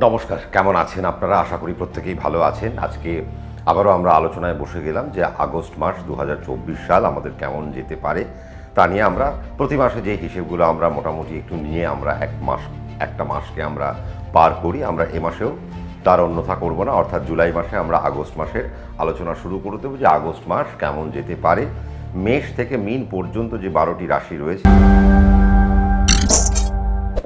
নমস্কার, কেমন আছেন আপনারা? আশা করি প্রত্যেকেই ভালো আছেন। আজকে আবারও আমরা আলোচনায় বসে গেলাম যে আগস্ট মাস ২০২৪ সাল আমাদের কেমন যেতে পারে তা নিয়ে। আমরা প্রতি মাসে যে হিসেবগুলো আমরা মোটামুটি একটু নিয়ে আমরা একটা মাসকে আমরা পার করি, আমরা এ মাসেও তার অন্যথা করব না। অর্থাৎ জুলাই মাসে আমরা আগস্ট মাসের আলোচনা শুরু করে দেবো যে আগস্ট মাস কেমন যেতে পারে। মেষ থেকে মীন পর্যন্ত যে ১২টি রাশি রয়েছে,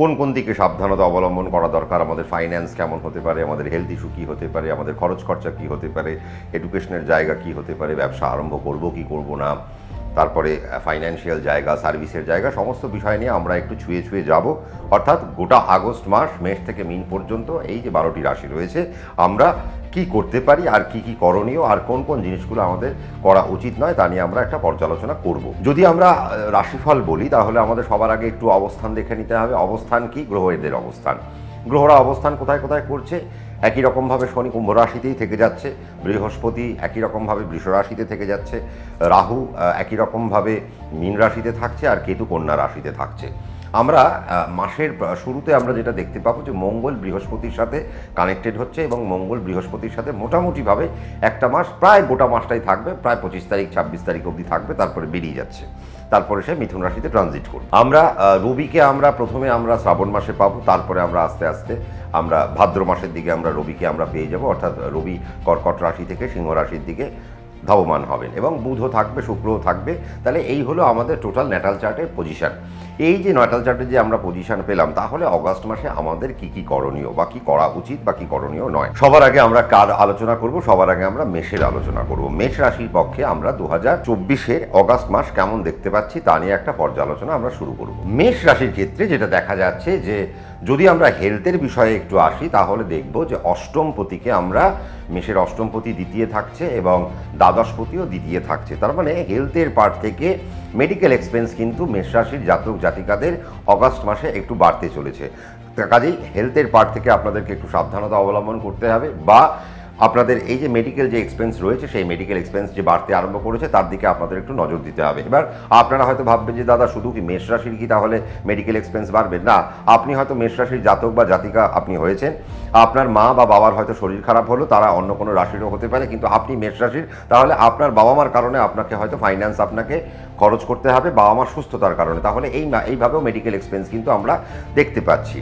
কোন কোন দিকে সাবধানতা অবলম্বন করা দরকার, আমাদের ফাইন্যান্স কেমন হতে পারে, আমাদের হেলথ ইস্যু কী হতে পারে, আমাদের খরচ খরচা কী হতে পারে, এডুকেশনের জায়গা কী হতে পারে, ব্যবসা আরম্ভ করব কি করব না, তারপরে ফাইন্যান্সিয়াল জায়গা, সার্ভিসের জায়গা, সমস্ত বিষয় নিয়ে আমরা একটু ছুঁয়ে ছুঁয়ে যাব। অর্থাৎ গোটা আগস্ট মাস মেষ থেকে মীন পর্যন্ত এই যে ১২টি রাশি রয়েছে, আমরা কি করতে পারি আর কি কি করণীয় আর কোন কোন জিনিসগুলো আমাদের করা উচিত নয় তা নিয়ে আমরা একটা পর্যালোচনা করব। যদি আমরা রাশিফল বলি তাহলে আমাদের সবার আগে একটু অবস্থান দেখে নিতে হবে। অবস্থান কি? গ্রহদের অবস্থান। গ্রহরা অবস্থান কোথায় কোথায় করছে? একই রকমভাবে শনি কুম্ভ রাশিতেই থেকে যাচ্ছে, বৃহস্পতি একই রকমভাবে বৃষ রাশিতে থেকে যাচ্ছে, রাহু একই রকমভাবে মীন রাশিতে থাকছে, আর কেতু কন্যা রাশিতে থাকছে। আমরা মাসের শুরুতে আমরা যেটা দেখতে পাবো যে মঙ্গল বৃহস্পতির সাথে কানেক্টেড হচ্ছে এবং মঙ্গল বৃহস্পতির সাথে মোটামুটিভাবে একটা মাস, প্রায় গোটা মাসটাই থাকবে, প্রায় ২৫ তারিখ ২৬ তারিখ অবধি থাকবে, তারপরে বেরিয়ে যাচ্ছে। তারপরে সে মিথুন রাশিতে ট্রানজিট করবে। আমরা রবিকে আমরা প্রথমে আমরা শ্রাবণ মাসে পাবো, তারপরে আমরা আস্তে আস্তে আমরা ভাদ্র মাসের দিকে আমরা রবিকে আমরা পেয়ে যাব। অর্থাৎ রবি কর্কট রাশি থেকে সিংহ রাশির দিকে ধাবমান হবেন এবং বুধও থাকবে, শুক্রও থাকবে। তাহলে এই হলো আমাদের টোটাল ন্যাটাল চার্টের পজিশন। এই যে ন্যাটাল চার্টের যে আমরা পজিশন পেলাম, তাহলে অগাস্ট মাসে আমাদের কি কি করণীয় বা কি করা উচিত বা কি করণীয় নয়। সবার আগে আমরা কার আলোচনা করব? সবার আগে আমরা মেষের আলোচনা করব। মেষ রাশির পক্ষে আমরা ২০২৪-এর অগাস্ট মাস কেমন দেখতে পাচ্ছি তা নিয়ে একটা পর্যালোচনা আমরা শুরু করব। মেষ রাশির ক্ষেত্রে যেটা দেখা যাচ্ছে যে যদি আমরা হেলথের বিষয়ে একটু আসি তাহলে দেখব যে অষ্টমপতিকে আমরা, মেষের অষ্টমপতি দ্বিতীয় থাকছে এবং দ্বাদশপতিও দ্বিতীয় থাকছে। তার মানে হেলথের পার্ট থেকে মেডিকেল এক্সপেন্স কিন্তু মেষ রাশির জাতক জাতিকাদের অগাস্ট মাসে একটু বাড়তে চলেছে। কাজেই হেলথের পার্ট থেকে আপনাদেরকে একটু সাবধানতা অবলম্বন করতে হবে, বা আপনাদের এই যে মেডিকেল যে এক্সপেন্স রয়েছে সেই মেডিকেল এক্সপেন্স যে বাড়তে আরম্ভ করেছে তার দিকে আপনাদের একটু নজর দিতে হবে। এবার আপনারা হয়তো ভাববেন যে দাদা শুধু কি মেষ রাশির কি তাহলে মেডিকেল এক্সপেন্স বাড়বে? না, আপনি হয়তো মেষ রাশির জাতক বা জাতিকা আপনি হয়েছেন, আপনার মা বা বাবার হয়তো শরীর খারাপ হলো, তারা অন্য কোনো রাশিরও হতে পারে, কিন্তু আপনি মেষ রাশির, তাহলে আপনার বাবা মার কারণে আপনাকে হয়তো ফাইন্যান্স আপনাকে খরচ করতে হবে বাবা মার সুস্থতার কারণে। তাহলে এইভাবেও মেডিকেল এক্সপেন্স কিন্তু আমরা দেখতে পাচ্ছি।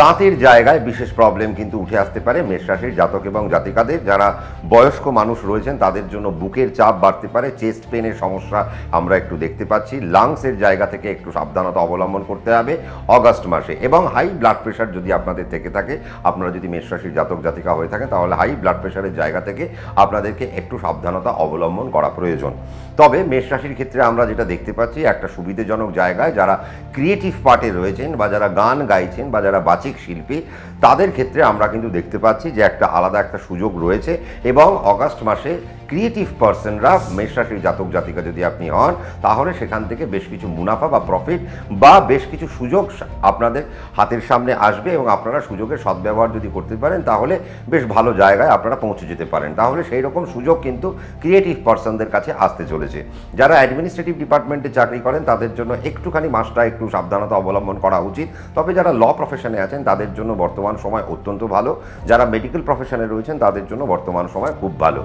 দাঁতের জায়গায় বিশেষ প্রবলেম কিন্তু উঠে আসতে পারে মেষ রাশির জাতক এবং জাতিকাদের। যারা বয়স্ক মানুষ রয়েছেন তাদের জন্য বুকের চাপ বাড়তে পারে, চেস্ট পেনের সমস্যা আমরা একটু দেখতে পাচ্ছি। লাংসের জায়গা থেকে একটু সাবধানতা অবলম্বন করতে হবে অগাস্ট মাসে। এবং হাই ব্লাড প্রেশার যদি আপনাদের থেকে থাকে, আপনারা যদি মেষ রাশির জাতক জাতিকা হয়ে থাকেন, তাহলে হাই ব্লাড প্রেশারের জায়গা থেকে আপনাদেরকে একটু সাবধানতা অবলম্বন করা প্রয়োজন। তবে মেষ রাশির ক্ষেত্রে আমরা যেটা দেখতে পাচ্ছি, একটা সুবিধাজনক জায়গায় যারা ক্রিয়েটিভ পার্টে রয়েছেন বা যারা গান গাইছেন বা যারা বাচিক শিল্পী, তাদের ক্ষেত্রে আমরা কিন্তু দেখতে পাচ্ছি যে একটা আলাদা একটা সুযোগ রয়েছে। এবং অগাস্ট মাসে ক্রিয়েটিভ পার্সনরা, মেষ রাশির জাতক জাতিকা যদি আপনি হন, তাহলে সেখান থেকে বেশ কিছু মুনাফা বা প্রফিট বা বেশ কিছু সুযোগ আপনাদের হাতের সামনে আসবে এবং আপনারা সুযোগের সদ্ব্যবহার যদি করতে পারেন তাহলে বেশ ভালো জায়গায় আপনারা পৌঁছে যেতে পারেন। তাহলে সেই রকম সুযোগ কিন্তু ক্রিয়েটিভ পার্সনদের কাছে আসতে চলেছে। যারা অ্যাডমিনিস্ট্রেটিভ ডিপার্টমেন্টে চাকরি করেন তাদের জন্য একটুখানি মাসটা একটু সাবধানতা অবলম্বন করা উচিত। তবে যারা ল প্রফেশনে আছেন তাদের জন্য বর্তমান সময় অত্যন্ত ভালো। যারা মেডিকেল প্রফেশনে রয়েছেন তাদের জন্য বর্তমান সময় খুব ভালো।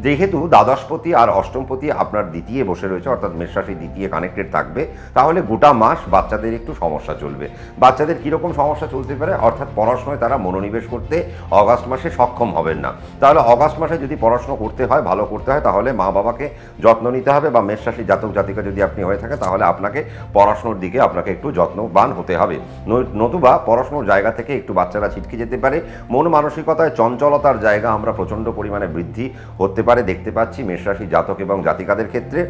যেহেতু দ্বাদশপতি আর অষ্টমপতি আপনার দ্বিতীয় বসে রয়েছে, অর্থাৎ মেষ রাশি দ্বিতীয় কানেক্টেড থাকবে, তাহলে গোটা মাস বাচ্চাদের একটু সমস্যা চলবে। বাচ্চাদের কীরকম সমস্যা চলতে পারে? অর্থাৎ পড়াশোনায় তারা মনোনিবেশ করতে অগাস্ট মাসে সক্ষম হবেন না। তাহলে অগাস্ট মাসে যদি পড়াশোনা করতে হয়, ভালো করতে হয়, তাহলে মা বাবাকে যত্ন নিতে হবে, বা মেষ রাশি জাতক জাতিকা যদি আপনি হয়ে থাকেন তাহলে আপনাকে পড়াশোনার দিকে আপনাকে একটু যত্নবান হতে হবে। নতুবা পড়াশোনার জায়গা থেকে একটু বাচ্চারা ছিটকে যেতে পারে। মন মানসিকতায় চঞ্চলতার জায়গা আমরা প্রচণ্ড পরিমাণে বৃদ্ধি হতে পারে দেখতে পাচ্ছি মেষ রাশি জাতক এবং জাতিকাদের ক্ষেত্রে।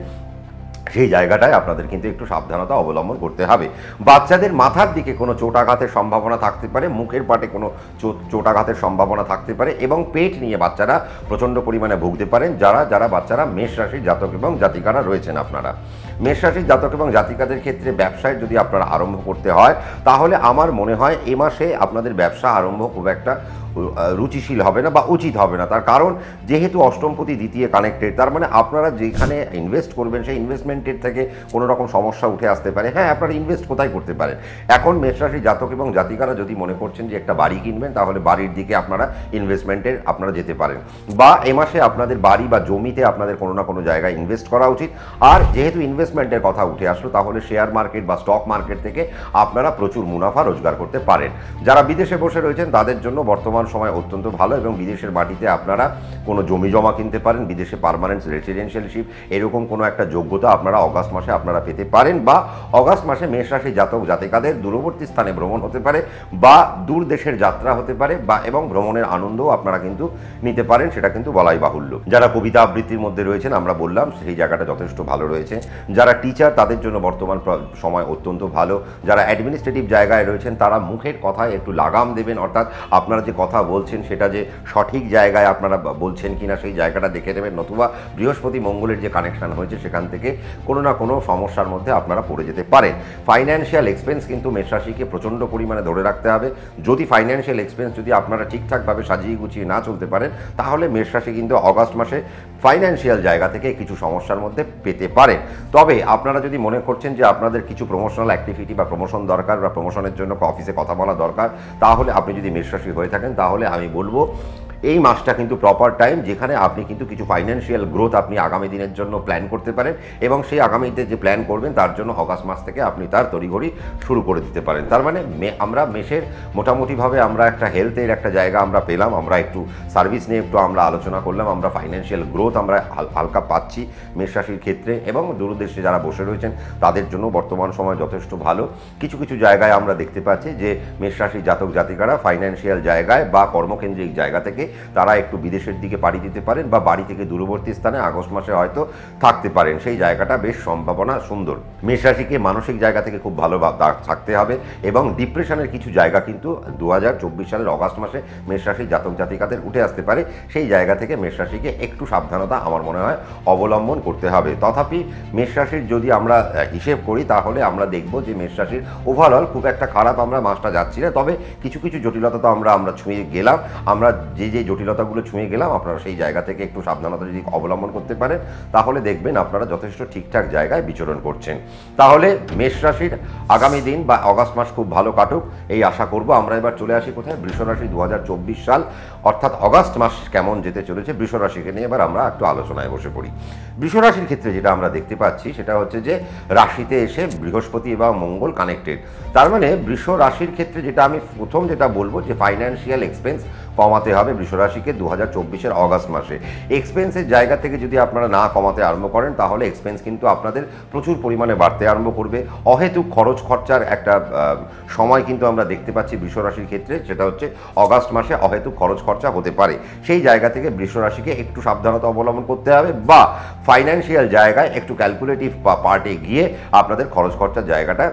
সেই জায়গাটায় আপনাদের কিন্তু একটু সাবধানতা অবলম্বন করতে হবে। বাচ্চাদের মাথার দিকে কোনো চোটাঘাতের সম্ভাবনা থাকতে পারে, মুখের পাটে কোনো চোটাঘাতের সম্ভাবনা থাকতে পারে এবং পেট নিয়ে বাচ্চারা প্রচণ্ড পরিমাণে ভুগতে পারেন। যারা বাচ্চারা মেষ রাশির জাতক এবং জাতিকারা রয়েছেন, আপনারা মেষ রাশির জাতক এবং জাতিকাদের ক্ষেত্রে ব্যবসায় যদি আপনারা আরম্ভ করতে হয়, তাহলে আমার মনে হয় এ মাসে আপনাদের ব্যবসা আরম্ভ খুব একটা রুচিশীল হবে না বা উচিত হবে না। তার কারণ যেহেতু অষ্টমপতি দ্বিতীয় কানেক্টেড, তার মানে আপনারা যেখানে ইনভেস্ট করবেন সেই ইনভেস্টমেন্টের থেকে কোনো রকম সমস্যা উঠে আসতে পারে। হ্যাঁ, আপনারা ইনভেস্ট কোথায় করতে পারেন? এখন মেষ রাশির জাতক এবং জাতিকারা যদি মনে করছেন যে একটা বাড়ি কিনবেন, তাহলে বাড়ির দিকে আপনারা ইনভেস্টমেন্টের আপনারা যেতে পারেন, বা এ মাসে আপনাদের বাড়ি বা জমিতে আপনাদের কোনো না কোনো জায়গায় ইনভেস্ট করা উচিত। আর যেহেতু ইনভেস্টমেন্টের কথা উঠে আসলো, তাহলে শেয়ার মার্কেট বা স্টক মার্কেট থেকে আপনারা প্রচুর মুনাফা রোজগার করতে পারেন। যারা বিদেশে বসে রয়েছেন তাদের জন্য বর্তমান সময় অত্যন্ত ভালো, এবং বিদেশের মাটিতে আপনারা কোনো জমি জমা কিনতে পারেন, বিদেশে পার্মানেন্ট রেসিডেন্সিয়ালশিপ এরকম কোনো একটা যোগ্যতা আপনারা অগাস্ট মাসে আপনারা পেতে পারেন। বা অগাস্ট মাসে মেষ রাশি জাতক জাতিকাদের দূরবর্তী স্থানে ভ্রমণ হতে পারে, বা দূর দেশের যাত্রা হতে পারে, বা এবং ভ্রমণের আনন্দও আপনারা কিন্তু নিতে পারেন, সেটা কিন্তু বলাই বাহুল্য। যারা কবিতা আবৃত্তির মধ্যে রয়েছেন, আমরা বললাম সেই জায়গাটা যথেষ্ট ভালো রয়েছে। যারা টিচার তাদের জন্য বর্তমান সময় অত্যন্ত ভালো। যারা অ্যাডমিনিস্ট্রেটিভ জায়গায় রয়েছেন তারা মুখের কথায় একটু লাগাম দেবেন, অর্থাৎ আপনারা যে কথা বলছেন সেটা যে সঠিক জায়গায় আপনারা বলছেন কিনা সেই জায়গাটা দেখে নেবেন, নতুবা বৃহস্পতি মঙ্গলের যে কানেকশন হয়েছে সেখান থেকে কোনো না কোনো সমস্যার মধ্যে আপনারা পড়ে যেতে পারেন। ফাইন্যান্সিয়াল এক্সপেন্স কিন্তু মেষ রাশিকে প্রচণ্ড পরিমাণে ধরে রাখতে হবে। যদি ফাইন্যান্সিয়াল এক্সপেন্স যদি আপনারা ঠিকঠাকভাবে সাজিয়ে গুছিয়ে না চলতে পারেন, তাহলে মেষ রাশি কিন্তু অগাস্ট মাসে ফাইন্যান্সিয়াল জায়গা থেকে কিছু সমস্যার মধ্যে পেতে পারে। তবে আপনারা যদি মনে করছেন যে আপনাদের কিছু প্রমোশনাল অ্যাক্টিভিটি বা প্রমোশন দরকার, বা প্রমোশনের জন্য অফিসে কথা বলা দরকার, তাহলে আপনি যদি মেষ রাশি হয়ে থাকেন, তাহলে আমি বলবো এই মাসটা কিন্তু প্রপার টাইম, যেখানে আপনি কিন্তু কিছু ফাইন্যান্সিয়াল গ্রোথ আপনি আগামী দিনের জন্য প্ল্যান করতে পারেন, এবং সেই আগামীতে যে প্ল্যান করবেন তার জন্য অগাস্ট মাস থেকে আপনি তার তড়িঘড়ি শুরু করে দিতে পারেন। তার মানে আমরা মেষের মোটামুটিভাবে আমরা একটা হেলথের একটা জায়গা আমরা পেলাম, আমরা একটু সার্ভিস নিয়ে একটু আমরা আলোচনা করলাম, আমরা ফাইন্যান্সিয়াল গ্রোথ আমরা হালকা পাচ্ছি মেষ রাশির ক্ষেত্রে, এবং দূরদেশে যারা বসে রয়েছেন তাদের জন্য বর্তমান সময় যথেষ্ট ভালো। কিছু কিছু জায়গায় আমরা দেখতে পাচ্ছি যে মেষ রাশির জাতক জাতিকারা ফাইন্যান্সিয়াল জায়গায় বা কর্মকেন্দ্রিক জায়গা থেকে তারা একটু বিদেশের দিকে পাড়ি দিতে পারেন, বা বাড়ি থেকে দূরবর্তী স্থানে আগস্ট মাসে হয়তো থাকতে পারেন। সেই জায়গাটা বেশ সম্ভাবনা সুন্দর। মেষ রাশিকে মানসিক জায়গা থেকে খুব ভালো থাকতে হবে, এবং ডিপ্রেশনের কিছু জায়গা কিন্তু 2024 সালের অগাস্ট মাসে মেষ রাশির জাতক জাতিকাদের উঠে আসতে পারে। সেই জায়গা থেকে মেষ রাশিকে একটু সাবধানতা আমার মনে হয় অবলম্বন করতে হবে। তথাপি মেষ রাশির যদি আমরা হিসেব করি, তাহলে আমরা দেখব যে মেষ রাশির ওভারঅল খুব একটা খারাপ আমরা মাসটা যাচ্ছি না। তবে কিছু কিছু জটিলতা তো আমরা ছুঁয়ে গেলাম, আমরা যে জটিলতাগুলো ছুঁয়ে গেলাম, আপনারা সেই জায়গা থেকে একটু সাবধানতা যদি অবলম্বন করতে পারেন, তাহলে দেখবেন আপনারা যথেষ্ট ঠিকঠাক জায়গায় বিচরণ করছেন। তাহলে মেষ রাশির আগামী দিন বা অগাস্ট মাস খুব ভালো কাটুক এই আশা করব। আমরা এবার চলে আসি কোথায়? বৃষ রাশি 2024 সাল অর্থাৎ অগাস্ট মাস কেমন যেতে চলেছে বৃষ রাশিকে নিয়ে এবার আমরা একটু আলোচনায় বসে পড়ি। বৃষ রাশির ক্ষেত্রে যেটা আমরা দেখতে পাচ্ছি সেটা হচ্ছে যে রাশিতে এসে বৃহস্পতি এবং মঙ্গল কানেক্টেড। তার মানে বৃষ রাশির ক্ষেত্রে যেটা আমি প্রথম যেটা বলবো যে ফাইন্যান্সিয়াল এক্সপেন্স কমাতে হবে বৃষ রাশিকে 2024-এর অগাস্ট মাসে। এক্সপেন্সের জায়গা থেকে যদি আপনারা না কমাতে আরম্ভ করেন, তাহলে এক্সপেন্স কিন্তু আপনাদের প্রচুর পরিমাণে বাড়তে আরম্ভ করবে। অহেতুক খরচ খরচার একটা সময় কিন্তু আমরা দেখতে পাচ্ছি বৃষ রাশির ক্ষেত্রে, সেটা হচ্ছে অগাস্ট মাসে অহেতুক খরচ খরচা হতে পারে। সেই জায়গা থেকে বৃষ রাশিকে একটু সাবধানতা অবলম্বন করতে হবে, বা ফাইন্যান্সিয়াল জায়গায় একটু ক্যালকুলেটিভ পার্টে গিয়ে আপনাদের খরচ খরচার জায়গাটা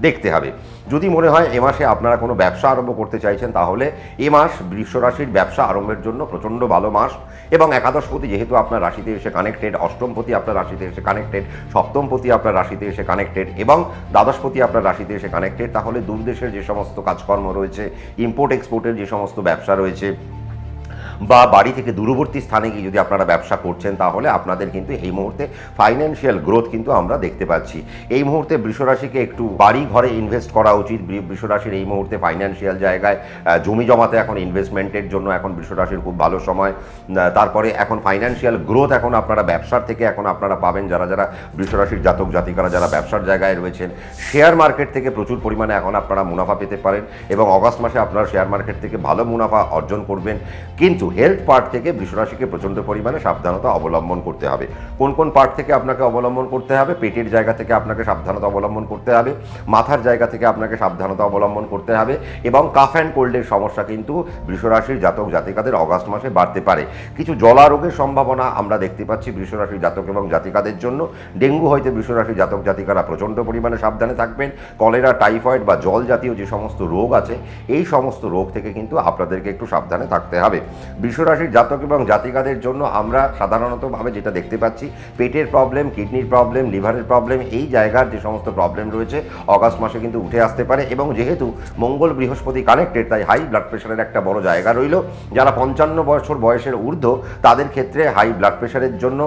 দেখতে হবে। যদি মনে হয় এ মাসে আপনারা কোনো ব্যবসা আরম্ভ করতে চাইছেন, তাহলে এ মাস বৃষ রাশির ব্যবসা আরম্ভের জন্য প্রচণ্ড ভালো মাস। এবং একাদশপতি যেহেতু আপনার রাশিতে এসে কানেক্টেড, অষ্টমপতি আপনার রাশিতে এসে কানেক্টেড, সপ্তমপতি আপনার রাশিতে এসে কানেক্টেড, এবং দ্বাদশপতি আপনার রাশিতে এসে কানেক্টেড, তাহলে দূরদেশের যে সমস্ত কাজকর্ম রয়েছে, ইম্পোর্ট এক্সপোর্টের যে সমস্ত ব্যবসা রয়েছে, বা বাড়ি থেকে দূরবর্তী স্থানে গিয়ে যদি আপনারা ব্যবসা করছেন, তাহলে আপনাদের কিন্তু এই মুহূর্তে ফাইন্যান্সিয়াল গ্রোথ কিন্তু আমরা দেখতে পাচ্ছি। এই মুহূর্তে বৃষ রাশিকে একটু বাড়ি ঘরে ইনভেস্ট করা উচিত। বৃষ রাশির এই মুহূর্তে ফাইন্যান্সিয়াল জায়গায় জমি জমাতে এখন ইনভেস্টমেন্টের জন্য এখন বৃষ রাশির খুব ভালো সময়। তারপরে এখন ফাইন্যান্সিয়াল গ্রোথ এখন আপনারা ব্যবসার থেকে এখন আপনারা পাবেন, যারা যারা বৃষ রাশির জাতক জাতিকারা যারা ব্যবসার জায়গায় রয়েছেন। শেয়ার মার্কেট থেকে প্রচুর পরিমাণে এখন আপনারা মুনাফা পেতে পারেন, এবং অগাস্ট মাসে আপনারা শেয়ার মার্কেট থেকে ভালো মুনাফা অর্জন করবেন। কিন্তু হেলথ পার্ট থেকে বৃষ রাশিকে প্রচণ্ড পরিমাণে সাবধানতা অবলম্বন করতে হবে। কোন কোন পার্ট থেকে আপনাকে অবলম্বন করতে হবে? পেটের জায়গা থেকে আপনাকে সাবধানতা অবলম্বন করতে হবে, মাথার জায়গা থেকে আপনাকে সাবধানতা অবলম্বন করতে হবে, এবং কাফ অ্যান্ড কোল্ডের সমস্যা কিন্তু বৃষ রাশির জাতক জাতিকাদের অগাস্ট মাসে বাড়তে পারে। কিছু জলারোগের সম্ভাবনা আমরা দেখতে পাচ্ছি বৃষ রাশির জাতক এবং জাতিকাদের জন্য। ডেঙ্গু হইতে বৃষ রাশির জাতক জাতিকারা প্রচণ্ড পরিমাণে সাবধানে থাকবেন। কলেরা, টাইফয়েড বা জল জাতীয় যে সমস্ত রোগ আছে, এই সমস্ত রোগ থেকে কিন্তু আপনাদেরকে একটু সাবধানে থাকতে হবে। বৃষরাশির জাতক এবং জাতিকাদের জন্য আমরা সাধারণতভাবে যেটা দেখতে পাচ্ছি, পেটের প্রবলেম, কিডনির প্রবলেম, লিভারের প্রবলেম, এই জায়গার যে সমস্ত প্রবলেম রয়েছে অগাস্ট মাসে কিন্তু উঠে আসতে পারে। এবং যেহেতু মঙ্গল বৃহস্পতি কানেক্টেড, তাই হাই ব্লাড প্রেশারের একটা বড় জায়গা রইল। যারা 55 বছর বয়সের ঊর্ধ্ব তাদের ক্ষেত্রে হাই ব্লাড প্রেশারের জন্য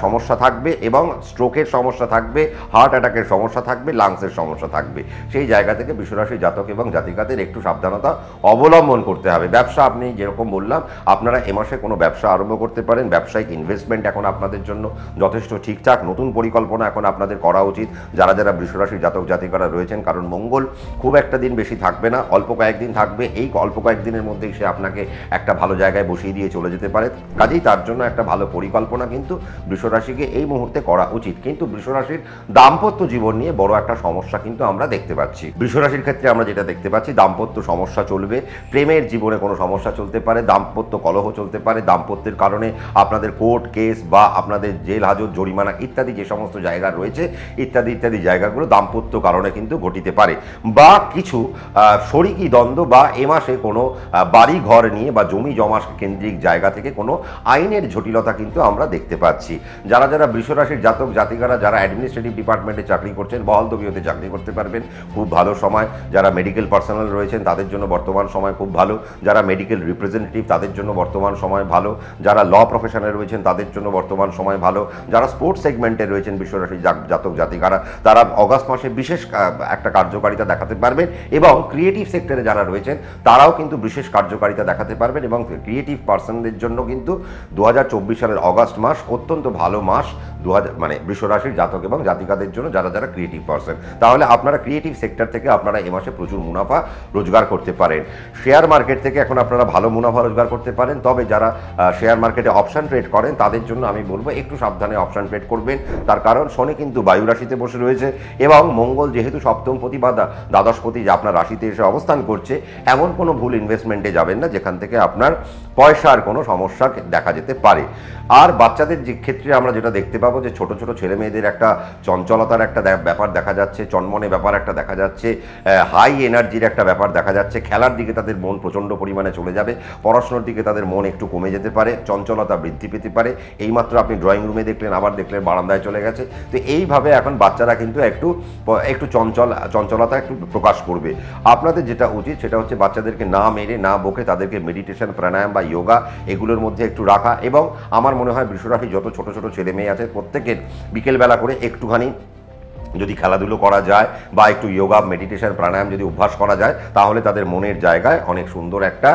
সমস্যা থাকবে এবং স্ট্রোকের সমস্যা থাকবে, হার্ট অ্যাটাকের সমস্যা থাকবে, লাংসের সমস্যা থাকবে। সেই জায়গা থেকে বৃষরাশির জাতক এবং জাতিকাদের একটু সাবধানতা অবলম্বন করতে হবে। ব্যবসা আপনি যেরকম বললাম, আপনারা এ মাসে কোনো ব্যবসা আরম্ভ করতে পারেন। ব্যবসায়িক ইনভেস্টমেন্ট এখন আপনাদের জন্য যথেষ্ট ঠিকঠাক। নতুন পরিকল্পনা এখন আপনাদের করা উচিত যারা যারা বৃষরাশির জাতক জাতিকারা রয়েছেন, কারণ মঙ্গল খুব একটা দিন বেশি থাকবে না, অল্প কয়েকদিন থাকবে। এই অল্প কয়েকদিনের মধ্যেই সে আপনাকে একটা ভালো জায়গায় বসিয়ে দিয়ে চলে যেতে পারে। কাজেই তার জন্য একটা ভালো পরিকল্পনা কিন্তু বৃষরাশিকে এই মুহূর্তে করা উচিত। কিন্তু বৃষরাশির দাম্পত্য জীবন নিয়ে বড় একটা সমস্যা কিন্তু আমরা দেখতে পাচ্ছি। বৃষরাশির ক্ষেত্রে আমরা যেটা দেখতে পাচ্ছি, দাম্পত্য সমস্যা চলবে, প্রেমের জীবনে কোনো সমস্যা চলতে পারে, দাম্পত্য কলহ চলতে পারে, দাম্পত্যের কারণে আপনাদের কোর্ট কেস বা আপনাদের জেল হাজত, জরিমানা ইত্যাদি যে সমস্ত জায়গা রয়েছে, ইত্যাদি ইত্যাদি জায়গাগুলো দাম্পত্য কারণে কিন্তু ঘটিতে পারে। বা কিছু শরিকি দ্বন্দ্ব বা এ মাসে কোনো বাড়ি ঘর নিয়ে বা জমি জমা কেন্দ্রিক জায়গা থেকে কোনো আইনের জটিলতা কিন্তু আমরা দেখতে পাচ্ছি। যারা যারা বৃষরাশির জাতক জাতিকারা যারা অ্যাডমিনিস্ট্রেটিভ ডিপার্টমেন্টে চাকরি করছেন, বহাল তবিয়তে চাকরি করতে পারবেন, খুব ভালো সময়। যারা মেডিকেল পার্সোনাল রয়েছেন তাদের জন্য বর্তমান সময় খুব ভালো। যারা মেডিকেল রিপ্রেজেন্টেটিভ তাদের জন্য বর্তমান সময় ভালো। যারা ল প্রফেশনে রয়েছেন তাদের জন্য বর্তমান সময় ভালো। যারা স্পোর্টস সেগমেন্টে রয়েছেন বৃষরাশির জাতক জাতিকারা, তারা অগাস্ট মাসে বিশেষ একটা কার্যকারিতা দেখাতে পারবেন। এবং ক্রিয়েটিভ সেক্টরে যারা রয়েছেন তারাও কিন্তু বিশেষ কার্যকারিতা দেখাতে পারবেন। এবং ক্রিয়েটিভ পার্সনদের জন্য কিন্তু 2024 সালের অগাস্ট মাস অত্যন্ত ভালো মাস মানে বৃষরাশির জাতক এবং জাতিকাদের জন্য, যারা যারা ক্রিয়েটিভ পার্সন। তাহলে আপনারা ক্রিয়েটিভ সেক্টর থেকে আপনারা এ মাসে প্রচুর মুনাফা রোজগার করতে পারেন। শেয়ার মার্কেট থেকে এখন আপনারা ভালো মুনাফা রোজগার করতে পারেন। তবে যারা শেয়ার মার্কেটে অপশন ট্রেড করেন তাদের জন্য আমি বলবো একটু সাবধানে অপশন ট্রেড করবেন। তার কারণ শনি কিন্তু বায়ু রাশিতে বসে রয়েছে এবং মঙ্গল যেহেতু সপ্তমপতি বা দ্বাদশপতি যে আপনার রাশিতে এসে অবস্থান করছে, এমন কোনো ভুল ইনভেস্টমেন্টে যাবেন না যেখান থেকে আপনার পয়সার কোনো সমস্যা দেখা যেতে পারে। আর বাচ্চাদের যে ক্ষেত্রে আমরা যেটা দেখতে পাবো যে ছোট ছোট ছেলে মেয়েদের একটা চঞ্চলতার একটা ব্যাপার দেখা যাচ্ছে, চনমনে ব্যাপার একটা দেখা যাচ্ছে, হাই এনার্জির একটা ব্যাপার দেখা যাচ্ছে। খেলার দিকে তাদের মন প্রচণ্ড পরিমাণে চলে যাবে, পড়াশোনার দিকে তাদের মন একটু কমে যেতে পারে, চঞ্চলতা বৃদ্ধি পেতে পারে। এইমাত্র আপনি ড্রয়িং রুমে দেখলেন, আবার দেখলেন বারান্দায় চলে গেছে। তো এইভাবে এখন বাচ্চারা কিন্তু একটু চঞ্চলতা একটু প্রকাশ করবে। আপনাদের যেটা উচিত সেটা হচ্ছে বাচ্চাদেরকে না মেরে না বকে তাদেরকে মেডিটেশন, প্রাণায়াম বা যোগা এগুলোর মধ্যে একটু রাখা। এবং আমার মনে হয় বৃষরাশি যত ছোট ছোট ছেলে মেয়ে আছে প্রত্যেকের বিকেলবেলা করে একটুখানি যদি খেলাধুলো করা যায় বা একটু যোগা, মেডিটেশন, প্রাণায়াম যদি অভ্যাস করা যায়, তাহলে তাদের মনের জায়গায় অনেক সুন্দর একটা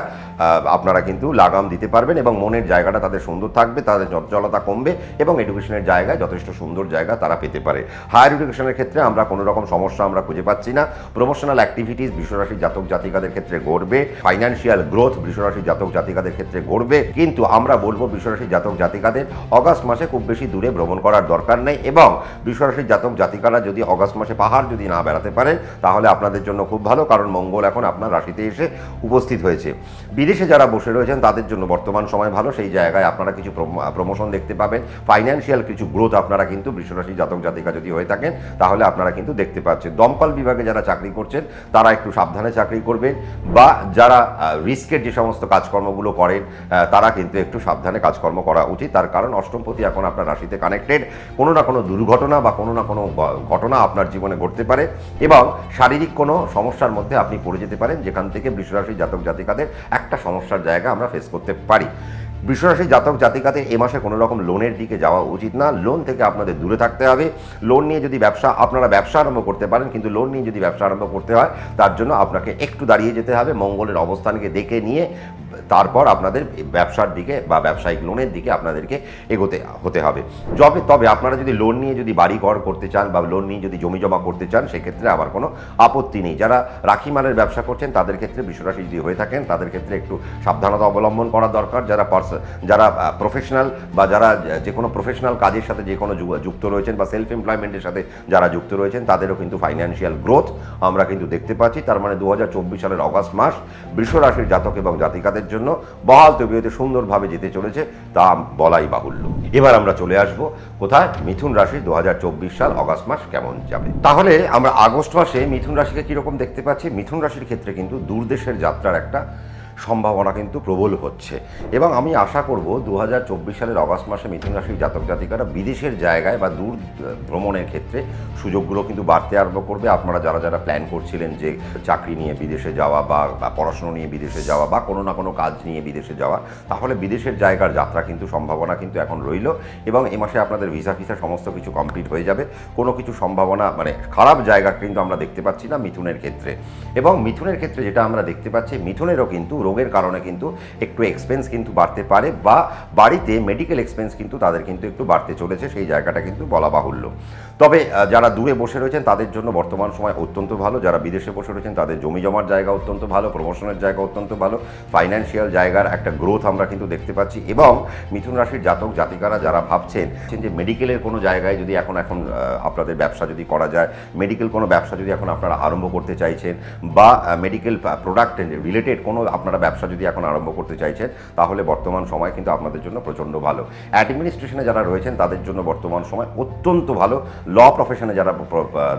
আপনারা কিন্তু লাগাম দিতে পারবেন এবং মনের জায়গাটা তাদের সুন্দর থাকবে, তাদের চঞ্চলতা কমবে এবং এডুকেশনের জায়গায় যথেষ্ট সুন্দর জায়গা তারা পেতে পারে। হায়ার এডুকেশনের ক্ষেত্রে আমরা কোনো রকম সমস্যা আমরা খুঁজে পাচ্ছি না। প্রমোশনাল অ্যাক্টিভিটিস বৃষরাশির জাতক জাতিকাদের ক্ষেত্রে ঘটবে, ফাইন্যান্সিয়াল গ্রোথ বৃষরাশির জাতক জাতিকাদের ক্ষেত্রে ঘটবে। কিন্তু আমরা বলবো বৃষরাশির জাতক জাতিকাদের অগাস্ট মাসে খুব বেশি দূরে ভ্রমণ করার দরকার নেই। এবং বৃষরাশির জাতক জাতিকারা যদি অগাস্ট মাসে পাহাড় যদি না বেড়াতে পারেন তাহলে আপনাদের জন্য খুব ভালো, কারণ মঙ্গল এখন আপনার রাশিতে এসে উপস্থিত হয়েছে। বিদেশে যারা বসে রয়েছেন তাদের জন্য বর্তমান সময় ভালো, সেই জায়গায় আপনারা কিছু প্রমোশন দেখতে পাবেন, ফাইন্যান্সিয়াল কিছু গ্রোথ আপনারা কিন্তু বৃষরাশির জাতক জাতিকা যদি হয়ে থাকেন তাহলে আপনারা কিন্তু দেখতে পাচ্ছেন। দমকল বিভাগে যারা চাকরি করছেন তারা একটু সাবধানে চাকরি করবেন, বা যারা রিস্কের যে সমস্ত কাজকর্মগুলো করেন তারা কিন্তু একটু সাবধানে কাজকর্ম করা উচিত। তার কারণ অষ্টমপতি এখন আপনার রাশিতে কানেক্টেড, কোনো না কোনো দুর্ঘটনা বা কোনো না কোনো ঘটনা আপনার জীবনে ঘটতে পারে এবং শারীরিক কোনো সমস্যার মধ্যে আপনি পড়ে যেতে পারেন, যেখান থেকে বৃষরাশির জাতক জাতিকাদের একটা সমস্যার জায়গা আমরা ফেস করতে পারি। বৃষরাশির জাতক জাতিকাদের এ মাসে কোনো রকম লোনের দিকে যাওয়া উচিত না। লোন থেকে আপনাদের দূরে থাকতে হবে। লোন নিয়ে যদি আপনারা ব্যবসা আরম্ভ করতে পারেন, কিন্তু লোন নিয়ে যদি ব্যবসা আরম্ভ করতে হয় তার জন্য আপনাকে একটু দাঁড়িয়ে যেতে হবে, মঙ্গলের অবস্থানকে দেখে নিয়ে তারপর আপনাদের ব্যবসার দিকে বা ব্যবসায়িক লোনের দিকে আপনাদেরকে এগোতে হতে হবে। তবে আপনারা যদি লোন নিয়ে যদি বাড়ি ঘর করতে চান বা লোন নিয়ে যদি জমি জমা করতে চান সেক্ষেত্রে আমার কোনো আপত্তি নেই। যারা রাখি মালের ব্যবসা করছেন তাদের ক্ষেত্রে বৃষরাশি যদি হয়ে থাকেন তাদের ক্ষেত্রে একটু সাবধানতা অবলম্বন করা দরকার। যারা প্রফেশনাল বা যারা যে কোনো প্রফেশনাল কাজের সাথে যে কোনো যুক্ত রয়েছেন বা সেলফ এমপ্লয়মেন্টের সাথে যারা যুক্ত রয়েছেন তাদেরও কিন্তু ফাইন্যান্সিয়াল গ্রোথ আমরা কিন্তু দেখতে পাচ্ছি। তার মানে 2024 সালের অগাস্ট মাস বৃষরাশির জাতক এবং জাতিকাদের জন্য বহাল তবিয়তে সুন্দরভাবে যেতে চলেছে তা বলাই বাহুল্য। এবার আমরা চলে আসব কোথায়, মিথুন রাশি 2024 সাল অগাস্ট মাস কেমন যাবে। তাহলে আমরা আগস্ট মাসে মিথুন রাশিকে কিরকম দেখতে পাচ্ছি। মিথুন রাশির ক্ষেত্রে কিন্তু দূরদেশের যাত্রার একটা সম্ভাবনা কিন্তু প্রবল হচ্ছে। এবং আমি আশা করব 2024 সালের অগাস্ট মাসে মিথুন রাশির জাতক জাতিকারা বিদেশের জায়গায় বা দূর ভ্রমণের ক্ষেত্রে সুযোগগুলো কিন্তু বাড়তে আরম্ভ করবে। আপনারা যারা যারা প্ল্যান করছিলেন যে চাকরি নিয়ে বিদেশে যাওয়া বা পড়াশোনা নিয়ে বিদেশে যাওয়া বা কোনো না কোনো কাজ নিয়ে বিদেশে যাওয়া, তাহলে বিদেশের জায়গার যাত্রা কিন্তু সম্ভাবনা কিন্তু এখন রইল। এবং এ মাসে আপনাদের ভিসা ফিসা সমস্ত কিছু কমপ্লিট হয়ে যাবে। কোনো কিছু সম্ভাবনা মানে খারাপ জায়গা কিন্তু আমরা দেখতে পাচ্ছি না মিথুনের ক্ষেত্রে। এবং মিথুনের ক্ষেত্রে যেটা আমরা দেখতে পাচ্ছি, মিথুনেরও কিন্তু রোগের কারণে কিন্তু একটু এক্সপেন্স কিন্তু বাড়তে পারে, বা বাড়িতে মেডিকেল এক্সপেন্স কিন্তু তাদের কিন্তু একটু বাড়তে চলেছে, সেই জায়গাটা কিন্তু বলা বাহুল্য। তবে যারা দূরে বসে রয়েছেন তাদের জন্য বর্তমান সময় অত্যন্ত ভালো। যারা বিদেশে বসে রয়েছেন তাদের জমি জমার জায়গা অত্যন্ত ভালো, প্রমোশনের জায়গা অত্যন্ত ভালো, ফাইন্যান্সিয়াল জায়গার একটা গ্রোথ আমরা কিন্তু দেখতে পাচ্ছি। এবং মিথুন রাশির জাতক জাতিকারা যারা ভাবছেন যে মেডিকেলের কোনো জায়গায় যদি এখন আপনাদের ব্যবসা যদি করা যায়, মেডিকেল কোনো ব্যবসা যদি এখন আপনারা আরম্ভ করতে চাইছেন, বা মেডিকেল প্রোডাক্ট রিলেটেড কোনো আপনারা ব্যবসা যদি এখন আরম্ভ করতে চাইছেন, তাহলে বর্তমান সময় কিন্তু আপনাদের জন্য প্রচণ্ড ভালো। অ্যাডমিনিস্ট্রেশনে যারা রয়েছেন তাদের জন্য বর্তমান সময় অত্যন্ত ভালো। ল প্রফেশনে যারা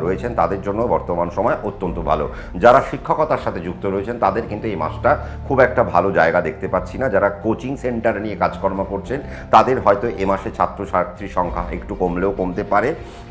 রয়েছেন তাদের জন্য বর্তমান সময় অত্যন্ত ভালো। যারা শিক্ষকতার সাথে যুক্ত রয়েছেন তাদের কিন্তু এই মাসটা খুব একটা ভালো জায়গা দেখতে পাচ্ছি না। যারা কোচিং সেন্টার নিয়ে কাজকর্ম করছেন তাদের হয়তো এ মাসে ছাত্রছাত্রীর সংখ্যা একটু কমলেও কমতে পারে।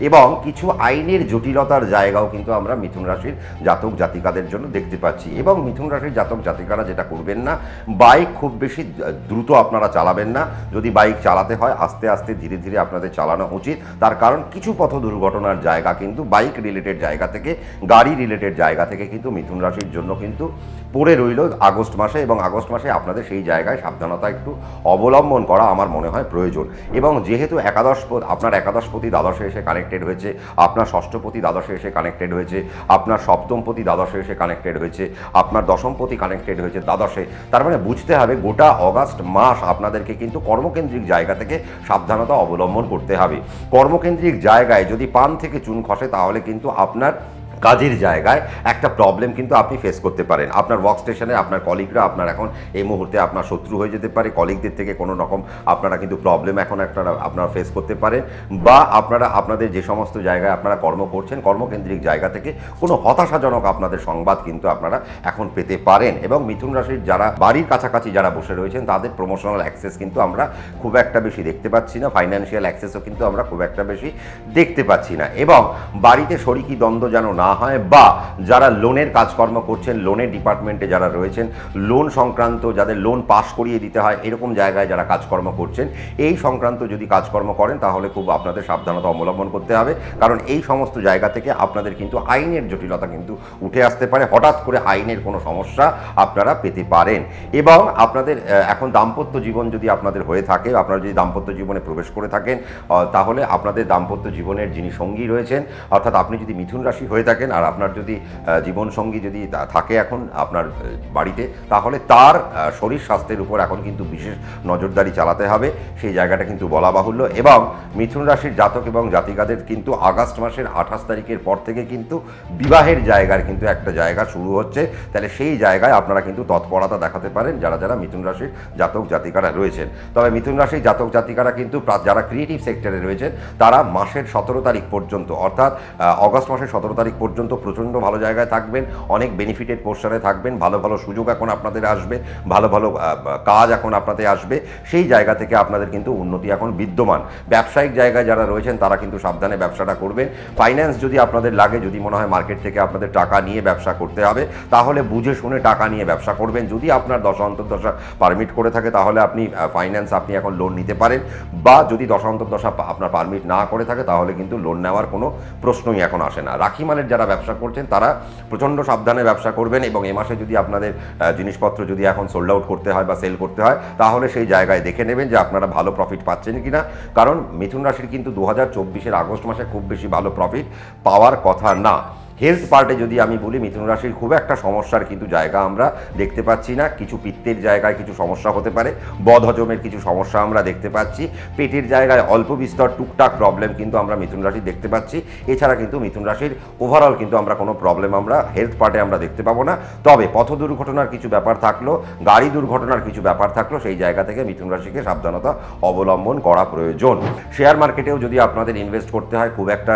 এবং কিছু আইনের জটিলতার জায়গাও কিন্তু আমরা মিথুন রাশির জাতক জাতিকাদের জন্য দেখতে পাচ্ছি। এবং মিথুন রাশির জাতক জাতিকারা যেটা করবেন না, বাইক খুব বেশি দ্রুত আপনারা চালাবেন না। যদি বাইক চালাতে হয় আস্তে আস্তে ধীরে ধীরে আপনাদের চালানো উচিত। তার কারণ কিছু পথ দুর্ঘটনার জায়গা কিন্তু বাইক রিলেটেড জায়গা থেকে, গাড়ি রিলেটেড জায়গা থেকে কিন্তু মিথুন রাশির জন্য কিন্তু পড়ে রইল আগস্ট মাসে। এবং আগস্ট মাসে আপনাদের সেই জায়গায় সাবধানতা একটু অবলম্বন করা আমার মনে হয় প্রয়োজন। এবং যেহেতু আপনার একাদশপতি দ্বাদশে এসে কানেক্টেড হয়েছে, আপনার ষষ্ঠপতি দ্বাদশে এসে কানেক্টেড হয়েছে, আপনার সপ্তমপতি দ্বাদশে এসে কানেক্টেড হয়েছে, আপনার দশমপতি কানেক্টেড হয়েছে দ্বাদশে, তার মানে বুঝতে হবে গোটা অগাস্ট মাস আপনাদেরকে কিন্তু কর্মকেন্দ্রিক জায়গা থেকে সাবধানতা অবলম্বন করতে হবে। কর্মকেন্দ্রিক জায়গায় যদি পান থেকে চুন খসে তাহলে কিন্তু আপনার কাজের জায়গায় একটা প্রবলেম কিন্তু আপনি ফেস করতে পারেন। আপনার ওয়ার্ক স্টেশনে আপনার কলিগরা আপনার এখন এই মুহূর্তে আপনার শত্রু হয়ে যেতে পারে। কলিগদের থেকে কোনো রকম আপনারা কিন্তু প্রবলেম এখন আপনারা ফেস করতে পারেন, বা আপনাদের যে সমস্ত জায়গায় আপনারা কর্ম করছেন কর্মকেন্দ্রিক জায়গা থেকে কোনো হতাশাজনক আপনাদের সংবাদ কিন্তু আপনারা এখন পেতে পারেন। এবং মিথুন রাশির যারা বাড়ির কাছাকাছি যারা বসে রয়েছেন তাদের প্রমোশনাল অ্যাক্সেস কিন্তু আমরা খুব একটা বেশি দেখতে পাচ্ছি না। ফাইন্যান্সিয়াল অ্যাক্সেসও কিন্তু আমরা খুব একটা বেশি দেখতে পাচ্ছি না। এবং বাড়িতে শরিকি দ্বন্দ্ব যেন না হয়, বা যারা লোনের কাজকর্ম করছেন, লোনের ডিপার্টমেন্টে যারা রয়েছেন, লোন সংক্রান্ত যাদের লোন পাস করিয়ে দিতে হয় এরকম জায়গায় যারা কাজকর্ম করছেন, এই সংক্রান্ত যদি কাজকর্ম করেন তাহলে খুব আপনাদের সাবধানতা অবলম্বন করতে হবে। কারণ এই সমস্ত জায়গা থেকে আপনাদের কিন্তু আইনের জটিলতা কিন্তু উঠে আসতে পারে। হঠাৎ করে আইনের কোনো সমস্যা আপনারা পেতে পারেন। এবং আপনাদের এখন দাম্পত্য জীবন যদি আপনাদের হয়ে থাকে, আপনারা যদি দাম্পত্য জীবনে প্রবেশ করে থাকেন, তাহলে আপনাদের দাম্পত্য জীবনের যিনি সঙ্গী রয়েছেন, অর্থাৎ আপনি যদি মিথুন রাশি হয়ে থাকেন আর আপনার যদি জীবনসঙ্গী যদি থাকে এখন আপনার বাড়িতে, তাহলে তার শরীর স্বাস্থ্যের উপর এখন কিন্তু বিশেষ নজরদারি চালাতে হবে, সেই জায়গাটা কিন্তু বলা বাহুল্য। এবং মিথুন রাশির জাতক এবং জাতিকাদের কিন্তু আগস্ট মাসের 28 তারিখের পর থেকে কিন্তু বিবাহের জায়গার কিন্তু একটা জায়গা শুরু হচ্ছে। তাহলে সেই জায়গায় আপনারা কিন্তু তৎপরতা দেখাতে পারেন যারা যারা মিথুন রাশির জাতক জাতিকারা রয়েছেন। তবে মিথুন রাশির জাতক জাতিকারা কিন্তু যারা ক্রিয়েটিভ সেক্টরে রয়েছেন তারা মাসের 17 তারিখ পর্যন্ত, অর্থাৎ অগস্ট মাসের 17 তারিখ পর্যন্ত প্রচণ্ড ভালো জায়গায় থাকবেন, অনেক বেনিফিটেড পোস্টারে থাকবেন, ভালো ভালো সুযোগ এখন আপনাদের আসবে, ভালো ভালো কাজ এখন আপনাদের আসবে, সেই জায়গা থেকে আপনাদের কিন্তু উন্নতি এখন বিদ্যমান। ব্যবসায়িক জায়গায় যারা রয়েছেন তারা কিন্তু সাবধানে ব্যবসাটা করবেন। ফাইন্যান্স যদি আপনাদের লাগে, যদি মনে হয় মার্কেট থেকে আপনাদের টাকা নিয়ে ব্যবসা করতে হবে, তাহলে বুঝে শুনে টাকা নিয়ে ব্যবসা করবেন। যদি আপনার দশা অন্তর্দশা পারমিট করে থাকে তাহলে আপনি ফাইন্যান্স আপনি এখন লোন নিতে পারেন, বা যদি দশা অন্তর্দশা আপনার পারমিট না করে থাকে তাহলে কিন্তু লোন নেওয়ার কোনো প্রশ্নই এখন আসে না। রাখি মালের যারা ব্যবসা করছেন তারা প্রচণ্ড সাবধানে ব্যবসা করবেন। এবং এ মাসে যদি আপনাদের জিনিসপত্র যদি এখন সোল্ড আউট করতে হয় বা সেল করতে হয় তাহলে সেই জায়গায় দেখে নেবেন যে আপনারা ভালো প্রফিট পাচ্ছেন কিনা। কারণ মিথুন রাশির কিন্তু 2024-এর আগস্ট মাসে খুব বেশি ভালো প্রফিট পাওয়ার কথা না। হেলথ পার্টে যদি আমি বলি, মিথুন রাশির খুব একটা সমস্যার কিন্তু জায়গা আমরা দেখতে পাচ্ছি না। কিছু পিত্তের জায়গায় কিছু সমস্যা হতে পারে, বদহজমের কিছু সমস্যা আমরা দেখতে পাচ্ছি, পেটের জায়গায় অল্প বিস্তর টুকটাক প্রবলেম কিন্তু আমরা মিথুন রাশি দেখতে পাচ্ছি। এছাড়া কিন্তু মিথুন রাশির ওভারঅল কিন্তু আমরা কোনো প্রবলেম আমরা হেলথ পার্টে আমরা দেখতে পাবো না। তবে পথ দুর্ঘটনার কিছু ব্যাপার থাকলো, গাড়ি দুর্ঘটনার কিছু ব্যাপার থাকলো, সেই জায়গা থেকে মিথুন রাশিকে সাবধানতা অবলম্বন করা প্রয়োজন। শেয়ার মার্কেটেও যদি আপনাদের ইনভেস্ট করতে হয় খুব একটা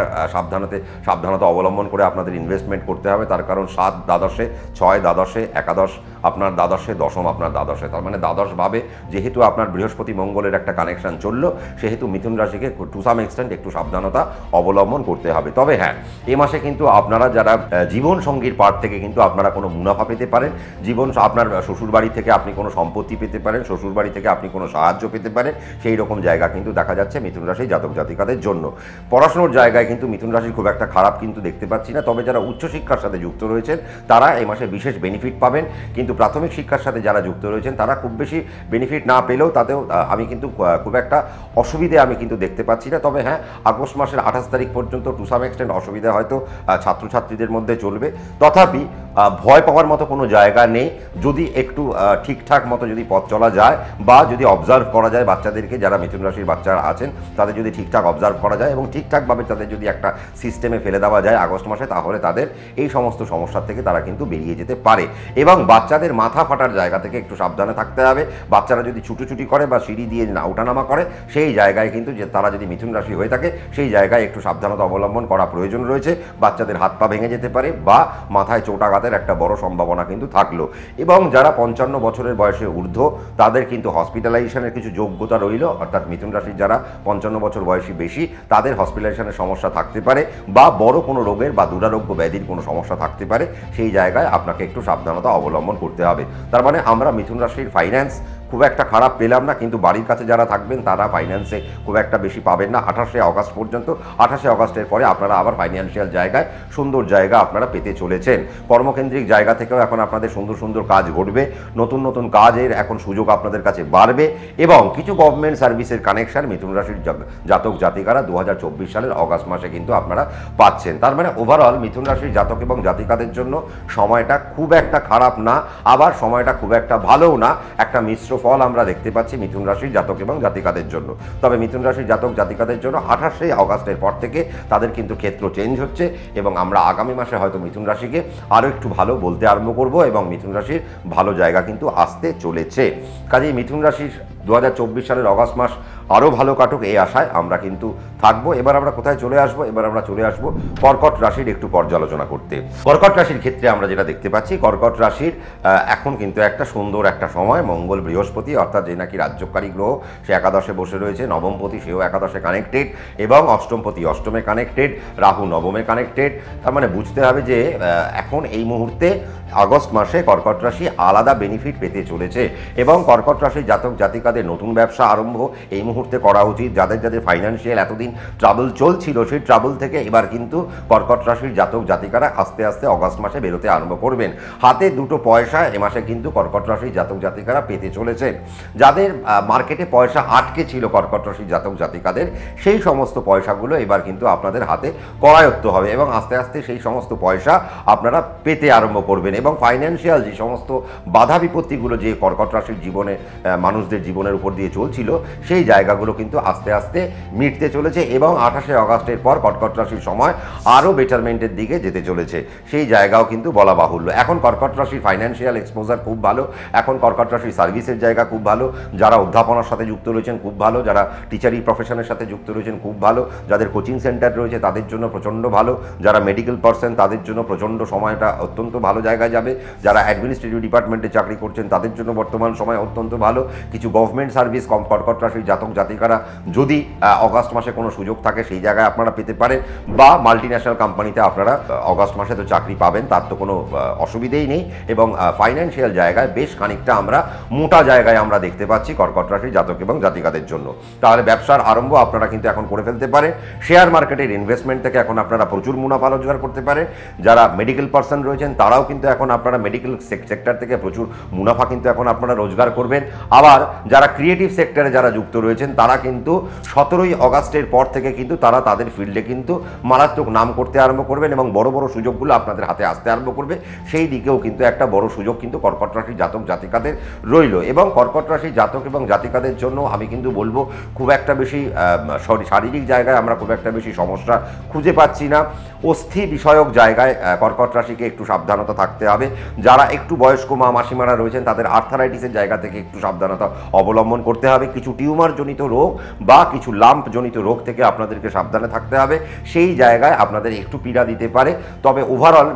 সাবধানতা অবলম্বন করে আপনাদের আপনাদের ইনভেস্টমেন্ট করতে হবে, তার কারণ 7 দ্বাদশে, 6 দ্বাদশে, একাদশ আপনার দ্বাদশে, দশম আপনার দ্বাদশে, তার মানে দ্বাদশভাবে যেহেতু আপনার বৃহস্পতি মঙ্গলের একটা কানেকশন চললো, সেহেতু মিথুন রাশিকে টু সাম এক্সটেন্ট একটু সাবধানতা অবলম্বন করতে হবে। তবে হ্যাঁ, এ মাসে কিন্তু আপনারা যারা জীবন সঙ্গীর পার্ট থেকে কিন্তু আপনারা কোনো মুনাফা পেতে পারেন, আপনার শ্বশুরবাড়ি থেকে আপনি কোনো সম্পত্তি পেতে পারেন, শ্বশুরবাড়ি থেকে আপনি কোনো সাহায্য পেতে পারেন, সেই রকম জায়গা কিন্তু দেখা যাচ্ছে মিথুন রাশি জাতক জাতিকাদের জন্য। পড়াশোনার জায়গায় কিন্তু মিথুন রাশির খুব একটা খারাপ কিন্তু দেখতে পাচ্ছি না, তবে যারা উচ্চশিক্ষার সাথে যুক্ত রয়েছেন তারা এই মাসে বিশেষ বেনিফিট পাবেন, কিন্তু প্রাথমিক শিক্ষার সাথে যারা যুক্ত রয়েছেন তারা খুব বেশি বেনিফিট না পেলেও তাতেও আমি কিন্তু খুব একটা অসুবিধে আমি কিন্তু দেখতে পাচ্ছি না। তবে হ্যাঁ, আগস্ট মাসের 28 তারিখ পর্যন্ত টু সাম এক্সটেন্ট অসুবিধা হয়তো ছাত্রছাত্রীদের মধ্যে চলবে, তথাপি ভয় পাওয়ার মতো কোনো জায়গা নেই যদি একটু ঠিকঠাক মতো যদি পথ চলা যায় বা যদি অবজার্ভ করা যায় বাচ্চাদেরকে, যারা মিথুন রাশির বাচ্চারা আছেন তাদের যদি ঠিকঠাক অবজার্ভ করা যায় এবং ঠিকঠাকভাবে তাদের যদি একটা সিস্টেমে ফেলে দেওয়া যায় আগস্ট মাসে, তাহলে তাদের এই সমস্ত সমস্যা থেকে তারা কিন্তু বেরিয়ে যেতে পারে। এবং বাচ্চাদের মাথা ফাটার জায়গা থেকে একটু সাবধানে থাকতে হবে। বাচ্চারা যদি ছুটোছুটি করে বা সিঁড়ি দিয়ে ওঠানামা করে, সেই জায়গায় কিন্তু যে তারা যদি মিথুন রাশি হয়ে থাকে সেই জায়গায় একটু সাবধানতা অবলম্বন করা প্রয়োজন রয়েছে। বাচ্চাদের হাত পা ভেঙে যেতে পারে বা মাথায় চোটাঘাতের একটা বড় সম্ভাবনা কিন্তু থাকলো। এবং যারা 55 বছরের বয়সে ঊর্ধ্ব তাদের কিন্তু হসপিটালাইজেশনের কিছু যোগ্যতা রইল, অর্থাৎ মিথুন রাশির যারা 55 বছর বয়সী বেশি তাদের হসপিটালাইজেশনের সমস্যা থাকতে পারে বা বড় কোনো রোগের বা দুরারোগ্য ব্যাধির কোনো সমস্যা থাকতে পারে, সেই জায়গায় আপনাকে একটু সাবধানতা অবলম্বন করতে হবে। তার মানে আমরা মিথুন রাশির ফাইন্যান্স খুব একটা খারাপ পেলাম না, কিন্তু বাড়ির কাছে যারা থাকবেন তারা ফাইন্যান্সে খুব একটা বেশি পাবেন না 28শে অগাস্ট পর্যন্ত। 28শে অগাস্টের পরে আপনারা আবার ফাইন্যান্সিয়াল জায়গায় সুন্দর জায়গা আপনারা পেতে চলেছেন। কর্মকেন্দ্রিক জায়গা থেকেও এখন আপনাদের সুন্দর সুন্দর কাজ ঘটবে, নতুন নতুন কাজের এখন সুযোগ আপনাদের কাছে বাড়বে এবং কিছু গভর্নমেন্ট সার্ভিসের কানেকশন মিথুন রাশির জাতক জাতিকারা 2024 সালের অগাস্ট মাসে কিন্তু আপনারা পাচ্ছেন। তার মানে ওভারঅল মিথুন রাশির জাতক এবং জাতিকাদের জন্য সময়টা খুব একটা খারাপ না, আবার সময়টা খুব একটা ভালোও না, একটা মিশ্র ফল আমরা দেখতে পাচ্ছি মিথুন রাশির জাতক এবং জাতিকাদের জন্য। তবে মিথুন রাশির জাতক জাতিকাদের জন্য 28শে অগাস্টের পর থেকে তাদের কিন্তু ক্ষেত্র চেঞ্জ হচ্ছে এবং আমরা আগামী মাসে হয়তো মিথুন রাশিকে আরও একটু ভালো বলতে আরম্ভ করব এবং মিথুন রাশির ভালো জায়গা কিন্তু আসতে চলেছে। কাজেই মিথুন রাশির 2024 সালের অগাস্ট মাস আরও ভালো কাটুক এই আশায় আমরা কিন্তু থাকবো। এবার আমরা কোথায় চলে আসবো? এবার আমরা চলে আসবো কর্কট রাশির একটু পর্যালোচনা করতে। কর্কট রাশির ক্ষেত্রে আমরা যেটা দেখতে পাচ্ছি, কর্কট রাশির এখন কিন্তু একটা সুন্দর একটা সময়। মঙ্গল বৃহস্পতি অর্থাৎ যে নাকি রাজ্যকারী গ্রহ, সে একাদশে বসে রয়েছে, নবমপতি সেও একাদশে কানেক্টেড এবং অষ্টমপতি অষ্টমে কানেক্টেড, রাহু নবমে কানেক্টেড। তার মানে বুঝতে হবে যে এখন এই মুহূর্তে আগস্ট মাসে কর্কট রাশি আলাদা বেনিফিট পেতে চলেছে এবং কর্কট রাশির জাতক জাতিকাদের নতুন ব্যবসা আরম্ভ এই মুহূর্তে করা উচিত। যাদের যাদের ফাইন্যান্সিয়াল এতদিন ট্রাবল চলছিল, সেই ট্রাবল থেকে এবার কিন্তু কর্কট রাশির জাতক জাতিকারা আস্তে আস্তে অগাস্ট মাসে বেরোতে আরম্ভ করবেন। হাতে দুটো পয়সা এ মাসে কিন্তু কর্কট রাশির জাতক জাতিকারা পেতে চলেছেন। যাদের মার্কেটে পয়সা আটকে ছিল কর্কট রাশির জাতক জাতিকাদের, সেই সমস্ত পয়সাগুলো এবার কিন্তু আপনাদের হাতে করায়ত্ত হবে এবং আস্তে আস্তে সেই সমস্ত পয়সা আপনারা পেতে আরম্ভ করবেন এবং ফাইন্যান্সিয়াল যে সমস্ত বাধা বিপত্তিগুলো যে কর্কট রাশির জীবনে মানুষদের জীবনের উপর দিয়ে চলছিল, সেই জায়গাগুলো কিন্তু আস্তে আস্তে মিটতে চলেছে এবং 28শে অগাস্টের পর কর্কট রাশির সময় আরও বেটারমেন্টের দিকে যেতে চলেছে, সেই জায়গাও কিন্তু বলা বাহুল্য। এখন কর্কট রাশির ফাইন্যান্সিয়াল এক্সপোজার খুব ভালো, এখন কর্কট রাশির সার্ভিসের জায়গা খুব ভালো, যারা অধ্যাপনার সাথে যুক্ত রয়েছেন খুব ভালো, যারা টিচারি প্রফেশনের সাথে যুক্ত রয়েছেন খুব ভালো, যাদের কোচিং সেন্টার রয়েছে তাদের জন্য প্রচণ্ড ভালো, যারা মেডিকেল পার্সন তাদের জন্য প্রচণ্ড সময়টা অত্যন্ত ভালো জায়গায় যাবে, যারা অ্যাডমিনিস্ট্রেটিভ ডিপার্টমেন্টে চাকরি করছেন তাদের জন্য বর্তমান সময় অত্যন্ত ভালো। কিছু গভর্নমেন্ট সার্ভিস কর্কট রাশির জাতক জাতিকারা যদি অগাস্ট মাসে কোনো সুযোগ থাকে সেই জায়গায় আপনারা পেতে পারেন বা মাল্টি ন্যাশনাল কোম্পানিতে আপনারা অগাস্ট মাসে তো চাকরি পাবেন, তার তো কোনো অসুবিধেই নেই এবং ফাইন্যান্সিয়াল জায়গায় বেশ খানিকটা আমরা মোটা জায়গায় আমরা দেখতে পাচ্ছি কর্কট রাশির জাতক এবং জাতিকাদের জন্য। তাহলে ব্যবসার আরম্ভ আপনারা কিন্তু এখন করে ফেলতে পারেন। শেয়ার মার্কেটের ইনভেস্টমেন্ট থেকে এখন আপনারা প্রচুর মুনাফা রোজগার করতে পারেন। যারা মেডিকেল পার্সন রয়েছেন তারাও কিন্তু এখন আপনারা মেডিকেল সেক্টর থেকে প্রচুর মুনাফা কিন্তু এখন আপনারা রোজগার করবেন। আবার যারা ক্রিয়েটিভ সেক্টরে যারা যুক্ত রয়েছেন তারা কিন্তু 17ই অগাস্টের পর থেকে কিন্তু তারা তাদের ফিল্ডে কিন্তু মারাত্মক নাম করতে আরম্ভ করবেন এবং বড় বড় সুযোগগুলো আপনাদের হাতে আসতে আরম্ভ করবে। সেই দিকেও কিন্তু একটা বড় সুযোগ কিন্তু কর্কট রাশির জাতক জাতিকাদের রইল এবং কর্কট রাশির জাতক এবং জাতিকাদের জন্য আমি কিন্তু বলবো খুব একটা বেশি শারীরিক জায়গায় আমরা খুব একটা বেশি সমস্যা খুঁজে পাচ্ছি না। অস্থি বিষয়ক জায়গায় কর্কট রাশিকে একটু সাবধানতা থাকতে হবে। যারা একটু বয়স্ক মা মাসিমারা রয়েছেন তাদের আর্থারাইটিসের জায়গা থেকে একটু সাবধানতা অবলম্বন করতে হবে। কিছু টিউমার জনিত রোগ বা কিছু লাম্প জনিত রোগ থেকে আপনাদেরকে সাবধানে থাকতে হবে। সেই জায়গায় আপনাদের একটু পীড়া দিতে পারে। তবে ওভারঅল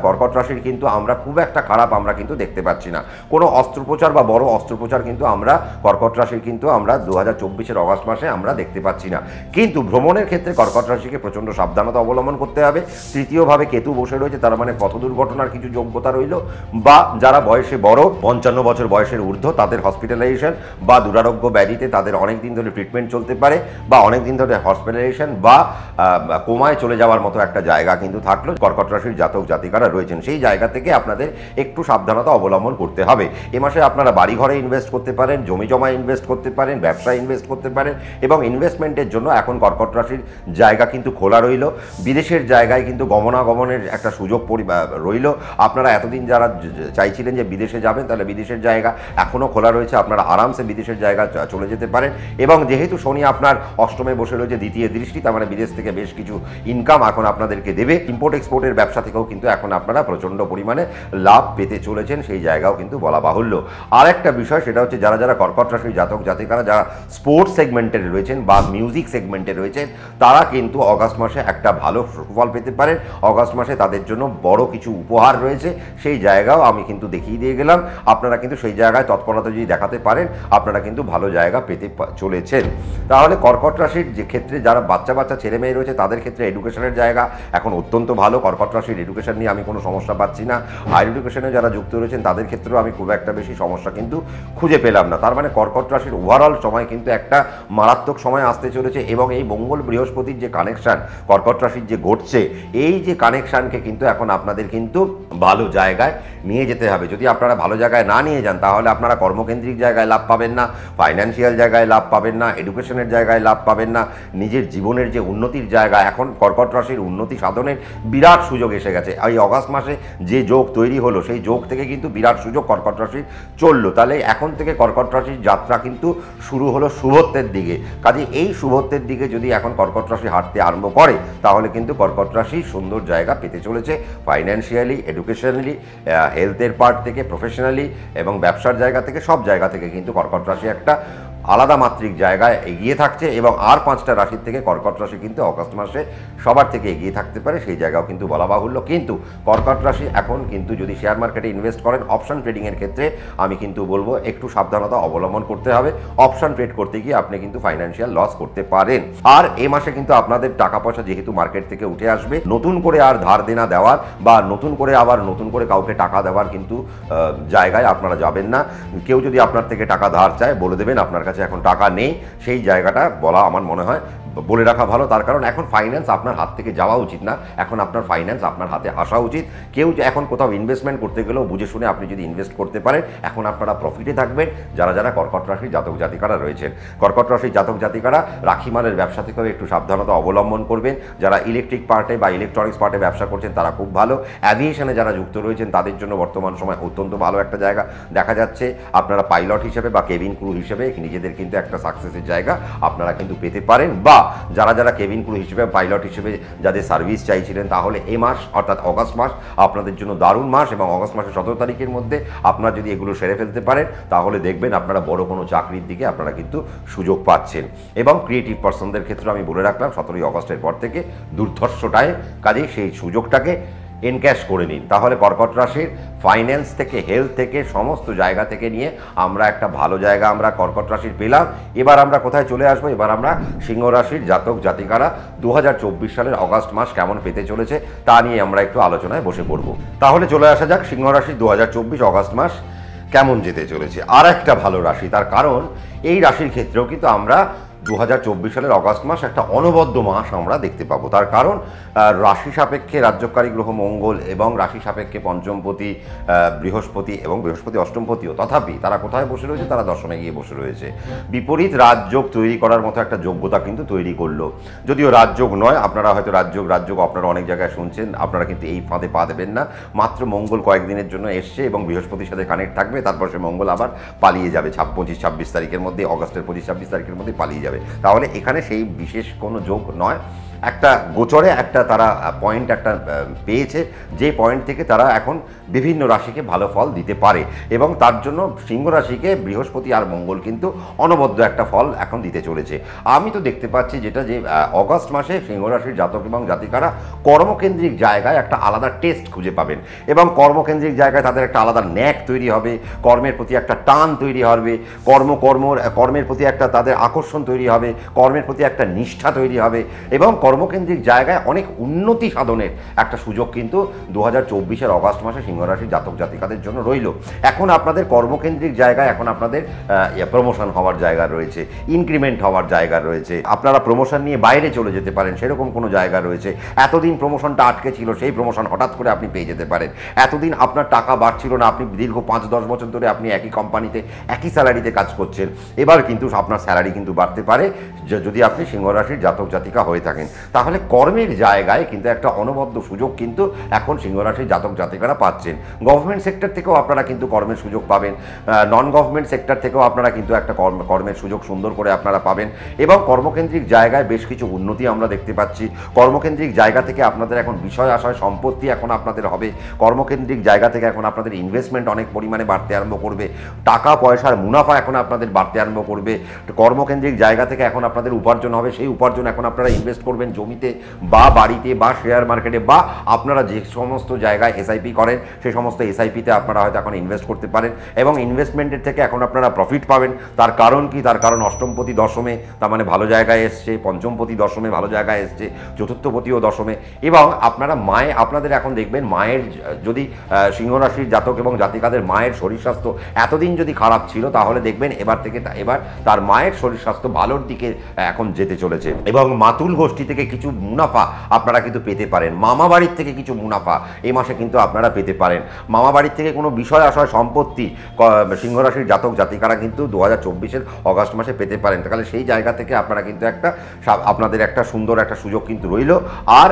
কর্কট রাশির কিন্তু আমরা খুব একটা খারাপ আমরা কিন্তু দেখতে পাচ্ছি না। কোনো অস্ত্রোপচার বা বড় অস্ত্রোপচার কিন্তু আমরা কর্কট রাশির কিন্তু আমরা 2024-এর অগাস্ট মাসে আমরা দেখতে পাচ্ছি না। কিন্তু ভ্রমণের ক্ষেত্রে কর্কট রাশিকে প্রচণ্ড সাবধানতা অবলম্বন করতে হবে। তৃতীয়ভাবে কেতু বসে রয়েছে, তার মানে পথ দুর্ঘটনার কিছু যোগ্যতা রইল, বা যারা বয়সে বড় 55 বছর বয়সের ঊর্ধ্ব তাদের হসপিটালাইজেশন বা দুরারোগ্য ব্যাধিতে তাদের অনেক দিন ধরে ট্রিটমেন্ট চলতে পারে, বা অনেক দিন ধরে হসপিটালাইজেশন বা কোমায় চলে যাওয়ার মতো একটা জায়গা কিন্তু থাকলো। কর্কট রাশির জাতক জাতিকারা রয়েছেন সেই জায়গা থেকে আপনাদের একটু সাবধানতা অবলম্বন করতে হবে। এ মাসে আপনারা বাড়ি ঘরে ইনভেস্ট করতে পারেন, জমি জমা ইনভেস্ট করতে পারেন, ব্যবসায় ইনভেস্ট করতে পারেন, এবং ইনভেস্টমেন্টের জন্য এখন কর্কট রাশির জায়গা কিন্তু খোলা রইল। বিদেশের জায়গায় কিন্তু গমনাগমনের একটা সুযোগ রইল। আপনারা এতদিন যারা চাইছিলেন যে বিদেশে যাবেন, তাহলে বিদেশের জায়গা এখনও খোলা রয়েছে, আপনারা আরামসে বিদেশের জায়গা চলে যেতে পারেন। এবং যেহেতু শনি আপনার অষ্টমে বসে রয়েছে দ্বিতীয় দৃষ্টি, তার মানে বিদেশ থেকে বেশ কিছু ইনকাম এখন আপনাদেরকে দেবে। ইম্পোর্ট এক্সপোর্টের ব্যবসা থেকেও কিন্তু এখন আপনারা প্রচণ্ড পরিমাণে লাভ পেতে চলেছেন, সেই জায়গাও কিন্তু বলা বাহুল্য। আর একটা বিষয় সেটা হচ্ছে যারা যারা কর্কট রাশির জাতক জাতিকারা যারা স্পোর্টস সেগমেন্টে রয়েছেন বা মিউজিক সেগমেন্টে রয়েছেন, তারা কিন্তু অগাস্ট মাসে একটা ভালো সুফল পেতে পারেন। অগাস্ট মাসে তাদের জন্য বড় কিছু উপহার রয়েছে, সেই জায়গাও আমি কিন্তু দেখিয়ে দিয়ে গেলাম। আপনারা কিন্তু সেই জায়গায় তৎপরতা যদি দেখাতে পারেন, আপনারা কিন্তু ভালো জায়গা পেতে চলেছেন। তাহলে কর্কট রাশির যে ক্ষেত্রে যারা বাচ্চা বাচ্চা ছেলে মেয়ে রয়েছে তাদের ক্ষেত্রে এডুকেশনের জায়গা এখন অত্যন্ত ভালো। কর্কট রাশির এডুকেশন নিয়ে আমি কোনো সমস্যা পাচ্ছি না। হায়ার এডুকেশনে যারা যুক্ত রয়েছেন তাদের ক্ষেত্রেও আমি খুব একটা বেশি সমস্যা কিন্তু খুঁজে পেলাম না। তার মানে কর্কট রাশির ওভারঅল সময় কিন্তু একটা মারাত্মক সময় আসতে চলেছে। এবং এই মঙ্গল বৃহস্পতির যে কানেকশান কর্কট রাশির যে ঘটছে, এই যে কানেকশানকে কিন্তু এখন আপনাদের কিন্তু ভালো জায়গায় নিয়ে যেতে হবে। যদি আপনারা ভালো জায়গায় না নিয়ে যান, তাহলে আপনারা কর্মকেন্দ্রিক জায়গায় লাভ পাবেন না, ফাইন্যান্সিয়াল জায়গায় লাভ পাবেন না, এডুকেশনের জায়গায় লাভ পাবেন না, নিজের জীবনের যে উন্নতির জায়গা, এখন কর্কট রাশির উন্নতি সাধনের বিরাট সুযোগ এসে গেছে। এই অগাস্ট মাসে যে যোগ তৈরি হলো, সেই যোগ থেকে কিন্তু বিরাট সুযোগ কর্কট রাশির চললো। তাহলে এখন থেকে কর্কট রাশির যাত্রা কিন্তু শুরু হলো শুভত্বের দিকে। কাজে এই শুভত্বের দিকে যদি এখন কর্কট রাশি হাঁটতে আরম্ভ করে, তাহলে কিন্তু কর্কট রাশি সুন্দর জায়গা পেতে চলেছে ফাইন্যান্সিয়ালি, এডুকেশনালি, হেলথের পার্ট থেকে, প্রফেশনালি এবং ব্যবসার জায়গা থেকে, সব জায়গা থেকে কিন্তু কর্কট রাশি একটা আলাদা মাত্রিক জায়গায় এগিয়ে থাকছে। এবং আর 5টা রাশির থেকে কর্কট রাশি কিন্তু অগাস্ট মাসে সবার থেকে এগিয়ে থাকতে পারে, সেই জায়গাও কিন্তু বলা বাহুল্য। কিন্তু কর্কট রাশি এখন কিন্তু যদি শেয়ার মার্কেটে ইনভেস্ট করেন, অপশন ট্রেডিংয়ের ক্ষেত্রে আমি কিন্তু বলবো একটু সাবধানতা অবলম্বন করতে হবে। অপশন ট্রেড করতে গিয়ে আপনি কিন্তু ফাইন্যান্সিয়াল লস করতে পারেন। আর এই মাসে কিন্তু আপনাদের টাকা পয়সা যেহেতু মার্কেট থেকে উঠে আসবে, নতুন করে আর ধার দেনা দেওয়ার বা নতুন করে কাউকে টাকা দেওয়ার কিন্তু জায়গায় আপনারা যাবেন না। কেউ যদি আপনার থেকে টাকা ধার চায়, বলে দেবেন আপনার কাছে এখন টাকা নেই। সেই জায়গাটা বলা আমার মনে হয় বলে রাখা ভালো। তার কারণ এখন ফাইন্যান্স আপনার হাত থেকে যাওয়া উচিত না, এখন আপনার ফাইন্যান্স আপনার হাতে আসা উচিত। কেউ যে এখন কোথাও ইনভেস্টমেন্ট করতে গেলেও বুঝে শুনে আপনি যদি ইনভেস্ট করতে পারেন, এখন আপনারা প্রফিটে থাকবেন। যারা যারা কর্কট রাশির জাতক জাতিকারা রয়েছেন, কর্কট রাশির জাতক জাতিকারা রাখি মালের ব্যবসা থেকেও একটু সাবধানতা অবলম্বন করবেন। যারা ইলেকট্রিক পার্টে বা ইলেকট্রনিক্স পার্টে ব্যবসা করছেন তারা খুব ভালো। অ্যাভিয়েশনে যারা যুক্ত রয়েছেন তাদের জন্য বর্তমান সময় অত্যন্ত ভালো একটা জায়গা দেখা যাচ্ছে। আপনারা পাইলট হিসেবে বা কেবিন ক্রু হিসেবে নিজেদের কিন্তু একটা সাকসেসের জায়গা আপনারা কিন্তু পেতে পারেন। বা যারা যারা কেবিন ক্রু হিসেবে, পাইলট হিসেবে যাদের সার্ভিস চাইছিলেন, তাহলে এই মাস অর্থাৎ অগাস্ট মাস আপনাদের জন্য দারুণ মাস। এবং অগাস্ট মাসের 17 তারিখের মধ্যে আপনারা যদি এগুলো সেরে ফেলতে পারেন, তাহলে দেখবেন আপনারা বড় কোনো চাকরির দিকে আপনারা কিন্তু সুযোগ পাচ্ছেন। এবং ক্রিয়েটিভ পার্সনদের ক্ষেত্রে আমি বলে রাখলাম 17 অগস্টের পর থেকে দুর্ধর্ষ টাইম, কাজেই সেই সুযোগটাকে এনক্যাশ করে নিন। তাহলে কর্কট রাশির ফাইন্যান্স থেকে, হেলথ থেকে, সমস্ত জায়গা থেকে নিয়ে আমরা একটা ভালো জায়গা আমরা কর্কট রাশির পেলাম। এবার আমরা কোথায় চলে আসবো? এবার আমরা সিংহ রাশির জাতক জাতিকারা 2024 সালের অগাস্ট মাস কেমন পেতে চলেছে তা নিয়ে আমরা একটু আলোচনায় বসে পড়ব। তাহলে চলে আসা যাক সিংহ রাশির 2024 অগাস্ট মাস কেমন যেতে চলেছে। আর একটা ভালো রাশি, তার কারণ এই রাশির ক্ষেত্রেও কিন্তু আমরা 2024 সালের অগাস্ট মাস একটা অনবদ্য মাস আমরা দেখতে পাবো। তার কারণ রাশি সাপেক্ষে রাজ্যকারী গ্রহ মঙ্গল এবং রাশি সাপেক্ষে পঞ্চমপতি বৃহস্পতি এবং বৃহস্পতি অষ্টমপতিও, তথাপি তারা কোথায় বসে রয়েছে? তারা দশমে গিয়ে বসে রয়েছে। বিপরীত রাজযোগ তৈরি করার মতো একটা যোগ্যতা কিন্তু তৈরি করলো। যদিও রাজযোগ নয়, আপনারা হয়তো রাজযোগ আপনারা অনেক জায়গায় শুনছেন, আপনারা কিন্তু এই ফাঁদে পা দেবেন না। মাত্র মঙ্গল কয়েকদিনের জন্য এসছে এবং বৃহস্পতির সাথে কানেক্ট থাকবে, তারপর সে মঙ্গল আবার পালিয়ে যাবে 25-26 তারিখের মধ্যে, অগস্টের 25-26 তারিখের মধ্যে পালিয়ে যাবে। তাহলে এখানে সেই বিশেষ কোনো যোগ নয়। একটা গোচরে একটা তারা পয়েন্ট একটা পেয়েছে, যে পয়েন্ট থেকে তারা এখন বিভিন্ন রাশিকে ভালো ফল দিতে পারে, এবং তার জন্য সিংহ রাশিকে বৃহস্পতি আর মঙ্গল কিন্তু অনবদ্য একটা ফল এখন দিতে চলেছে। আমি তো দেখতে পাচ্ছি যেটা যে অগস্ট মাসে সিংহ রাশির জাতক এবং জাতিকারা কর্মকেন্দ্রিক জায়গায় একটা আলাদা টেস্ট খুঁজে পাবেন, এবং কর্মকেন্দ্রিক জায়গায় তাদের একটা আলাদা ন্যাক তৈরি হবে, কর্মের প্রতি একটা টান তৈরি হবে, কর্মের প্রতি একটা তাদের আকর্ষণ তৈরি হবে, কর্মের প্রতি একটা নিষ্ঠা তৈরি হবে, এবং কর্মকেন্দ্রিক জায়গায় অনেক উন্নতি সাধনের একটা সুযোগ কিন্তু 2024 অগস্ট মাসে সিংহ রাশির জাতক জাতিকাদের জন্য রইল। এখন আপনাদের কর্মকেন্দ্রিক জায়গায় এখন আপনাদের প্রমোশন হওয়ার জায়গা রয়েছে, ইনক্রিমেন্ট হওয়ার জায়গা রয়েছে, আপনারা প্রমোশন নিয়ে বাইরে চলে যেতে পারেন সেরকম কোনো জায়গা রয়েছে। এতদিন প্রমোশনটা আটকে ছিল, সেই প্রমোশন হঠাৎ করে আপনি পেয়ে যেতে পারেন। এতদিন আপনার টাকা বাড়ছিল না, আপনি দীর্ঘ 5-10 বছর ধরে আপনি একই কোম্পানিতে একই স্যালারিতে কাজ করছেন, এবার কিন্তু আপনার স্যালারি কিন্তু বাড়তে পারে যদি আপনি সিংহ রাশির জাতক জাতিকা হয়ে থাকেন। তাহলে কর্মের জায়গায় কিন্তু একটা অনবদ্য সুযোগ কিন্তু এখন সিংহ রাশির জাতক জাতিকারা পাচ্ছেন। গভর্নমেন্ট সেক্টর থেকেও আপনারা কিন্তু কর্মের সুযোগ পাবেন, নন গভর্নমেন্ট সেক্টর থেকেও আপনারা কিন্তু একটা কর্মের সুযোগ সুন্দর করে আপনারা পাবেন, এবং কর্মকেন্দ্রিক জায়গায় বেশ কিছু উন্নতি আমরা দেখতে পাচ্ছি। কর্মকেন্দ্রিক জায়গা থেকে আপনাদের এখন বিষয় আশয় সম্পত্তি এখন আপনাদের হবে, কর্মকেন্দ্রিক জায়গা থেকে এখন আপনাদের ইনভেস্টমেন্ট অনেক পরিমাণে বাড়তে আরম্ভ করবে, টাকা পয়সার মুনাফা এখন আপনাদের বাড়তে আরম্ভ করবে। কর্মকেন্দ্রিক জায়গা থেকে এখন আপনাদের উপার্জন হবে, সেই উপার্জন এখন আপনারা ইনভেস্ট করবেন জমিতে বা বাড়িতে বা শেয়ার মার্কেটে, বা আপনারা যে সমস্ত জায়গায় এসআইপি করেন সেই সমস্ত এসআইপিতে আপনারা হয়তো এখন ইনভেস্ট করতে পারেন, এবং ইনভেস্টমেন্টের থেকে এখন আপনারা প্রফিট পাবেন। তার কারণ কি? তার কারণ অষ্টমপতি দশমে, তার মানে ভালো জায়গায় এসছে, পঞ্চমপতি দশমে ভালো জায়গায় এসছে, চতুর্থপতিও দশমে, এবং আপনারা আপনাদের এখন দেখবেন মায়ের যদি সিংহ রাশির জাতক এবং জাতিকাদের মায়ের শরীর স্বাস্থ্য এতদিন যদি খারাপ ছিল, তাহলে দেখবেন এবার তার মায়ের শরীর স্বাস্থ্য ভালোর দিকে এখন যেতে চলেছে, এবং মাতুল গোষ্ঠী থেকে কিছু মুনাফা আপনারা কিন্তু পেতে পারেন, মামা বাড়ির থেকে কিছু মুনাফা এই মাসে কিন্তু আপনারা পেতে পারেন। মামা বাড়ির থেকে কোনো বিষয় আশয় সম্পত্তি সিংহ রাশির জাতক জাতিকারা কিন্তু 2024 অগস্ট মাসে পেতে পারেন। তাহলে সেই জায়গা থেকে আপনারা কিন্তু আপনাদের একটা সুন্দর একটা সুযোগ কিন্তু রইল। আর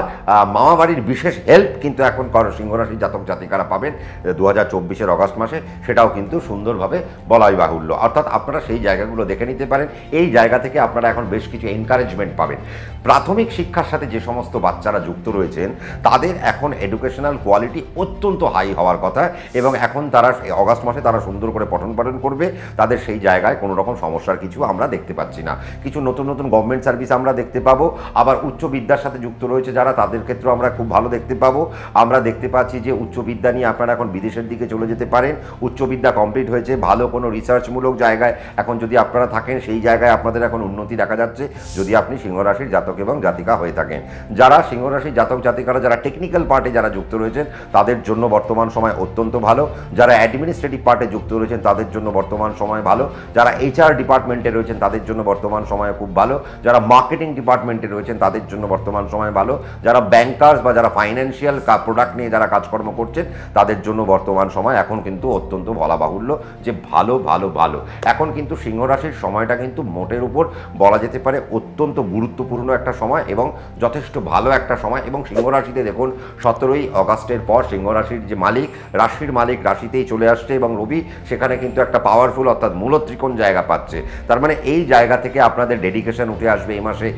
মামা বাড়ির বিশেষ হেল্প কিন্তু এখন সিংহ রাশির জাতক জাতিকারা পাবেন 2024 অগস্ট মাসে, সেটাও কিন্তু সুন্দরভাবে বলাই বাহুল্য। অর্থাৎ আপনারা সেই জায়গাগুলো দেখে নিতে পারেন, এই জায়গা থেকে আপনারা এখন বেশ কিছু এনকারেজমেন্ট পাবেন। প্রাথমিক শিক্ষার সাথে যে সমস্ত বাচ্চারা যুক্ত রয়েছেন তাদের এখন এডুকেশনাল কোয়ালিটি অত্যন্ত হাই হওয়ার কথা, এবং এখন তারা অগস্ট মাসে তারা সুন্দর করে পঠন পাঠন করবে, তাদের সেই জায়গায় কোনো রকম সমস্যার কিছু আমরা দেখতে পাচ্ছি না। কিছু নতুন নতুন গভর্নমেন্ট সার্ভিস আমরা দেখতে পাবো, আবার উচ্চ বিদ্যার সাথে যুক্ত রয়েছে যারা, তাদের ক্ষেত্রেও আমরা খুব ভালো দেখতে পাবো। আমরা দেখতে পাচ্ছি যে উচ্চ বিদ্যা নিয়ে আপনারা এখন বিদেশের দিকে চলে যেতে পারেন, উচ্চ বিদ্যা কমপ্লিট হয়েছে, ভালো কোনো রিসার্চমূলক জায়গায় এখন যদি আপনারা থাকেন সেই জায়গায় আপনাদের এখন উন্নতি দেখা যাচ্ছে, যদি আপনি সিংহ রাশির জাতক এবং জাতিকা হয়ে থাকেন। যারা সিংহ রাশির জাতক জাতিকারা যারা টেকনিক্যাল পার্টে যারা যুক্ত রয়েছেন তাদের জন্য বর্তমান সময় অত্যন্ত ভালো, যারা অ্যাডমিনিস্ট্রেটিভ পার্টে যুক্ত রয়েছেন তাদের জন্য বর্তমান সময় ভালো, যারা HR ডিপার্টমেন্টে রয়েছেন তাদের জন্য বর্তমান সময় খুব ভালো, যারা মার্কেটিং ডিপার্টমেন্টে রয়েছেন তাদের জন্য বর্তমান সময় ভালো, যারা ব্যাংকার্স বা যারা ফাইন্যান্সিয়াল প্রোডাক্ট নিয়ে যারা কাজকর্ম করছেন তাদের জন্য বর্তমান সময় এখন কিন্তু অত্যন্ত বলা বাহুল্য যে ভালো ভালো ভালো। এখন কিন্তু সিংহ রাশির সময়টা কিন্তু মোটের উপর বলা যেতে পারে অত্যন্ত গুরুত্বপূর্ণ একটা সময় এবং যথেষ্ট ভালো একটা সময়। এবং সিংহ রাশিতে দেখুন 17ই অগাস্টের পর সিংহ রাশির যে মালিক, রাশির মালিক রাশিতেই চলে আসছে, এবং রবি সেখানে কিন্তু একটা পাওয়ারফুল অর্থাৎ মূলত্রিকোণ জায়গা পাচ্ছে। তার মানে এই জায়গা থেকে আপনাদের ডেডিকেশন উঠে আসবে এই মাসে।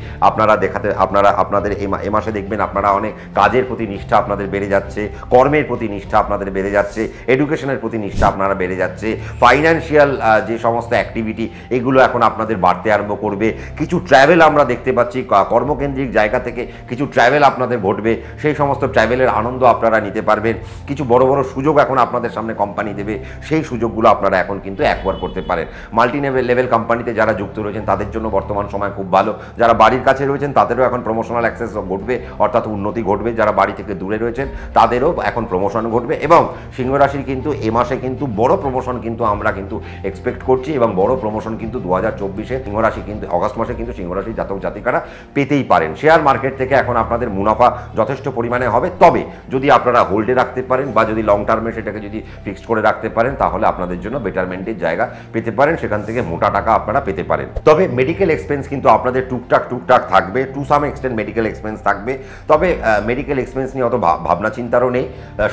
আপনাদের এই মাসে দেখবেন আপনারা অনেক কাজের প্রতি নিষ্ঠা আপনাদের বেড়ে যাচ্ছে, কর্মের প্রতি নিষ্ঠা আপনাদের বেড়ে যাচ্ছে, এডুকেশনের প্রতি নিষ্ঠা আপনারা বেড়ে যাচ্ছে, ফাইন্যান্সিয়াল যে সমস্ত অ্যাক্টিভিটি এগুলো এখন আপনাদের বাড়তে আরম্ভ করবে। কিছু ট্র্যাভেল আমরা দেখতে পাচ্ছি, কর্মকেন্দ্রিক জায়গা থেকে কিছু ট্র্যাভেল আপনাদের ঘটবে, সেই সমস্ত ট্র্যাভেলের আনন্দ আপনারা নিতে পারবেন। কিছু বড় বড় সুযোগ এখন আপনাদের সামনে কোম্পানি দেবে, সেই সুযোগগুলো আপনারা এখন কিন্তু একবার করতে পারেন। মাল্টি লেভেল কোম্পানিতে যারা যুক্ত রয়েছেন তাদের জন্য বর্তমান সময় খুব ভালো, যারা বাড়ির কাছে রয়েছেন তাদেরও এখন প্রমোশনাল অ্যাক্সেস ঘটবে অর্থাৎ উন্নতি ঘটবে, যারা বাড়ি থেকে দূরে রয়েছেন তাদেরও এখন প্রমোশন ঘটবে। এবং সিংহ রাশির কিন্তু এ মাসে কিন্তু বড় প্রমোশন কিন্তু আমরা কিন্তু এক্সপেক্ট করছি, এবং বড় প্রমোশন কিন্তু 2024 সিংহ রাশি কিন্তু অগস্ট মাসে কিন্তু সিংহ রাশির জাতক জাতিকারা পেতেই পারেন। শেয়ার মার্কেট থেকে এখন আপনাদের মুনাফা যথেষ্ট পরিমাণে হবে, তবে যদি আপনারা হোল্ডে রাখতে পারেন বা যদি লং টার্মে সেটাকে যদি ফিক্সড করে রাখতে পারেন তাহলে আপনাদের জন্য বেটারমেন্টের জায়গা পেতে পারেন, সেখান থেকে মোটা টাকা আপনারা পেতে পারেন। তবে মেডিকেল এক্সপেন্স কিন্তু আপনাদের টুকটাক থাকবে, to some extent medical expense থাকবে। তবে মেডিকেল এক্সপেন্স নিয়ে অত ভাবনা চিন্তারও নেই,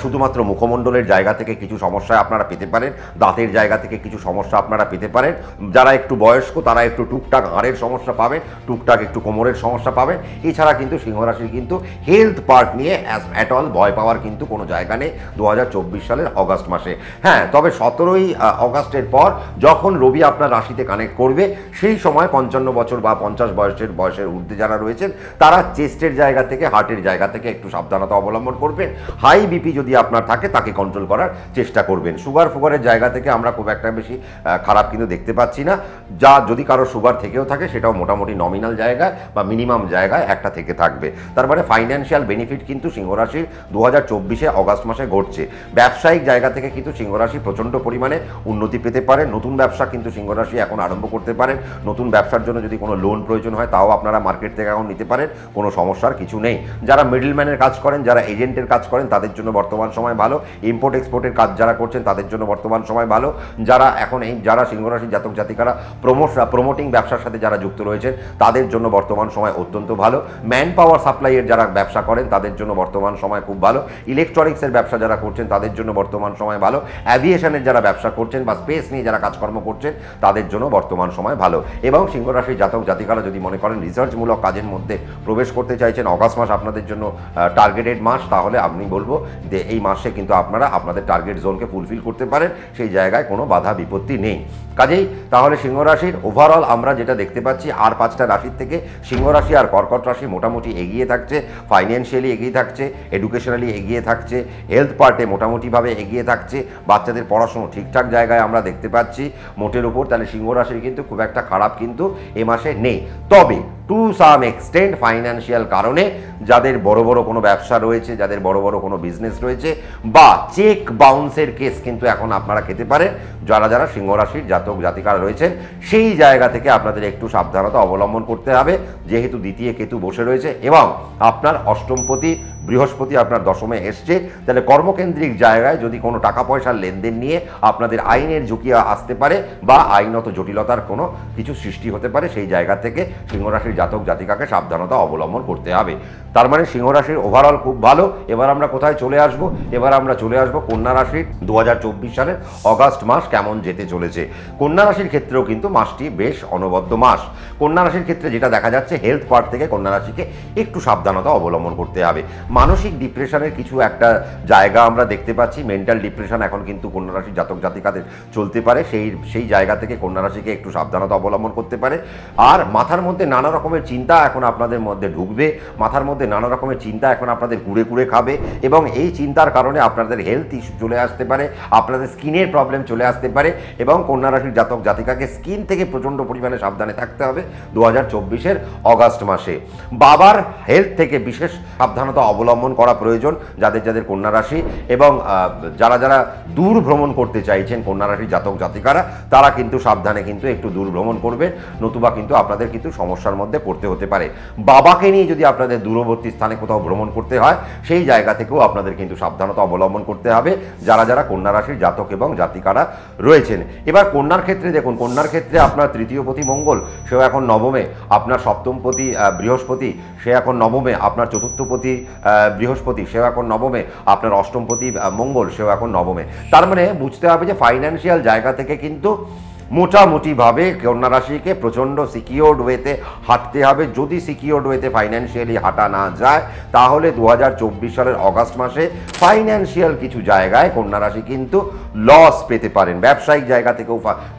শুধুমাত্র মুখমণ্ডলের জায়গা থেকে কিছু সমস্যা আপনারা পেতে পারেন, দাঁতের জায়গা থেকে কিছু সমস্যা আপনারা পেতে পারেন। যারা একটু বয়স্ক তারা একটু টুকটাক হাড়ের সমস্যা পাবেন, টুকটাক একটু কোমরের সমস্যা পাবেন, এছাড়া কিন্তু সিংহ রাশির কিন্তু হেলথ পার্ট নিয়ে অ্যাট অল ভয় পাওয়ার কিন্তু কোনো জায়গা নেই 2024 সালের অগাস্ট মাসে। হ্যাঁ, তবে 17ই অগাস্টের পর যখন রবি আপনার রাশিতে কানেক্ট করবে সেই সময় 55 বছর বা 50 বয়সের ঊর্ধ্বে যারা রয়েছেন তারা চেস্টের জায়গা থেকে, হার্টের জায়গা থেকে একটু সাবধানতা অবলম্বন করবেন। হাই বিপি যদি আপনার থাকে তাকে কন্ট্রোল করার চেষ্টা করবেন। সুগারের জায়গা থেকে আমরা খুব একটা বেশি খারাপ কিন্তু দেখতে পাচ্ছি না। যা যদি কারো সুগার থেকেও থাকে সেটাও মোটামুটি নমিনাল জায়গায় বা মিনিমাম জায়গায় একটা থেকে থাকবে। তার মানে ফাইন্যান্সিয়াল বেনিফিট কিন্তু সিংহরাশির 2024 অগাস্ট মাসে ঘটছে। ব্যবসায়িক জায়গা থেকে কিন্তু সিংহরাশি প্রচণ্ড পরিমাণে উন্নতি পেতে পারে। নতুন ব্যবসা কিন্তু সিংহরাশি এখন আরম্ভ করতে পারেন। নতুন ব্যবসার জন্য যদি কোনো লোন প্রয়োজন হয় তাও আপনারা মার্কেট থেকে এখন নিতে পারেন, কোনো সমস্যার কিছু নেই। যারা মিডলম্যানের কাজ করেন, যারা এজেন্টের কাজ করেন তাদের জন্য বর্তমান সময় ভালো। ইম্পোর্ট এক্সপোর্টের কাজ যারা করছেন তাদের জন্য বর্তমান সময় ভালো। যারা এখন যারা সিংহরাশির জাতক জাতিকারা প্রমোটিং ব্যবসার সাথে যারা যুক্ত রয়েছেন তাদের জন্য বর্তমান সময় অত্যন্ত ভালো। ম্যান পাওয়ার সাপ্লাইয়ের যারা ব্যবসা করেন তাদের জন্য বর্তমান সময় খুব ভালো। ইলেকট্রনিক্সের ব্যবসা যারা করছেন তাদের জন্য বর্তমান সময় ভালো। অ্যাভিয়েশনের যারা ব্যবসা করছেন বা স্পেস নিয়ে যারা কাজকর্ম করছেন তাদের জন্য বর্তমান সময় ভালো। এবং সিংহরাশির জাতক জাতিকারা যদি মনে করেন রিসার্চমূলক কাজের মধ্যে প্রবেশ করতে চাইছেন, অগাস্ট মাস আপনাদের জন্য টার্গেটেড মাস, তাহলে আমি বলবো যে এই মাসে কিন্তু আপনারা আপনাদের টার্গেট জোনকে ফুলফিল করতে পারেন। সেই জায়গায় কোনো বাধা বিপত্তি নেই। কাজেই তাহলে সিংহরাশির ওভারঅল আমরা যেটা দেখতে পাচ্ছি, আর 5টা রাশির থেকে সিংহরাশি আর কর্কট রাশি মোটামুটি এগিয়ে থাকছে, ফাইন্যান্সিয়ালি এগিয়ে থাকছে, এডুকেশনালি এগিয়ে থাকছে, হেলথ পার্টে মোটামুটিভাবে এগিয়ে থাকছে, বাচ্চাদের পড়াশুনো ঠিকঠাক জায়গায় আমরা দেখতে পাচ্ছি মোটের উপর। তাহলে সিংহরাশির কিন্তু খুব একটা খারাপ কিন্তু এ মাসে নেই। তবে টু সাম এক্সটেন্ট ফাইন্যান্সিয়াল কারণে যাদের বড় বড় কোনো ব্যবসা রয়েছে, যাদের বড় বড় কোনো বিজনেস রয়েছে বা চেক বাউন্সের কেস কিন্তু এখন আপনারা খেতে পারেন। যারা যারা সিংহরাশির জাতক জাতিকারা রয়েছেন সেই জায়গা থেকে আপনাদের একটু সাবধানতা অবলম্বন করতে হবে, যেহেতু দ্বিতীয় কেতু বসে রয়েছে এবং আপনার অষ্টমপতি বৃহস্পতি আপনার দশমে এসছে। তাহলে কর্মকেন্দ্রিক জায়গায় যদি কোনো টাকা পয়সার লেনদেন নিয়ে আপনাদের আইনের ঝুঁকি আসতে পারে বা আইনত জটিলতার কোনো কিছু সৃষ্টি হতে পারে, সেই জায়গা থেকে সিংহরাশির জাতক জাতিকাকে সাবধানতা অবলম্বন করতে হবে। তার মানে সিংহরাশির ওভারঅল খুব ভালো। এবার আমরা কোথায় চলে আসব? এবার আমরা চলে আসব কন্যা রাশির 2024 সালের অগাস্ট মাস কেমন যেতে চলেছে। কন্যা রাশির ক্ষেত্রেও কিন্তু মাসটি বেশ অনবদ্য মাস। কন্যা রাশির ক্ষেত্রে যেটা দেখা যাচ্ছে, হেলথ পার্ট থেকে কন্যা রাশিকে একটু সাবধানতা অবলম্বন করতে হবে। মানসিক ডিপ্রেশনের কিছু একটা জায়গা আমরা দেখতে পাচ্ছি। মেন্টাল ডিপ্রেশন এখন কিন্তু কন্যা রাশির জাতক জাতিকাদের চলতে পারে। সেই জায়গা থেকে কন্যা রাশিকে একটু সাবধানতা অবলম্বন করতে পারে। আর মাথার মধ্যে নানা রকমের চিন্তা এখন আপনাদের মধ্যে ঢুকবে, মাথার মধ্যে নানা রকমের চিন্তা এখন আপনাদের কুড়ে কুড়ে খাবে এবং এই চিন্তার কারণে আপনাদের হেলথ ইস্যু চলে আসতে পারে, আপনাদের স্কিনের প্রবলেম চলে আসতে পারে এবং কন্যা রাশির জাতক জাতিকাকে স্কিন থেকে প্রচণ্ড পরিমাণে সাবধানে থাকতে হবে 2024 অগাস্ট মাসে। বাবার হেলথ থেকে বিশেষ সাবধানতা অবলম্বন করা প্রয়োজন যাদের যাদের কন্যা রাশি, এবং যারা যারা দূর ভ্রমণ করতে চাইছেন কন্যা রাশির জাতক জাতিকারা তারা কিন্তু সাবধানে কিন্তু একটু দূর ভ্রমণ করবেন, নতুবা কিন্তু আপনাদের কিন্তু সমস্যার মধ্যে পড়তে হতে পারে। বাবাকে নিয়ে যদি আপনাদের দূরবর্তী স্থানে কোথাও ভ্রমণ করতে হয় সেই জায়গা থেকেও আপনাদের কিন্তু সাবধানতা অবলম্বন করতে হবে যারা যারা কন্যা রাশির জাতক এবং জাতিকারা রয়েছেন। এবার কন্যার ক্ষেত্রে দেখুন, কন্যার ক্ষেত্রে আপনার তৃতীয়পতি মঙ্গল সেও এখন নবমে, আপনার সপ্তমপতি বৃহস্পতি সে এখন নবমে, আপনার চতুর্থপতি বৃহস্পতি সেও এখন নবমে, আপনার অষ্টমপতি মঙ্গল সেও এখন নবমে। তার মানে বুঝতে হবে যে ফাইন্যান্সিয়াল জায়গা থেকে কিন্তু মোটামুটিভাবে কন্যা রাশিকে প্রচণ্ড সিকিওর্ড ওয়েতে হাঁটতে হবে। যদি সিকিওর্ড ওয়েতে ফাইন্যান্সিয়ালি হাঁটা না যায় তাহলে 2024 সালের অগাস্ট মাসে ফাইন্যান্সিয়াল কিছু জায়গায় কন্যা রাশি কিন্তু লস পেতে পারেন। ব্যবসায়িক জায়গা থেকেও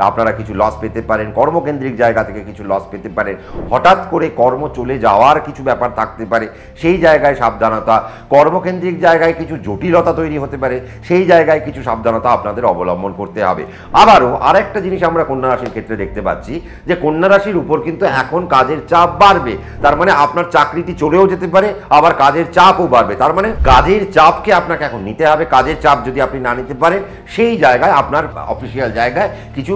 আপনারা কিছু লস পেতে পারেন, কর্মকেন্দ্রিক জায়গা থেকে কিছু লস পেতে পারেন, হঠাৎ করে কর্ম চলে যাওয়ার কিছু ব্যাপার থাকতে পারে, সেই জায়গায় সাবধানতা। কর্মকেন্দ্রিক জায়গায় কিছু জটিলতা তৈরি হতে পারে, সেই জায়গায় কিছু সাবধানতা আপনাদের অবলম্বন করতে হবে। আবারও আরেকটা জিনিস আমরা কন্যা রাশির ক্ষেত্রে দেখতে পাচ্ছি যে কন্যা রাশির উপর কিন্তু এখন কাজের চাপ বাড়বে। তার মানে আপনার চাকরিটি চলেও যেতে পারে, আবার কাজের চাপও বাড়বে। তার মানে কাজের চাপকে আপনাকে এখন নিতে হবে। কাজের চাপ যদি আপনি না নিতে পারেন সেই জায়গায় আপনার অফিসিয়াল জায়গায় কিছু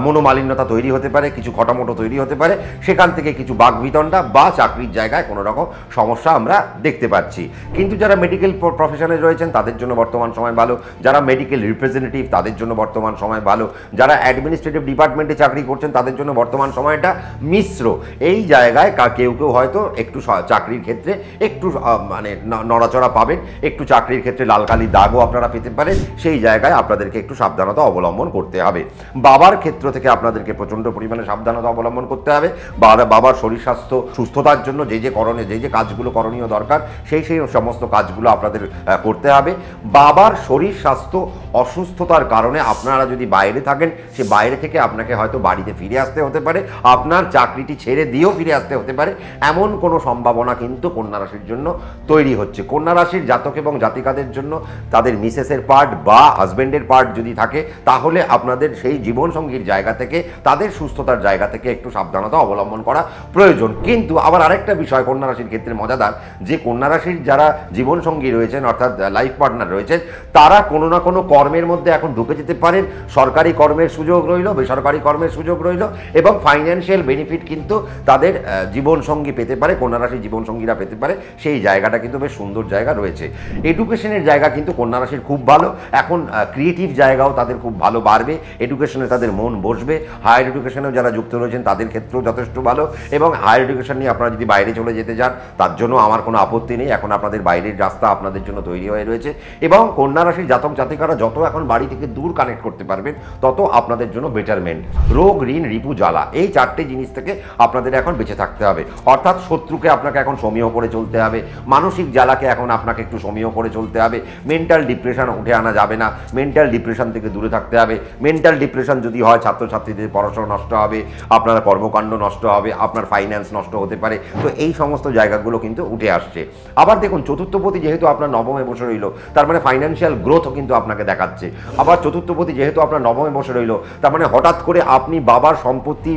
মনোমালিন্যতা তৈরি হতে পারে, কিছু খটামটো তৈরি হতে পারে, সেখান থেকে কিছু বাকবিতণ্ডা বা চাকরির জায়গায় কোনো রকম সমস্যা আমরা দেখতে পাচ্ছি। কিন্তু যারা মেডিকেল প্রফেশনে রয়েছেন তাদের জন্য বর্তমান সময় ভালো, যারা মেডিকেল রিপ্রেজেন্টেটিভ তাদের জন্য বর্তমান সময় ভালো, যারা অ্যাডমিনিস্ট্রেটিভ ডিপার্টমেন্টে চাকরি করছেন তাদের জন্য বর্তমান সময়টা মিশ্র। এই জায়গায় কেউ কেউ হয়তো একটু চাকরির ক্ষেত্রে একটু মানে নড়াচড়া পাবেন, একটু চাকরির ক্ষেত্রে লাল কালির দাগও আপনারা পেতে পারেন। সেই জায়গায় আপনাদেরকে একটু সাবধানতা অবলম্বন করতে হবে। বাবার ক্ষেত্র থেকে আপনাদেরকে প্রচণ্ড পরিমাণে সাবধানতা অবলম্বন করতে হবে। বাবার শরীর স্বাস্থ্য সুস্থতার জন্য যে যে কাজগুলো করণীয় দরকার সেই সমস্ত কাজগুলো আপনাদের করতে হবে। বাবার শরীর স্বাস্থ্য অসুস্থতার কারণে আপনারা যদি বাইরে থাকেন, সে বাইরে থেকে আপনাকে হয়তো বাড়িতে ফিরে আসতে হতে পারে, আপনার চাকরিটি ছেড়ে দিয়েও ফিরে আসতে হতে পারে, এমন কোনো সম্ভাবনা কিন্তু কন্যা রাশির জন্য তৈরি হচ্ছে। কন্যা রাশির জাতক এবং জাতিকাদের জন্য তাদের মিসেসের পার্ট বা হাজব্যান্ডের পার্ট যদি থাকে, তাহলে আপনাদের সেই জীবনসঙ্গীর জায়গা থেকে, তাদের সুস্থতার জায়গা থেকে একটু সাবধানতা অবলম্বন করা প্রয়োজন। কিন্তু আবার আরেকটা বিষয় কন্যা রাশির ক্ষেত্রে মজাদার, যে কন্যা রাশির যারা জীবনসঙ্গী রয়েছেন অর্থাৎ লাইফ পার্টনার রয়েছেন, তারা কোনো না কোনো কর্মের মধ্যে এখন ঢুকে যেতে পারেন। সরকারি কর্মের সুযোগ রইল, বেসরকারি কর্মের সুযোগ রইল, এবং ফাইন্যান্সিয়াল বেনিফিট কিন্তু তাদের জীবনসঙ্গী পেতে পারে, কন্যা রাশির জীবনসঙ্গীরা পেতে পারে। সেই জায়গাটা কিন্তু বেশ সুন্দর জায়গা রয়েছে। এডুকেশনের জায়গা কিন্তু কন্যা রাশির খুব ভালো। এখন ক্রিয়েটিভ জায়গাও তাদের খুব ভালো বাড়বে, এডুকেশনে তাদের মন বসবে। হায়ার এডুকেশনেও যারা যুক্ত রয়েছেন তাদের ক্ষেত্রেও যথেষ্ট ভালো, এবং হায়ার এডুকেশন নিয়ে আপনারা যদি বাইরে চলে যেতে চান তার জন্য আমার কোনো আপত্তি নেই। এখন আপনাদের বাইরের রাস্তা আপনাদের জন্য তৈরি হয়ে রয়েছে, এবং কন্যা রাশির জাতক জাতিকারা যত এখন বাড়ি থেকে দূর কানেক্ট করতে পারবেন তত আপনাদের জন্য বেটারমেন্ট। রোগ, ঋণ, রিপু, জ্বালা, এই চারটে জিনিস থেকে আপনাদের এখন বেঁচে থাকতে হবে। অর্থাৎ শত্রুকে আপনাকে এখন সমীহ করে চলতে হবে, মানসিক জ্বালাকে এখন আপনাকে একটু সমীহ করে চলতে হবে। মেন্টাল ডিপ্রেশন উঠে আনা যাবে না, মেন্টাল ডিপ্রেশন থেকে দূরে থাকতে হবে। মেন্টাল ডিপ্রেশন যদি হয়, ছাত্রছাত্রীদের পড়াশোনা নষ্ট হবে, আপনার কর্মকাণ্ড নষ্ট হবে, আপনার ফাইন্যান্স নষ্ট হতে পারে। তো এই সমস্ত জায়গাগুলো কিন্তু উঠে আসছে। আবার দেখুন, চতুর্থপতি যেহেতু আপনার নবমে বসে রইল, তার মানে ফাইন্যান্সিয়াল গ্রোথও কিন্তু আপনাকে দেখাচ্ছে। আবার চতুর্থপতি যেহেতু আপনার নবমে বসে রইল, তার মানে হঠাৎ করে আপনি বাবার সম্পত্তি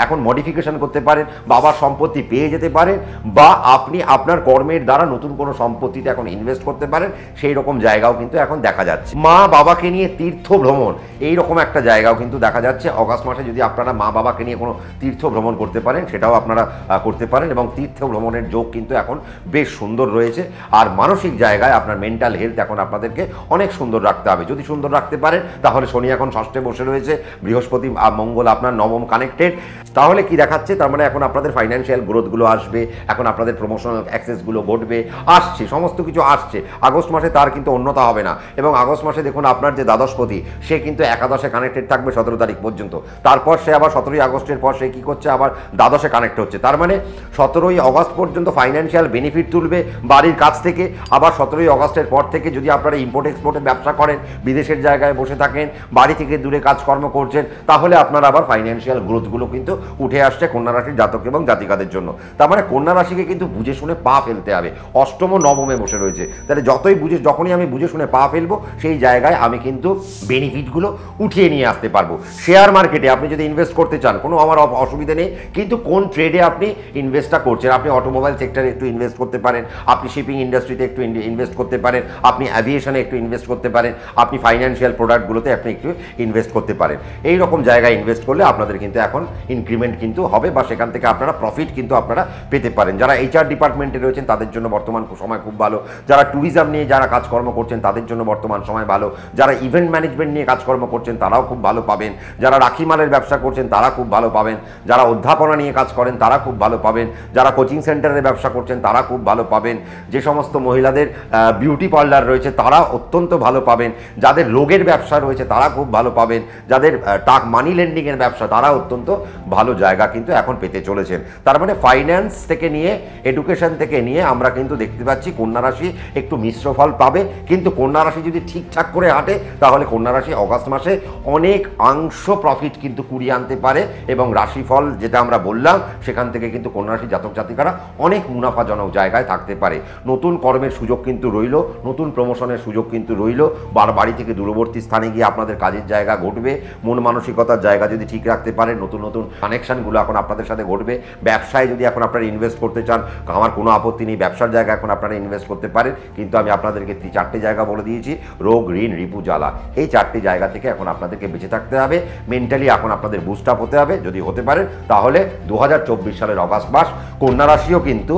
এখন মডিফিকেশন করতে পারেন, বাবার সম্পত্তি পেয়ে যেতে পারেন, বা আপনি আপনার কর্মের দ্বারা নতুন কোনো সম্পত্তিতে এখন ইনভেস্ট করতে পারেন। সেই রকম জায়গাও কিন্তু এখন দেখা যাচ্ছে। মা বাবাকে নিয়ে তীর্থ ভ্রমণ, এইরকম একটা জায়গাও কিন্তু দেখা যাচ্ছে। অগাস্ট মাসে যদি আপনারা মা বাবাকে নিয়ে কোনো তীর্থ ভ্রমণ করতে পারেন, সেটাও আপনারা করতে পারেন, এবং তীর্থ ভ্রমণের যোগ কিন্তু এখন বেশ সুন্দর রয়েছে। আর মানসিক জায়গায় আপনার মেন্টাল হেলথ এখন আপনাদেরকে অনেক সুন্দর রাখতে হবে। যদি সুন্দর রাখতে পারেন, তাহলে শনি এখন ষষ্ঠে বসে রয়েছে, বৃহস্পতি মঙ্গল আপনার নবম কানেক্টেড। তাহলে কি দেখাচ্ছে, তার মানে এখন আপনাদের ফাইন্যান্সিয়াল গ্রোথগুলো আসবে, এখন আপনাদের প্রমোশনাল অ্যাক্সেসগুলো ঘটবে, আসছে, সমস্ত কিছু আসছে। আগস্ট মাসে তার কিন্তু অন্যতা হবে না, এবং আগস্ট মাসে দেখুন আপনার যে দ্বাদশপতি, সে কিন্তু একাদশে কানেক্টেড থাকবে 17 তারিখ পর্যন্ত। তারপর সে আবার 17ই আগস্টের পর সে কি করছে, আবার দ্বাদশে কানেক্ট হচ্ছে। তার মানে 17ই আগস্ট পর্যন্ত ফাইন্যান্সিয়াল বেনিফিট তুলবে বাড়ির কাছ থেকে। আবার 17ই আগস্টের পর থেকে যদি আপনারা ইম্পোর্ট এক্সপোর্টের ব্যবসা করেন, বিদেশের জায়গায় বসে থাকেন, বাড়ি থেকে দূরে কাজকর্ম করছেন, তাহলে আপনারা আবার ফাইন্যান্সিয়াল গ্রোথগুলো কিন্তু উঠে আসছে কন্যা রাশির জাতক এবং জাতিকাদের জন্য। তার মানে কন্যা রাশিকে কিন্তু বুঝে শুনে পা ফেলতে হবে। অষ্টম নবমে বসে রয়েছে, তাহলে যখনই আমি বুঝে শুনে পা ফেলবো, সেই জায়গায় আমি কিন্তু বেনিফিটগুলো উঠিয়ে নিয়ে আসতে পারবো। শেয়ার মার্কেটে আপনি যদি ইনভেস্ট করতে চান, কোনো আমার অসুবিধা নেই, কিন্তু কোন ট্রেডে আপনি ইনভেস্টটা করছেন। আপনি অটোমোবাইল সেক্টরে একটু ইনভেস্ট করতে পারেন, আপনি শিপিং ইন্ডাস্ট্রিতে একটু ইনভেস্ট করতে পারেন, আপনি অ্যাভিয়েশনে একটু ইনভেস্ট করতে পারেন, আপনি ফাইন্যান্সিয়াল প্রোডাক্টগুলোতে আপনি একটু ইনভেস্ট করতে পারেন। এই রকম জায়গায় ইনভেস্ট করলে আপনাদের কিন্তু এখন ইনক্রিমেন্ট কিন্তু হবে, বা সেখান থেকে আপনারা প্রফিট কিন্তু আপনারা পেতে পারেন। যারা HR ডিপার্টমেন্টে রয়েছেন তাদের জন্য বর্তমান সময় খুব ভালো। যারা ট্যুরিজম নিয়ে যারা কাজকর্ম করছেন তাদের জন্য বর্তমান সময় ভালো। যারা ইভেন্ট ম্যানেজমেন্ট নিয়ে কাজকর্ম করছেন তারাও খুব ভালো পাবেন। যারা রাখি মালের ব্যবসা করছেন তারা খুব ভালো পাবেন। যারা অধ্যাপনা নিয়ে কাজ করেন তারা খুব ভালো পাবেন। যারা কোচিং সেন্টারের ব্যবসা করছেন তারা খুব ভালো পাবেন। যে সমস্ত মহিলাদের বিউটি পার্লার রয়েছে তারা অত্যন্ত ভালো পাবেন। যাদের রোগের ব্যবসা রয়েছে তারা খুব ভালো পাবেন। যাদের মানি লেন্ডিংয়ের ব্যবসা তারা অত্যন্ত ভালো জায়গা কিন্তু এখন পেতে চলেছেন। তার মানে ফাইন্যান্স থেকে নিয়ে, এডুকেশন থেকে নিয়ে আমরা কিন্তু দেখতে পাচ্ছি কন্যা রাশি একটু মিশ্র ফল পাবে। কিন্তু কন্যা রাশি যদি ঠিকঠাক করে হাঁটে, তাহলে কন্যা রাশি অগাস্ট মাসে অনেক অংশ প্রফিট কিন্তু কুড়িয়ে আনতে পারে, এবং রাশিফল যেটা আমরা বললাম সেখান থেকে কিন্তু কন্যা রাশি জাতক জাতিকারা অনেক মুনাফাজনক জায়গায় থাকতে পারে। নতুন কর্মের সুযোগ কিন্তু রইল, নতুন প্রমোশনের সুযোগ কিন্তু রইল। বাড়ি থেকে দূরবর্তী স্থানে গিয়ে আপনাদের কাজের জায়গা ঘটবে। মন মানসিকতার জায়গা যদি ঠিক রাখতে পারেন, নতুন নতুন কানেকশনগুলো এখন আপনাদের সাথে ঘটবে। ব্যবসায় যদি এখন আপনারা ইনভেস্ট করতে চান, আমার কোনো আপত্তি নেই, ব্যবসার জায়গা এখন আপনারা ইনভেস্ট করতে পারেন। কিন্তু আমি আপনাদেরকে 4টে জায়গা বলে দিয়েছি, রোগ, ঋণ, রিপু, জ্বালা। এই 4টে জায়গা থেকে এখন আপনাদেরকে বেঁচে থাকতে হবে। মেন্টালি এখন আপনাদের বুস্ট আপ হতে হবে। যদি হতে পারেন, তাহলে 2024 সালের অগাস্ট মাস কন্যা রাশিও কিন্তু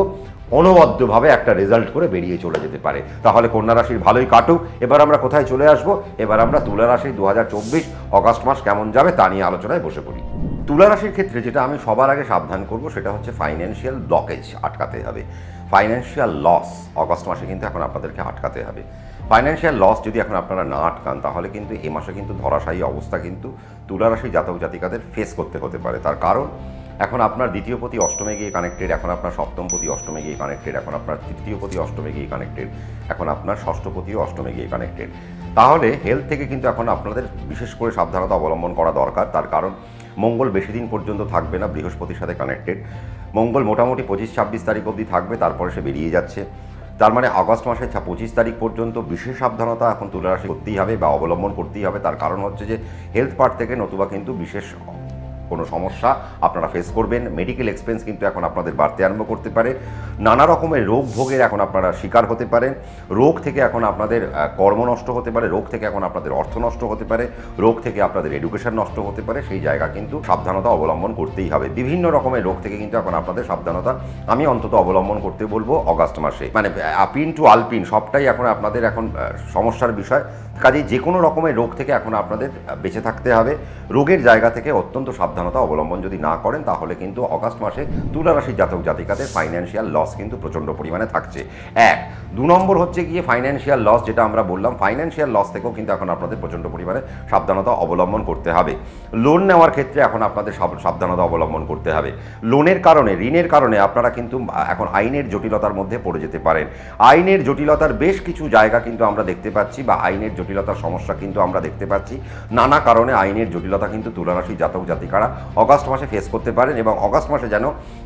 অনবদ্যভাবে একটা রেজাল্ট করে বেরিয়ে চলে যেতে পারে। তাহলে কন্যা রাশির ভালোই কাটুক। এবার আমরা কোথায় চলে আসবো? এবার আমরা তুলা রাশি 2024 অগাস্ট মাস কেমন যাবে তা নিয়ে আলোচনায় বসে পড়ি। তুলা রাশির ক্ষেত্রে যেটা আমি সবার আগে সাবধান করব সেটা হচ্ছে ফাইন্যান্সিয়াল ব্লকেজ আটকাতে হবে। ফাইন্যান্সিয়াল লস অগাস্ট মাসে কিন্তু এখন আপনাদেরকে আটকাতে হবে। ফাইন্যান্সিয়াল লস যদি এখন আপনারা না আটকান তাহলে কিন্তু এ মাসে কিন্তু ধরাশায়ী অবস্থা কিন্তু তুলা রাশির জাতক জাতিকাদের ফেস করতে হতে পারে। তার কারণ এখন আপনার দ্বিতীয় পতি অষ্টমে গিয়ে কানেক্টেড, এখন আপনার সপ্তম পতি অষ্টমে গিয়ে কানেক্টেড, এখন আপনার তৃতীয় পতি অষ্টমে গিয়ে কানেক্টেড, এখন আপনার ষষ্ঠ পতিও অষ্টমে গিয়ে কানেক্টেড। তাহলে হেলথ থেকে কিন্তু এখন আপনাদের বিশেষ করে সাবধানতা অবলম্বন করা দরকার। তার কারণ মঙ্গল বেশি দিন পর্যন্ত থাকবে না, বৃহস্পতির সাথে কানেক্টেড। মঙ্গল মোটামুটি 25-26 তারিখ অবধি থাকবে, তারপরে সে বেরিয়ে যাচ্ছে। তার মানে আগস্ট মাসের 25 তারিখ পর্যন্ত বিশেষ সাবধানতা এখন তুলা রাশি করতেই হবে বা অবলম্বন করতেই হবে। তার কারণ হচ্ছে যে হেলথ পার্ট থেকে নতুবা কিন্তু বিশেষ কোনো সমস্যা আপনারা ফেস করবেন। মেডিকেল এক্সপেন্স কিন্তু এখন আপনাদের বাড়তে আরম্ভ করতে পারে। নানা রকমের রোগ ভোগের এখন আপনারা শিকার হতে পারেন। রোগ থেকে এখন আপনাদের কর্ম নষ্ট হতে পারে, রোগ থেকে এখন আপনাদের অর্থ নষ্ট হতে পারে, রোগ থেকে আপনাদের এডুকেশন নষ্ট হতে পারে। সেই জায়গা কিন্তু সাবধানতা অবলম্বন করতেই হবে। বিভিন্ন রকমের রোগ থেকে কিন্তু এখন আপনাদের সাবধানতা আমি অন্তত অবলম্বন করতে বলবো অগাস্ট মাসে। মানে আপিন টু আলপিন সবটাই এখন আপনাদের এখন সমস্যার বিষয়। কাজেই যে কোনো রকমের রোগ থেকে এখন আপনাদের বেঁচে থাকতে হবে। রোগের জায়গা থেকে অত্যন্ত সাবধানতা অবলম্বন যদি না করেন তাহলে কিন্তু অগাস্ট মাসে তুলা রাশির জাতক জাতিকাদের ফাইন্যান্সিয়াল লস কিন্তু প্রচণ্ড পরিমাণে থাকছে। 2 নম্বর হচ্ছে গিয়ে ফাইন্যান্সিয়াল লস, যেটা আমরা বললাম ফাইন্যান্সিয়াল লস থেকেও কিন্তু এখন আপনাদের প্রচণ্ড পরিমাণে সাবধানতা অবলম্বন করতে হবে। লোন নেওয়ার ক্ষেত্রে এখন আপনাদের সাবধানতা অবলম্বন করতে হবে। লোনের কারণে, ঋণের কারণে আপনারা কিন্তু এখন আইনের জটিলতার মধ্যে পড়ে যেতে পারেন। আইনের জটিলতার বেশ কিছু জায়গা কিন্তু আমরা দেখতে পাচ্ছি, বা আইনের জটিলতার সমস্যা কিন্তু আমরা দেখতে পাচ্ছি। নানা কারণে আইনের জটিলতা কিন্তু তুলা রাশি জাতক জাতিকারা অগাস্ট মাসে ফেস করতে পারেন। এবং অগাস্ট মাসে যেন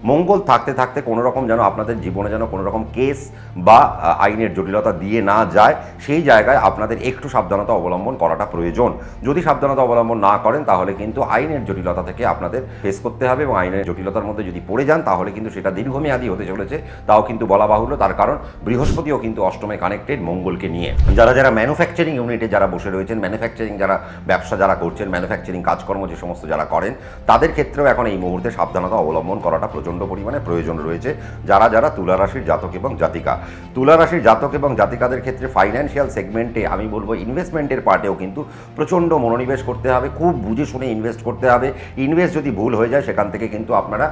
মঙ্গল থাকতে থাকতে কোনো রকম যেন আপনাদের জীবনে যেন কোনো রকম কেস বা আইনের জটিলতা দিয়ে না যায়, সেই জায়গায় আপনাদের একটু সাবধানতা অবলম্বন করাটা প্রয়োজন। যদি সাবধানতা অবলম্বন না করেন তাহলে কিন্তু আইনের জটিলতা থেকে আপনাদের ফেস করতে হবে, এবং আইনের জটিলতার মধ্যে যদি পড়ে যান তাহলে কিন্তু সেটা দীর্ঘমেয়াদী হতে চলেছে, তাও কিন্তু বলা বাহুল্য। তার কারণ বৃহস্পতিও কিন্তু অষ্টমে কানেক্টেড মঙ্গলকে নিয়ে। যারা ম্যানুফ্যাকচারিং ইউনিটে যারা বসে রয়েছেন, ম্যানুফ্যাকচারিং যারা ব্যবসা যারা করছেন, ম্যানুফ্যাকচারিং কাজকর্ম যে সমস্ত যারা করেন, তাদের ক্ষেত্রেও এখন এই মুহূর্তে সাবধানতা অবলম্বন করাটা প্রচণ্ড পরিমাণে প্রয়োজন রয়েছে। যারা তুলা রাশির জাতক এবং জাতিকা, তুলা রাশির জাতক এবং জাতিকাদের ক্ষেত্রে ফাইন্যান্সিয়াল সেগমেন্টে আমি বলবো ইনভেস্টমেন্টের পার্টেও কিন্তু প্রচণ্ড মনোনিবেশ করতে হবে, খুব বুঝে শুনে ইনভেস্ট করতে হবে। ইনভেস্ট যদি ভুল হয়ে যায় সেখান থেকে কিন্তু আপনারা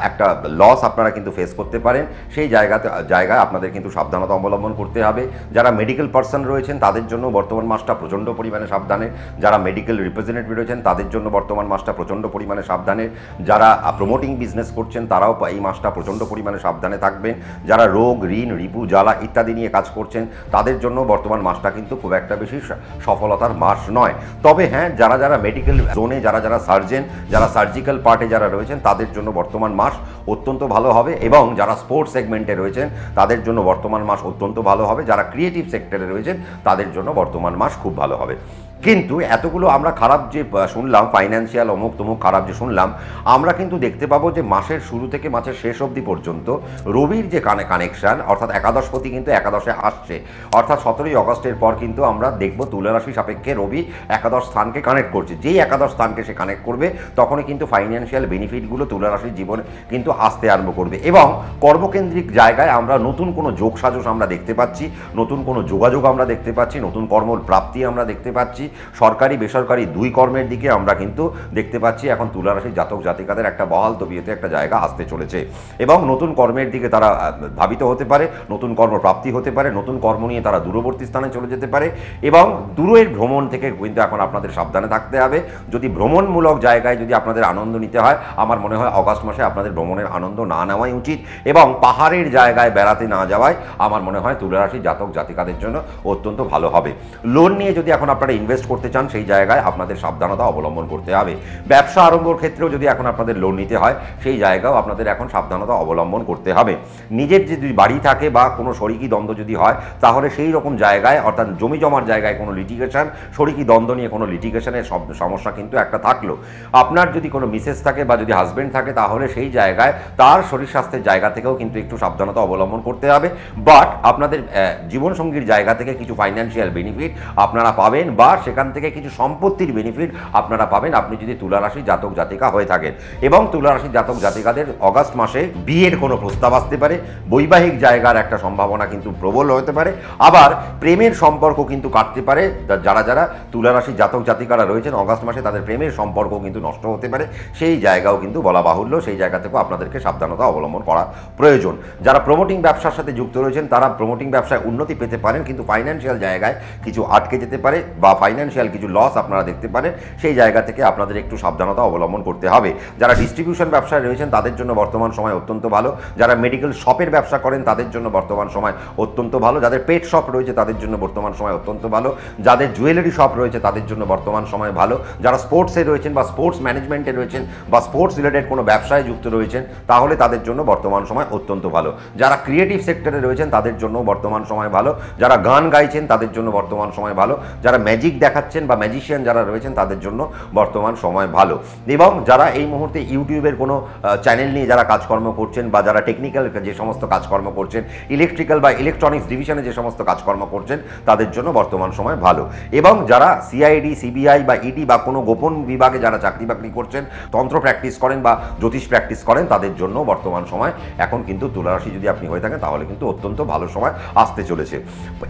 একটা লস আপনারা কিন্তু ফেস করতে পারেন। সেই জায়গায় আপনাদের কিন্তু সাবধানতা অবলম্বন করতে হবে। যারা মেডিকেল পার্সন রয়েছেন তাদের জন্য বর্তমান মাসটা প্রচণ্ড পরিমাণে সাবধানের। যারা মেডিকেল রিপ্রেজেন্টেটিভ রয়েছেন তাদের জন্য বর্তমান মাসটা প্রচণ্ড পরিমাণে সাবধানের। যারা প্রমোটিং বিজনেস করছেন তারাও এই মাসটা প্রচণ্ড পরিমাণে সাবধানে থাকবেন। যারা রোগ, ঋণ, রিপু, জ্বালা ইত্যাদি নিয়ে কাজ করছেন তাদের জন্য বর্তমান মাসটা কিন্তু খুব একটা বেশি সফলতার মাস নয়। তবে হ্যাঁ, যারা মেডিকেল জোনে, যারা সার্জেন, যারা সার্জিক্যাল পার্টে যারা রয়েছেন তাদের জন্য বর্তমান মাস অত্যন্ত ভালো হবে। এবং যারা স্পোর্টস সেগমেন্টে রয়েছেন তাদের জন্য বর্তমান মাস অত্যন্ত ভালো হবে। যারা ক্রিয়েটিভ সেক্টরে রয়েছেন তাদের জন্য বর্তমান মাস খুব ভালো হবে। কিন্তু এতগুলো আমরা খারাপ যে শুনলাম, ফাইন্যান্সিয়াল অমুক তমুক খারাপ যে শুনলাম, আমরা কিন্তু দেখতে পাবো যে মাসের শুরু থেকে মাসের শেষ অবধি পর্যন্ত রবির যে কানেকশান, অর্থাৎ একাদশপতি কিন্তু একাদশে আসছে। অর্থাৎ 17ই অগস্টের পর কিন্তু আমরা দেখব তুলা রাশি সাপেক্ষে রবি একাদশ স্থানকে কানেক্ট করছে। যেই একাদশ স্থানকে সে কানেক্ট করবে তখনই কিন্তু ফাইন্যান্সিয়াল বেনিফিটগুলো তুলা রাশির জীবনে কিন্তু আসতে আরম্ভ করবে। এবং কর্মকেন্দ্রিক জায়গায় আমরা নতুন কোনো যোগ সাজস আমরা দেখতে পাচ্ছি, নতুন কোনো যোগাযোগ আমরা দেখতে পাচ্ছি, নতুন কর্মর প্রাপ্তি আমরা দেখতে পাচ্ছি। সরকারি বেসরকারি দুই কর্মের দিকে আমরা কিন্তু দেখতে পাচ্ছি এখন তুলা রাশির জাতক জাতিকাদের একটা বহাল তবিয়তে একটা জায়গা আসতে চলেছে। এবং নতুন কর্মের দিকে তারা ধাবিত হতে পারে, নতুন কর্মপ্রাপ্তি হতে পারে, নতুন কর্ম নিয়ে তারা দূরবর্তী স্থানে চলে যেতে পারে। এবং দূরের ভ্রমণ থেকে কিন্তু এখন আপনাদের সাবধানে থাকতে হবে। যদি ভ্রমণমূলক জায়গায় যদি আপনাদের আনন্দ নিতে হয়, আমার মনে হয় অগাস্ট মাসে আপনাদের ভ্রমণের আনন্দ না নেওয়াই উচিত। এবং পাহাড়ের জায়গায় বেড়াতে না যাওয়ায় আমার মনে হয় তুলা রাশির জাতক জাতিকাদের জন্য অত্যন্ত ভালো হবে। লোন নিয়ে যদি এখন আপনারা ইনভেস্ট করতে চান সেই জায়গায় আপনাদের সাবধানতা অবলম্বন করতে হবে। ব্যবসা আরম্ভের ক্ষেত্রেও যদি এখন আপনাদের লোন নিতে হয় সেই জায়গাও আপনাদের এখন সাবধানতা অবলম্বন করতে হবে। নিজের যদি বাড়ি থাকে বা কোনো শরিকি দ্বন্দ্ব যদি হয় তাহলে সেই রকম জায়গায়, অর্থাৎ জমি জমার জায়গায় কোনো লিটিগেশন, শরিকি দ্বন্দ্ব নিয়ে কোনো লিটিগেশনের সমস্যা কিন্তু একটা থাকলো। আপনার যদি কোনো মিসেস থাকে বা যদি হাজব্যান্ড থাকে তাহলে সেই জায়গায় তার শরীর স্বাস্থ্যের জায়গা থেকেও কিন্তু একটু সাবধানতা অবলম্বন করতে হবে। বাট আপনাদের জীবনসঙ্গীর জায়গা থেকে কিছু ফাইন্যান্সিয়াল বেনিফিট আপনারা পাবেন, বা সেখান থেকে কিছু সম্পত্তির বেনিফিট আপনারা পাবেন আপনি যদি তুলা রাশি জাতক জাতিকা হয়ে থাকেন। এবং তুলা রাশি জাতক জাতিকাদের অগাস্ট মাসে বিয়ের কোনো প্রস্তাব আসতে পারে, বৈবাহিক জায়গার একটা সম্ভাবনা কিন্তু প্রবল হতে পারে, আবার প্রেমের সম্পর্ক কিন্তু কাটতে পারে। যারা যারা তুলা রাশি জাতক জাতিকারা রয়েছেন অগাস্ট মাসে তাদের প্রেমের সম্পর্ক কিন্তু নষ্ট হতে পারে, সেই জায়গাও কিন্তু বলা বাহুল্য, সেই জায়গা থেকেও আপনাদেরকে সাবধানতা অবলম্বন করা প্রয়োজন। যারা প্রমোটিং ব্যবসার সাথে যুক্ত রয়েছেন তারা প্রমোটিং ব্যবসায় উন্নতি পেতে পারেন, কিন্তু ফাইন্যান্সিয়াল জায়গায় কিছু আটকে যেতে পারে বা ফাইন্যান্সিয়াল কিছু লস আপনারা দেখতে পারেন, সেই জায়গা থেকে আপনাদের একটু সাবধানতা অবলম্বন করতে হবে। যারা ডিস্ট্রিবিউশন ব্যবসায় রয়েছেন তাদের জন্য বর্তমান সময় অত্যন্ত ভালো, যারা মেডিকেল শপের ব্যবসা করেন তাদের জন্য বর্তমান সময় অত্যন্ত ভালো, যাদের পেট শপ রয়েছে তাদের জন্য বর্তমান সময় অত্যন্ত ভালো, যাদের জুয়েলারি শপ রয়েছে তাদের জন্য বর্তমান সময় ভালো, যারা স্পোর্টসে রয়েছেন বা স্পোর্টস ম্যানেজমেন্টে রয়েছেন বা স্পোর্টস রিলেটেড কোনো ব্যবসায় যুক্ত রয়েছেন তাহলে তাদের জন্য বর্তমান সময় অত্যন্ত ভালো, যারা ক্রিয়েটিভ সেক্টরে রয়েছেন তাদের জন্য বর্তমান সময় ভালো, যারা গান গাইছেন তাদের জন্য বর্তমান সময় ভালো, যারা ম্যাজিক দেখাচ্ছেন বা ম্যাজিশিয়ান যারা রয়েছেন তাদের জন্য বর্তমান সময় ভালো, এবং যারা এই মুহূর্তে ইউটিউবের কোনো চ্যানেল নিয়ে যারা কাজকর্ম করছেন বা যারা টেকনিক্যাল যে সমস্ত কাজকর্ম করছেন, ইলেকট্রিক্যাল বা ইলেকট্রনিক্স ডিভিশনে যে সমস্ত কাজকর্ম করছেন তাদের জন্য বর্তমান সময় ভালো, এবং যারা সিআইডি সিবিআই বা ইডি বা কোনো গোপন বিভাগে যারা চাকরি বাকরি করছেন, তন্ত্র প্র্যাকটিস করেন বা জ্যোতিষ প্র্যাকটিস করেন তাদের জন্য বর্তমান সময় এখন কিন্তু তুলা রাশি যদি আপনি হয়ে থাকেন তাহলে কিন্তু অত্যন্ত ভালো সময় আসতে চলেছে।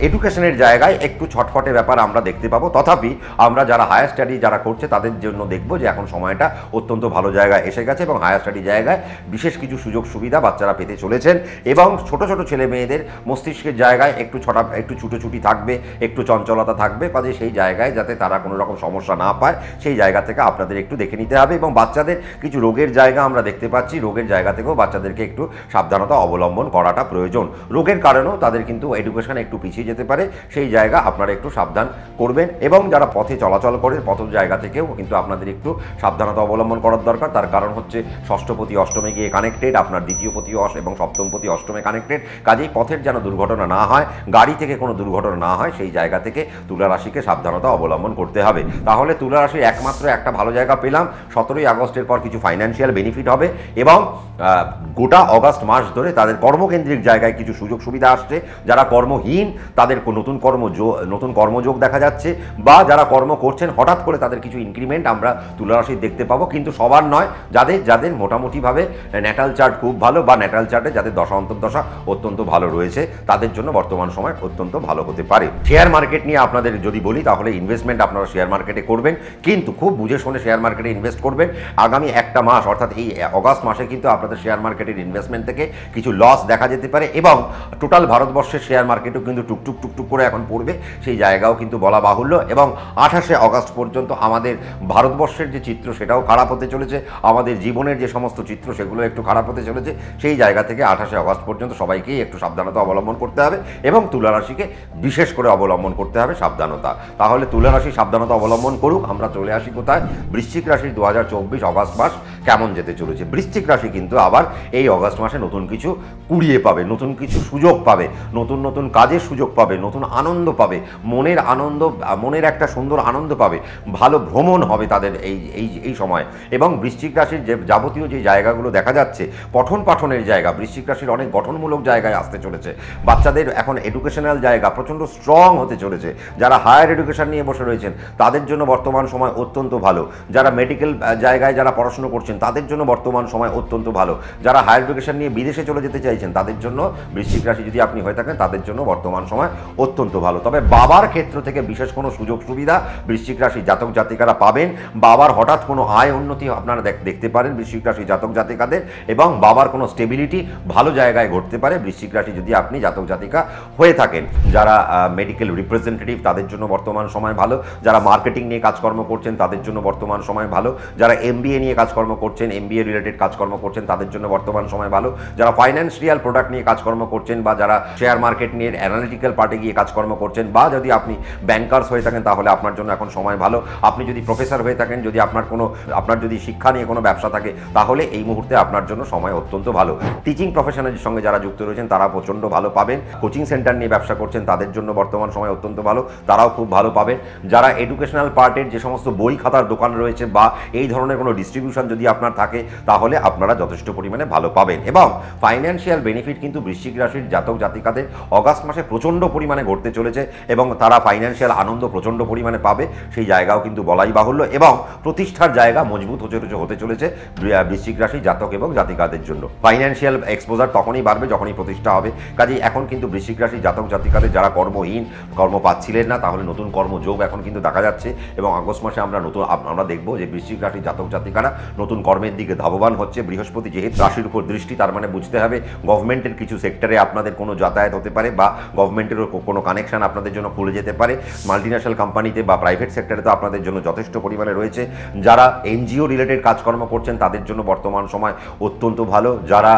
এডুকেশনের জায়গায় একটু ছটফটে ব্যাপার আমরা দেখতে পাবো, তথাপি আমরা যারা হায়ার স্টাডি যারা করছে তাদের জন্য দেখবো যে এখন সময়টা অত্যন্ত ভালো জায়গায় এসে গেছে এবং হায়ার স্টাডি জায়গায় বিশেষ কিছু সুযোগ সুবিধা বাচ্চারা পেতে চলেছেন, এবং ছোট ছোট ছেলে মেয়েদের মস্তিষ্কের জায়গায় একটু ছুটোছুটি থাকবে, একটু চঞ্চলতা থাকবে, কাজে সেই জায়গায় যাতে তারা কোনো রকম সমস্যা না পায় সেই জায়গা থেকে আপনাদের একটু দেখে নিতে হবে। এবং বাচ্চাদের কিছু রোগের জায়গা আমরা দেখতে পাচ্ছি, রোগের জায়গা থেকেও বাচ্চাদেরকে একটু সাবধানতা অবলম্বন করাটা প্রয়োজন, রোগের কারণেও তাদের কিন্তু এডুকেশন একটু পিছিয়ে যেতে পারে, সেই জায়গা আপনারা একটু সাবধান করবেন। এবং যারা পথে চলাচল করেন পথ জায়গা থেকেও কিন্তু আপনাদের একটু সাবধানতা অবলম্বন করার দরকার, তার কারণ হচ্ছে ষষ্ঠপতি অষ্টমে গিয়ে কানেক্টেড, আপনার দ্বিতীয়পতি এবং সপ্তমপতি অষ্টমে কানেক্টেড, কাজেই পথের যেন দুর্ঘটনা না হয়, গাড়ি থেকে কোনো দুর্ঘটনা না হয়, সেই জায়গা থেকে তুলা রাশিকে সাবধানতা অবলম্বন করতে হবে। তাহলে তুলা রাশির একমাত্র একটা ভালো জায়গা পেলাম, 17ই আগস্টের পর কিছু ফাইন্যান্সিয়াল বেনিফিট হবে এবং গোটা অগাস্ট মাস ধরে তাদের কর্মকেন্দ্রিক জায়গায় কিছু সুযোগ সুবিধা আসছে, যারা কর্মহীন তাদের নতুন কর্মযোগ দেখা যাচ্ছে, বা যারা কর্ম করছেন হঠাৎ করে তাদের কিছু ইনক্রিমেন্ট আমরা তুলা রাশির দেখতে পাবো, কিন্তু সবার নয়, যাদের মোটামুটিভাবে ন্যাটাল চার্ট খুব ভালো বা ন্যাটাল চার্টে যাদের দশা অন্তর্দশা অত্যন্ত ভালো রয়েছে তাদের জন্য বর্তমান সময় অত্যন্ত ভালো হতে পারে। শেয়ার মার্কেট নিয়ে আপনাদের যদি বলি তাহলে ইনভেস্টমেন্ট আপনারা শেয়ার মার্কেটে করবেন, কিন্তু খুব বুঝে শুনে শেয়ার মার্কেটে ইনভেস্ট করবেন। আগামী একটা মাস অর্থাৎ এই অগাস্ট মাসে কিন্তু আপনাদের শেয়ার মার্কেটের ইনভেস্টমেন্ট থেকে কিছু লস দেখা যেতে পারে, এবং টোটাল ভারতবর্ষের শেয়ার মার্কেটও কিন্তু টুকটুক করে এখন পড়বে, সেই জায়গাও কিন্তু বলা বাহুল্য। এবং 28শে আগস্ট পর্যন্ত আমাদের ভারতবর্ষের যে চিত্র সেটাও খারাপ হতে চলেছে, আমাদের জীবনের যে সমস্ত চিত্র সেগুলো একটু খারাপ হতে চলেছে, সেই জায়গা থেকে 28শে আগস্ট পর্যন্ত সবাইকেই একটু সাবধানতা অবলম্বন করতে হবে এবং তুলা রাশিকে বিশেষ করে অবলম্বন করতে হবে সাবধানতা। তাহলে তুলা রাশি সাবধানতা অবলম্বন করুক। আমরা চলে আসি কোথায়, বৃশ্চিক রাশির 2024 অগাস্ট মাস কেমন যেতে চলেছে। বৃশ্চিক রাশি কিন্তু আবার এই অগাস্ট মাসে নতুন কিছু কুড়িয়ে পাবে, নতুন কিছু সুযোগ পাবে, নতুন কাজের সুযোগ পাবে, নতুন আনন্দ পাবে, মনের একটা সুন্দর আনন্দ পাবে, ভালো ভ্রমণ হবে তাদের এই সময়। এবং বৃশ্চিক রাশির যে যাবতীয় যে জায়গাগুলো দেখা যাচ্ছে, পঠন পাঠনের জায়গা, বৃশ্চিক রাশির অনেক গঠনমূলক জায়গায় আসতে চলেছে, বাচ্চাদের এখন এডুকেশনাল জায়গা প্রচণ্ড স্ট্রং হতে চলেছে, যারা হায়ার এডুকেশন নিয়ে বসে রয়েছেন তাদের জন্য বর্তমান সময় অত্যন্ত ভালো, যারা মেডিকেল জায়গায় যারা পড়াশুনো করছেন তাদের জন্য বর্তমান সময় অত্যন্ত ভালো, যারা হায়ার এডুকেশন নিয়ে বিদেশে চলে যেতে চাইছেন তাদের জন্য বৃশ্চিক রাশি যদি আপনি হয়ে থাকেন তাদের জন্য বর্তমান সময় অত্যন্ত ভালো। তবে বাবার ক্ষেত্র থেকে বিশেষ কোনো সুযোগ সুবিধা বৃশ্চিক রাশি জাতক জাতিকারা পাবেন, বাবার হঠাৎ কোনো আয় উন্নতি আপনারা দেখতে পারেন বৃশ্চিক রাশি জাতক জাতিকাদের, এবং বাবার কোনো স্টেবিলিটি ভালো জায়গায় ঘটতে পারে বৃশ্চিক রাশি যদি আপনি জাতক জাতিকা হয়ে থাকেন। যারা মেডিকেল রিপ্রেজেন্টেটিভ তাদের জন্য বর্তমান সময় ভালো, যারা মার্কেটিং নিয়ে কাজকর্ম করছেন তাদের জন্য বর্তমান সময় ভালো, যারা MBA নিয়ে কাজকর্ম করছেন, MBA রিলেটেড কাজকর্ম করছেন তাদের জন্য বর্তমান সময় ভালো, যারা ফাইন্যান্সিয়াল প্রোডাক্ট নিয়ে কাজকর্ম করছেন বা যারা শেয়ার মার্কেট নিয়ে অ্যানালিটিক্যাল পার্টে গিয়ে কাজকর্ম করছেন, বা যদি আপনি ব্যাংকার্স হয়ে থাকেন তাহলে আপনার জন্য এখন সময় ভালো, আপনি যদি প্রফেসর হয়ে থাকেন, যদি আপনার যদি শিক্ষা নিয়ে কোনো ব্যবসা থাকে তাহলে এই মুহূর্তে আপনার জন্য সময় অত্যন্ত ভালো। টিচিং প্রফেশনের সঙ্গে যারা যুক্ত রয়েছেন তারা প্রচণ্ড ভালো পাবেন, কোচিং সেন্টার নিয়ে ব্যবসা করছেন তাদের জন্য বর্তমান সময় অত্যন্ত ভালো, তারাও খুব ভালো পাবেন। যারা এডুকেশনাল পার্টের যে সমস্ত বই খাতার দোকান রয়েছে বা এই ধরনের কোনো ডিস্ট্রিবিউশন যদি আপনার থাকে তাহলে আপনারা যথেষ্ট পরিমাণে ভালো পাবেন। এবং ফাইন্যান্সিয়াল বেনিফিট কিন্তু বৃশ্চিক রাশির জাতক জাতিকাদের অগাস্ট মাসে প্রচণ্ড পরিমাণে ঘটতে চলেছে এবং তারা ফাইন্যান্সিয়াল আনন্দ প্রচণ্ড প্রচণ্ড পরিমাণে পাবে সেই জায়গাও কিন্তু বলাই বাহুল্য, এবং প্রতিষ্ঠার জায়গা মজবুত হতে চলেছে বৃশ্চিক রাশি জাতক এবং জাতিকাদের জন্য। ফাইন্যান্সিয়াল এক্সপোজার তখনই বাড়বে যখনই প্রতিষ্ঠা হবে। কাজেই এখন কিন্তু বৃশ্চিক রাশি জাতক জাতিকাদের যারা কর্মহীন, কর্ম পাচ্ছিলেন না, তাহলে নতুন কর্মযোগ এখন কিন্তু দেখা যাচ্ছে, এবং আগস্ট মাসে আমরা দেখব যে বৃশ্চিক রাশি জাতক জাতিকারা নতুন কর্মের দিকে ধাবমান হচ্ছে। বৃহস্পতি যেহেতু রাশির উপর দৃষ্টি, তার মানে বুঝতে হবে গভর্নমেন্টের কিছু সেক্টরে আপনাদের কোনো যাতায়াত হতে পারে, বা গভর্নমেন্টেরও কোনো কানেকশন আপনাদের জন্য খুলে যেতে পারে। মাল্টিন্যাশনাল কোম্পানিতে বা প্রাইভেট সেক্টরে তো আপনাদের জন্য যথেষ্ট পরিমাণে রয়েছে। যারা এনজিও রিলেটেড কাজকর্ম করছেন তাদের জন্য বর্তমান সময় অত্যন্ত ভালো। যারা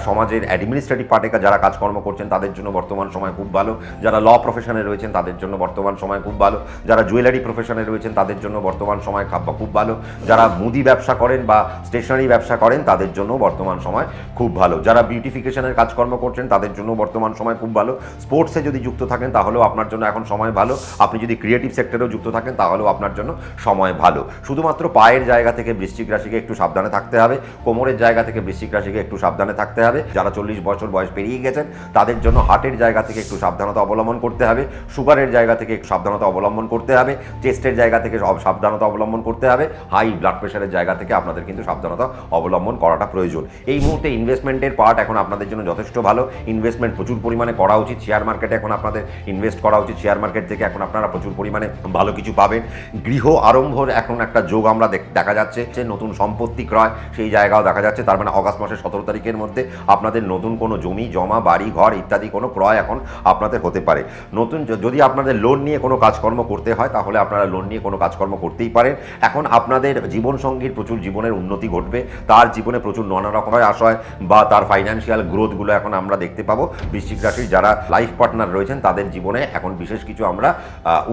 সমাজের অ্যাডমিনিস্ট্রেটিভ পার্টে যারা কাজকর্ম করছেন তাদের জন্য বর্তমান সময় খুব ভালো। যারা ল প্রফেশনে রয়েছেন তাদের জন্য বর্তমান সময় খুব ভালো। যারা জুয়েলারি প্রফেশনে রয়েছেন তাদের জন্য বর্তমান সময় খুব ভালো। যারা মুদি ব্যবসা করেন বা স্টেশনারি ব্যবসা করেন তাদের জন্য বর্তমান সময় খুব ভালো। যারা বিউটিফিকেশনের কাজকর্ম করছেন তাদের জন্য বর্তমান সময় খুব ভালো। স্পোর্টসে যদি যুক্ত থাকেন তাহলেও আপনার জন্য এখন সময় ভালো। আপনি যদি ক্রিয়েটিভ সেক্টরেও যুক্ত থাকেন তাহলেও আপনার জন্য সময় ভালো। শুধুমাত্র পায়ের জায়গা থেকে বৃশ্চিক রাশিকে একটু সাবধানে থাকতে হবে, কোমরের জায়গা থেকে বৃশ্চিক রাশিকে একটু সাবধানে থাকতে হবে। যারা 40 বছর বয়স পেরিয়ে গেছেন তাদের জন্য হার্টের জায়গা থেকে একটু সাবধানতা অবলম্বন করতে হবে, সুগারের জায়গা থেকে একটু সাবধানতা অবলম্বন করতে হবে, চেস্টের জায়গা থেকে সাবধানতা অবলম্বন করতে হবে, হাই ব্লাড প্রেশারের জায়গা থেকে আপনাদের কিন্তু সাবধানতা অবলম্বন করাটা প্রয়োজন। এই মুহূর্তে ইনভেস্টমেন্টের পার্ট এখন আপনাদের জন্য যথেষ্ট ভালো। ইনভেস্টমেন্ট প্রচুর পরিমাণে করা উচিত। শেয়ার মার্কেটে এখন আপনাদের ইনভেস্ট করা উচিত। শেয়ার মার্কেট থেকে এখন আপনারা প্রচুর পরিমাণে ভালো কিছু পাবেন। গৃহ আরম্ভর এখন একটা যোগ আমরা দেখা যাচ্ছে, নতুন সম্পত্তি ক্রয় সেই জায়গাও দেখা যাচ্ছে। তার মানে আগস্ট মাসের 17 তারিখের মধ্যে আপনাদের নতুন কোনো জমি জমা, বাড়ি ঘর ইত্যাদি কোনো ক্রয় এখন আপনাদের হতে পারে। নতুন যদি আপনাদের লোন নিয়ে কোনো কাজকর্ম করতে হয় তাহলে আপনারা লোন নিয়ে কোনো কাজকর্ম করতেই পারেন। এখন আপনাদের জীবনসঙ্গীর প্রচুর জীবনের উন্নতি ঘটবে, তার জীবনে প্রচুর নানা রকমের আশয় বা তার ফাইন্যান্সিয়াল গ্রোথগুলো এখন আমরা দেখতে পাবো। বৃশ্চিক রাশির যারা লাইফ পার্টনার রয়েছেন তাদের জীবনে এখন বিশেষ কিছু আমরা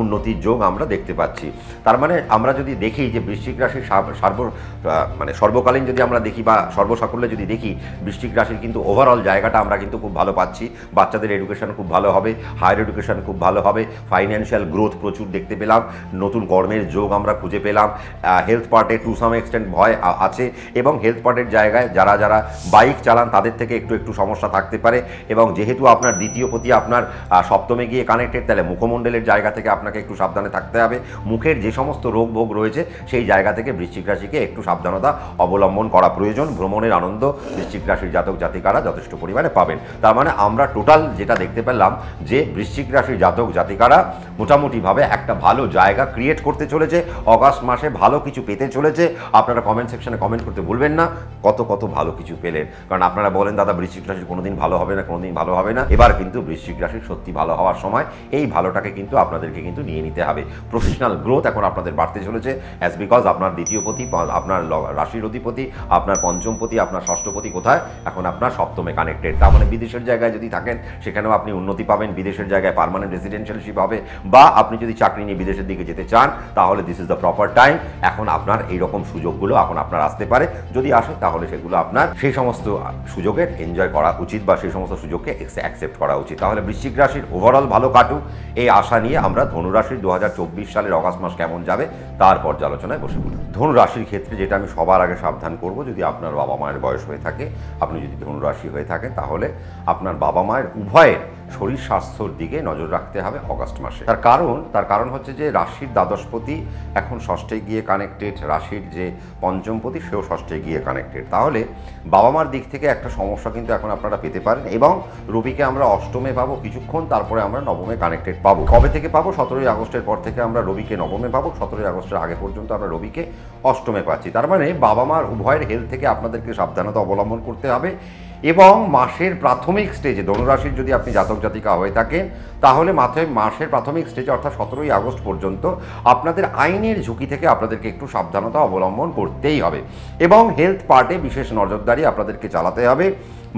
উন্নতির যোগ আমরা দেখতে পাচ্ছি। তার মানে আমরা যদি দেখি যে বৃশ্চিক রাশির সর্বকালীন যদি আমরা দেখি বা সর্বসাকুল্যে যদি দেখি, বৃশ্চিক রাশির কিন্তু ওভারঅল জায়গাটা আমরা কিন্তু খুব ভালো পাচ্ছি। বাচ্চাদের এডুকেশন খুব ভালো হবে, হায়ার এডুকেশন খুব ভালো হবে, ফাইন্যান্সিয়াল গ্রোথ প্রচুর দেখতে পেলাম, নতুন কর্মের যোগ আমরা খুঁজে পেলাম। হেলথ পার্টে টু সাম এক্সটেন্ট ভয় আছে, এবং হেলথ পার্টের জায়গায় যারা বাইক চালান তাদের থেকে একটু সমস্যা থাকতে পারে। এবং যেহেতু আপনার দ্বিতীয় পতি আপনার সপ্তমে গিয়ে কানেক্টেড, তাহলে মুখমণ্ডলের জায়গা থেকে আপনাকে একটু সাবধানে থাকতে হবে। মুখের যে সমস্ত রোগ ভোগ রয়েছে সেই জায়গা থেকে বৃশ্চিক রাশিকে একটু সাবধানতা অবলম্বন করা প্রয়োজন। ভ্রমণের আনন্দ বৃশ্চিক রাশির জাতক জাতিকারা যথেষ্ট পরিমাণে পাবেন। তার মানে আমরা টোটাল যেটা দেখতে পেলাম যে বৃশ্চিক রাশির জাতক জাতিকারা মোটামুটিভাবে একটা ভালো জায়গা ক্রিয়েট করতে চলেছে। অগাস্ট মাসে ভালো কিছু পেতে চলেছে। আপনারা কমেন্ট সেকশনে কমেন্ট করতে ভুলবেন না কত ভালো কিছু পেলেন, কারণ আপনারা বলেন দাদা বৃশ্চিক রাশির কোনোদিন ভালো হবে না, কোনোদিন ভালো হবে না। এবার কিন্তু বৃশ্চিক রাশির সত্যি ভালো হওয়ার সময়। এই ভালোটাকে কিন্তু আপনাদেরকে কিন্তু নিয়ে নিতে হবে। প্রফেশনাল গ্রোথ এখন আপনাদের বাড়তে চলেছে, অ্যাজ বিকজ আপনার দ্বিতীয়পতি, আপনার রাশির অধিপতি, আপনার পঞ্চমপতি, আপনার ষষ্ঠপতি কোথায়? এখন আপনার সপ্তমে কানেক্টেড। তার মানে বিদেশের জায়গায় যদি থাকেন সেখানেও আপনি উন্নতি পাবেন। বিদেশের জায়গায় পার্মানেন্ট রেসিডেন্সিয়ালশিপ হবে, বা আপনি যদি চাকরি নিয়ে বিদেশের দিকে যেতে চান তাহলে this is the proper time. এখন আপনার এইরকম সুযোগগুলো এখন আপনার আসতে পারে। যদি আসে তাহলে সেগুলো আপনার সেই সমস্ত সুযোগের এনজয় করা উচিত, বা সেই সমস্ত সুযোগকে অ্যাকসেপ্ট করা উচিত। তাহলে বৃশ্চিক রাশির ওভারঅল ভালো কাটুক এই আশা নিয়ে আমরা ধনুরাশির 2024 সালের অগাস্ট মাস কেমন যাবে তার পর্যালোচনায় বসে পড়ি। ধনুরাশির ক্ষেত্রে যেটা আমি সবার আগে সাবধান করব, যদি আপনার বাবা মায়ের বয়স হয়ে থাকে, আপনি যদি ধনুরাশি হয়ে থাকেন, তাহলে আপনার বাবা মায়ের উভয়ের শরীর স্বাস্থ্যর দিকে নজর রাখতে হবে অগাস্ট মাসে। তার কারণ হচ্ছে যে রাশির দ্বাদশপতি এখন ষষ্ঠে গিয়ে কানেক্টেড, রাশির যে পঞ্চমপতি সেও ষষ্ঠে গিয়ে কানেক্টেড। তাহলে বাবা মার দিক থেকে একটা সমস্যা কিন্তু এখন আপনারা পেতে পারেন। এবং রবিকে আমরা অষ্টমে পাবো কিছুক্ষণ, তারপরে আমরা নবমে কানেক্টেড পাবো। কবে থেকে পাবো? 17ই আগস্টের পর থেকে আমরা রবিকে নবমে পাবো। 17ই আগস্টের আগে পর্যন্ত আমরা রবিকে অষ্টমে পাচ্ছি। তার মানে বাবা মার উভয়ের হেলথ থেকে আপনাদেরকে সাবধানতা অবলম্বন করতে হবে। এবং মাসের প্রাথমিক স্টেজে ধনুরাশির যদি আপনি জাতক জাতিকা হয়ে থাকেন তাহলে মাসের প্রাথমিক স্টেজে অর্থাৎ 17ই আগস্ট পর্যন্ত আপনাদের আইনের ঝুঁকি থেকে আপনাদেরকে একটু সাবধানতা অবলম্বন করতেই হবে। এবং হেলথ পার্টে বিশেষ নজরদারি আপনাদেরকে চালাতে হবে।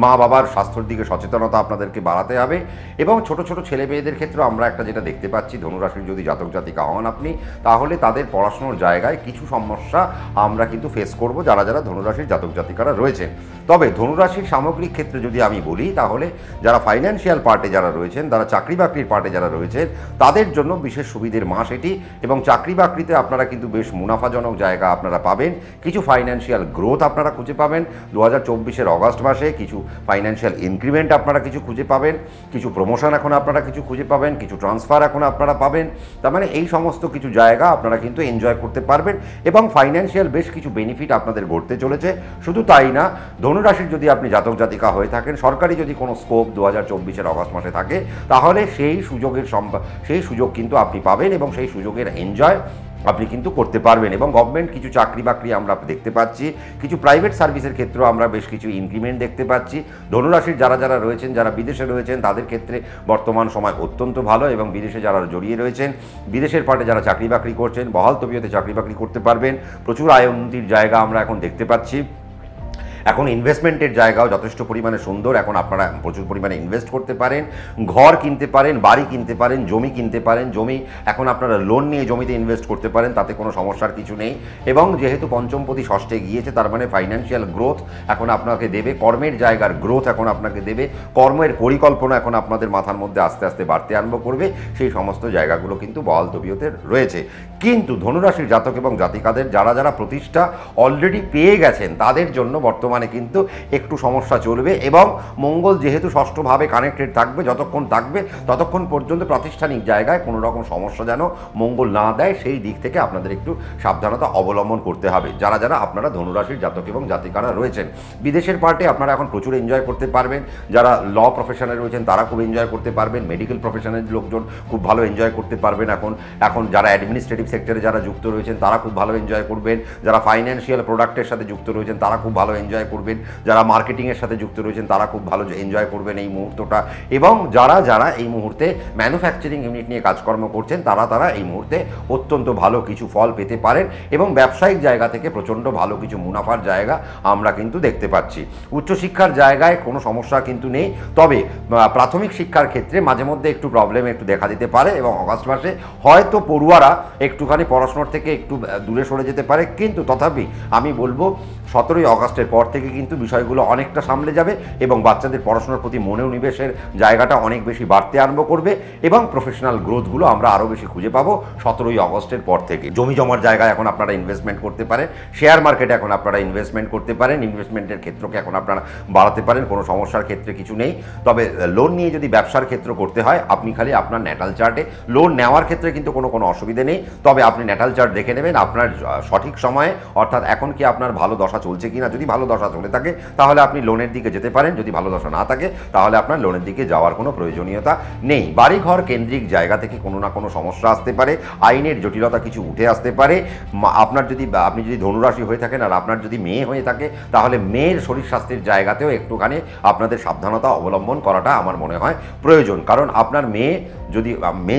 মা বাবার স্বাস্থ্যের দিকে সচেতনতা আপনাদেরকে বাড়াতে হবে। এবং ছোট ছোট ছেলে মেয়েদের ক্ষেত্রে আমরা একটা যেটা দেখতে পাচ্ছি, ধনুরাশির যদি জাতক জাতিকা হন আপনি, তাহলে তাদের পড়াশোনার জায়গায় কিছু সমস্যা আমরা কিন্তু ফেস করব যারা ধনুরাশির জাতক জাতিকারা রয়েছেন। তবে ধনুরাশির সামগ্রিক ক্ষেত্রে যদি আমি বলি, তাহলে যারা ফাইন্যান্সিয়াল পার্টে যারা রয়েছেন, যারা চাকরি বাকরি চাকরির পার্টে যারা রয়েছেন তাদের জন্য বিশেষ সুবিধের মাস এটি, এবং চাকরি বাকরিতে আপনারা কিন্তু বেশ মুনাফাজনক জায়গা আপনারা পাবেন। কিছু ফাইন্যান্সিয়াল গ্রোথ আপনারা খুঁজে পাবেন 2024-এর অগাস্ট মাসে। কিছু ফাইন্যান্সিয়াল ইনক্রিমেন্ট আপনারা কিছু খুঁজে পাবেন, কিছু প্রমোশন এখন আপনারা কিছু খুঁজে পাবেন, কিছু ট্রান্সফার এখন আপনারা পাবেন। তার মানে এই সমস্ত কিছু জায়গা আপনারা কিন্তু এনজয় করতে পারবেন এবং ফাইন্যান্সিয়াল বেশ কিছু বেনিফিট আপনাদের ঘটতে চলেছে। শুধু তাই না, ধনুরাশির যদি আপনি জাতক জাতিকা হয়ে থাকেন, সরকারি যদি কোনো স্কোপ 2024-এর অগাস্ট মাসে থাকে, তাহলে সেই সুযোগ কিন্তু আপনি পাবেন এবং সেই সুযোগের এনজয় আপনি কিন্তু করতে পারবেন। এবং গভর্নমেন্ট কিছু চাকরি বাকরি আমরা দেখতে পাচ্ছি, কিছু প্রাইভেট সার্ভিসের ক্ষেত্রেও আমরা বেশ কিছু ইনক্রিমেন্ট দেখতে পাচ্ছি। ধনুরাশির যারা রয়েছেন, যারা বিদেশে রয়েছেন, তাদের ক্ষেত্রে বর্তমান সময় অত্যন্ত ভালো, এবং বিদেশে যারা জড়িয়ে রয়েছেন, বিদেশের পাটে যারা চাকরি বাকরি করছেন, বহাল তবিয়তে চাকরি বাকরি করতে পারবেন। প্রচুর আয় উন্নতির জায়গা আমরা এখন দেখতে পাচ্ছি। এখন ইনভেস্টমেন্টের জায়গাও যথেষ্ট পরিমাণে সুন্দর। এখন আপনারা প্রচুর পরিমাণে ইনভেস্ট করতে পারেন, ঘর কিনতে পারেন, বাড়ি কিনতে পারেন, জমি কিনতে পারেন। জমি এখন আপনারা লোন নিয়ে জমিতে ইনভেস্ট করতে পারেন, তাতে কোনো সমস্যার কিছু নেই। এবং যেহেতু পঞ্চমপতি ষষ্ঠে গিয়েছে, তার মানে ফাইন্যান্সিয়াল গ্রোথ এখন আপনাকে দেবে, কর্মের জায়গার গ্রোথ এখন আপনাকে দেবে, কর্মের পরিকল্পনা এখন আপনাদের মাথার মধ্যে আস্তে আস্তে বাড়তে আরম্ভ করবে। সেই সমস্ত জায়গাগুলো কিন্তু বহাল তবিয়তে রয়েছে। কিন্তু ধনুরাশির জাতক এবং জাতিকাদের যারা প্রতিষ্ঠা অলরেডি পেয়ে গেছেন, তাদের জন্য বর্তমানে কিন্তু একটু সমস্যা চলবে। এবং মঙ্গল যেহেতু ষষ্ঠভাবে কানেক্টেড থাকবে, যতক্ষণ থাকবে ততক্ষণ পর্যন্ত প্রাতিষ্ঠানিক জায়গায় কোনো রকম সমস্যা যেন মঙ্গল না দেয়, সেই দিক থেকে আপনাদের একটু সাবধানতা অবলম্বন করতে হবে। যারা আপনারা ধনুরাশির জাতক এবং জাতিকারা রয়েছেন, বিদেশের পার্টে আপনারা এখন প্রচুর এনজয় করতে পারবেন। যারা ল প্রফেশনে রয়েছেন তারা খুব এনজয় করতে পারবেন, মেডিকেল প্রফেশনের লোকজন খুব ভালো এনজয় করতে পারবেন। এখন যারা অ্যাডমিনিস্ট্রেটিভ সেক্টরে যারা যুক্ত রয়েছেন তারা খুব ভালো এনজয় করবেন। যারা ফাইন্যান্সিয়াল প্রোডাক্টের সাথে যুক্ত রয়েছেন তারা খুব ভালো এনজয় করবেন। যারা মার্কেটিংয়ের সাথে যুক্ত রয়েছেন তারা খুব ভালো এনজয় করবেন এই মুহূর্তটা। এবং যারা এই মুহূর্তে ম্যানুফ্যাকচারিং ইউনিট নিয়ে কাজকর্ম করছেন তারা এই মুহূর্তে অত্যন্ত ভালো কিছু ফল পেতে পারেন এবং ব্যবসায়িক জায়গা থেকে প্রচণ্ড ভালো কিছু মুনাফার জায়গা আমরা কিন্তু দেখতে পাচ্ছি। উচ্চশিক্ষার জায়গায় কোনো সমস্যা কিন্তু নেই, তবে প্রাথমিক শিক্ষার ক্ষেত্রে মাঝে মধ্যে একটু প্রবলেম একটু দেখা দিতে পারে এবং অগাস্ট মাসে হয়তো পড়ুয়ারা একটুখানি পড়াশোনার থেকে একটু দূরে সরে যেতে পারে। কিন্তু তথাপি আমি বলবো 17ই অগাস্টের পর থেকে কিন্তু বিষয়গুলো অনেকটা সামলে যাবে এবং বাচ্চাদের পড়াশোনার প্রতি মনোনিবেশের জায়গাটা অনেক বেশি বাড়তে আরম্ভ করবে এবং প্রফেশনাল গ্রোথগুলো আমরা আরও বেশি খুঁজে পাবো 17ই অগস্টের পর থেকে। জমি জমার জায়গায় এখন আপনারা ইনভেস্টমেন্ট করতে পারেন, শেয়ার মার্কেটে এখন আপনারা ইনভেস্টমেন্ট করতে পারেন, ইনভেস্টমেন্টের ক্ষেত্রকে এখন আপনারা বাড়াতে পারেন, কোনো সমস্যার ক্ষেত্রে কিছু নেই। তবে লোন নিয়ে যদি ব্যবসার ক্ষেত্র করতে হয়, আপনি খালি আপনার ন্যাটাল চার্টে লোন নেওয়ার ক্ষেত্রে কিন্তু কোনো অসুবিধে নেই। তবে আপনি ন্যাটাল চার্ট দেখে নেবেন আপনার সঠিক সময়ে, অর্থাৎ এখন কি আপনার ভালো দশা চলছে কিনা। যদি ভালো দশা চলে থাকে তাহলে আপনি লোনের দিকে যেতে পারেন, যদি ভালো দশা না থাকে তাহলে আপনার লোনের দিকে যাওয়ার কোনো প্রয়োজনীয়তা নেই। বাড়িঘর কেন্দ্রিক জায়গা থেকে কোনো না কোনো সমস্যা আসতে পারে, আইনের জটিলতা কিছু উঠে আসতে পারে। আপনি যদি ধনুরাশি হয়ে থাকেন আর আপনার যদি মেয়ে হয়ে থাকে, তাহলে মেয়ের শরীর স্বাস্থ্যের জায়গাতেও একটুখানি আপনাদের সাবধানতা অবলম্বন করাটা আমার মনে হয় প্রয়োজন। কারণ আপনার মেয়ে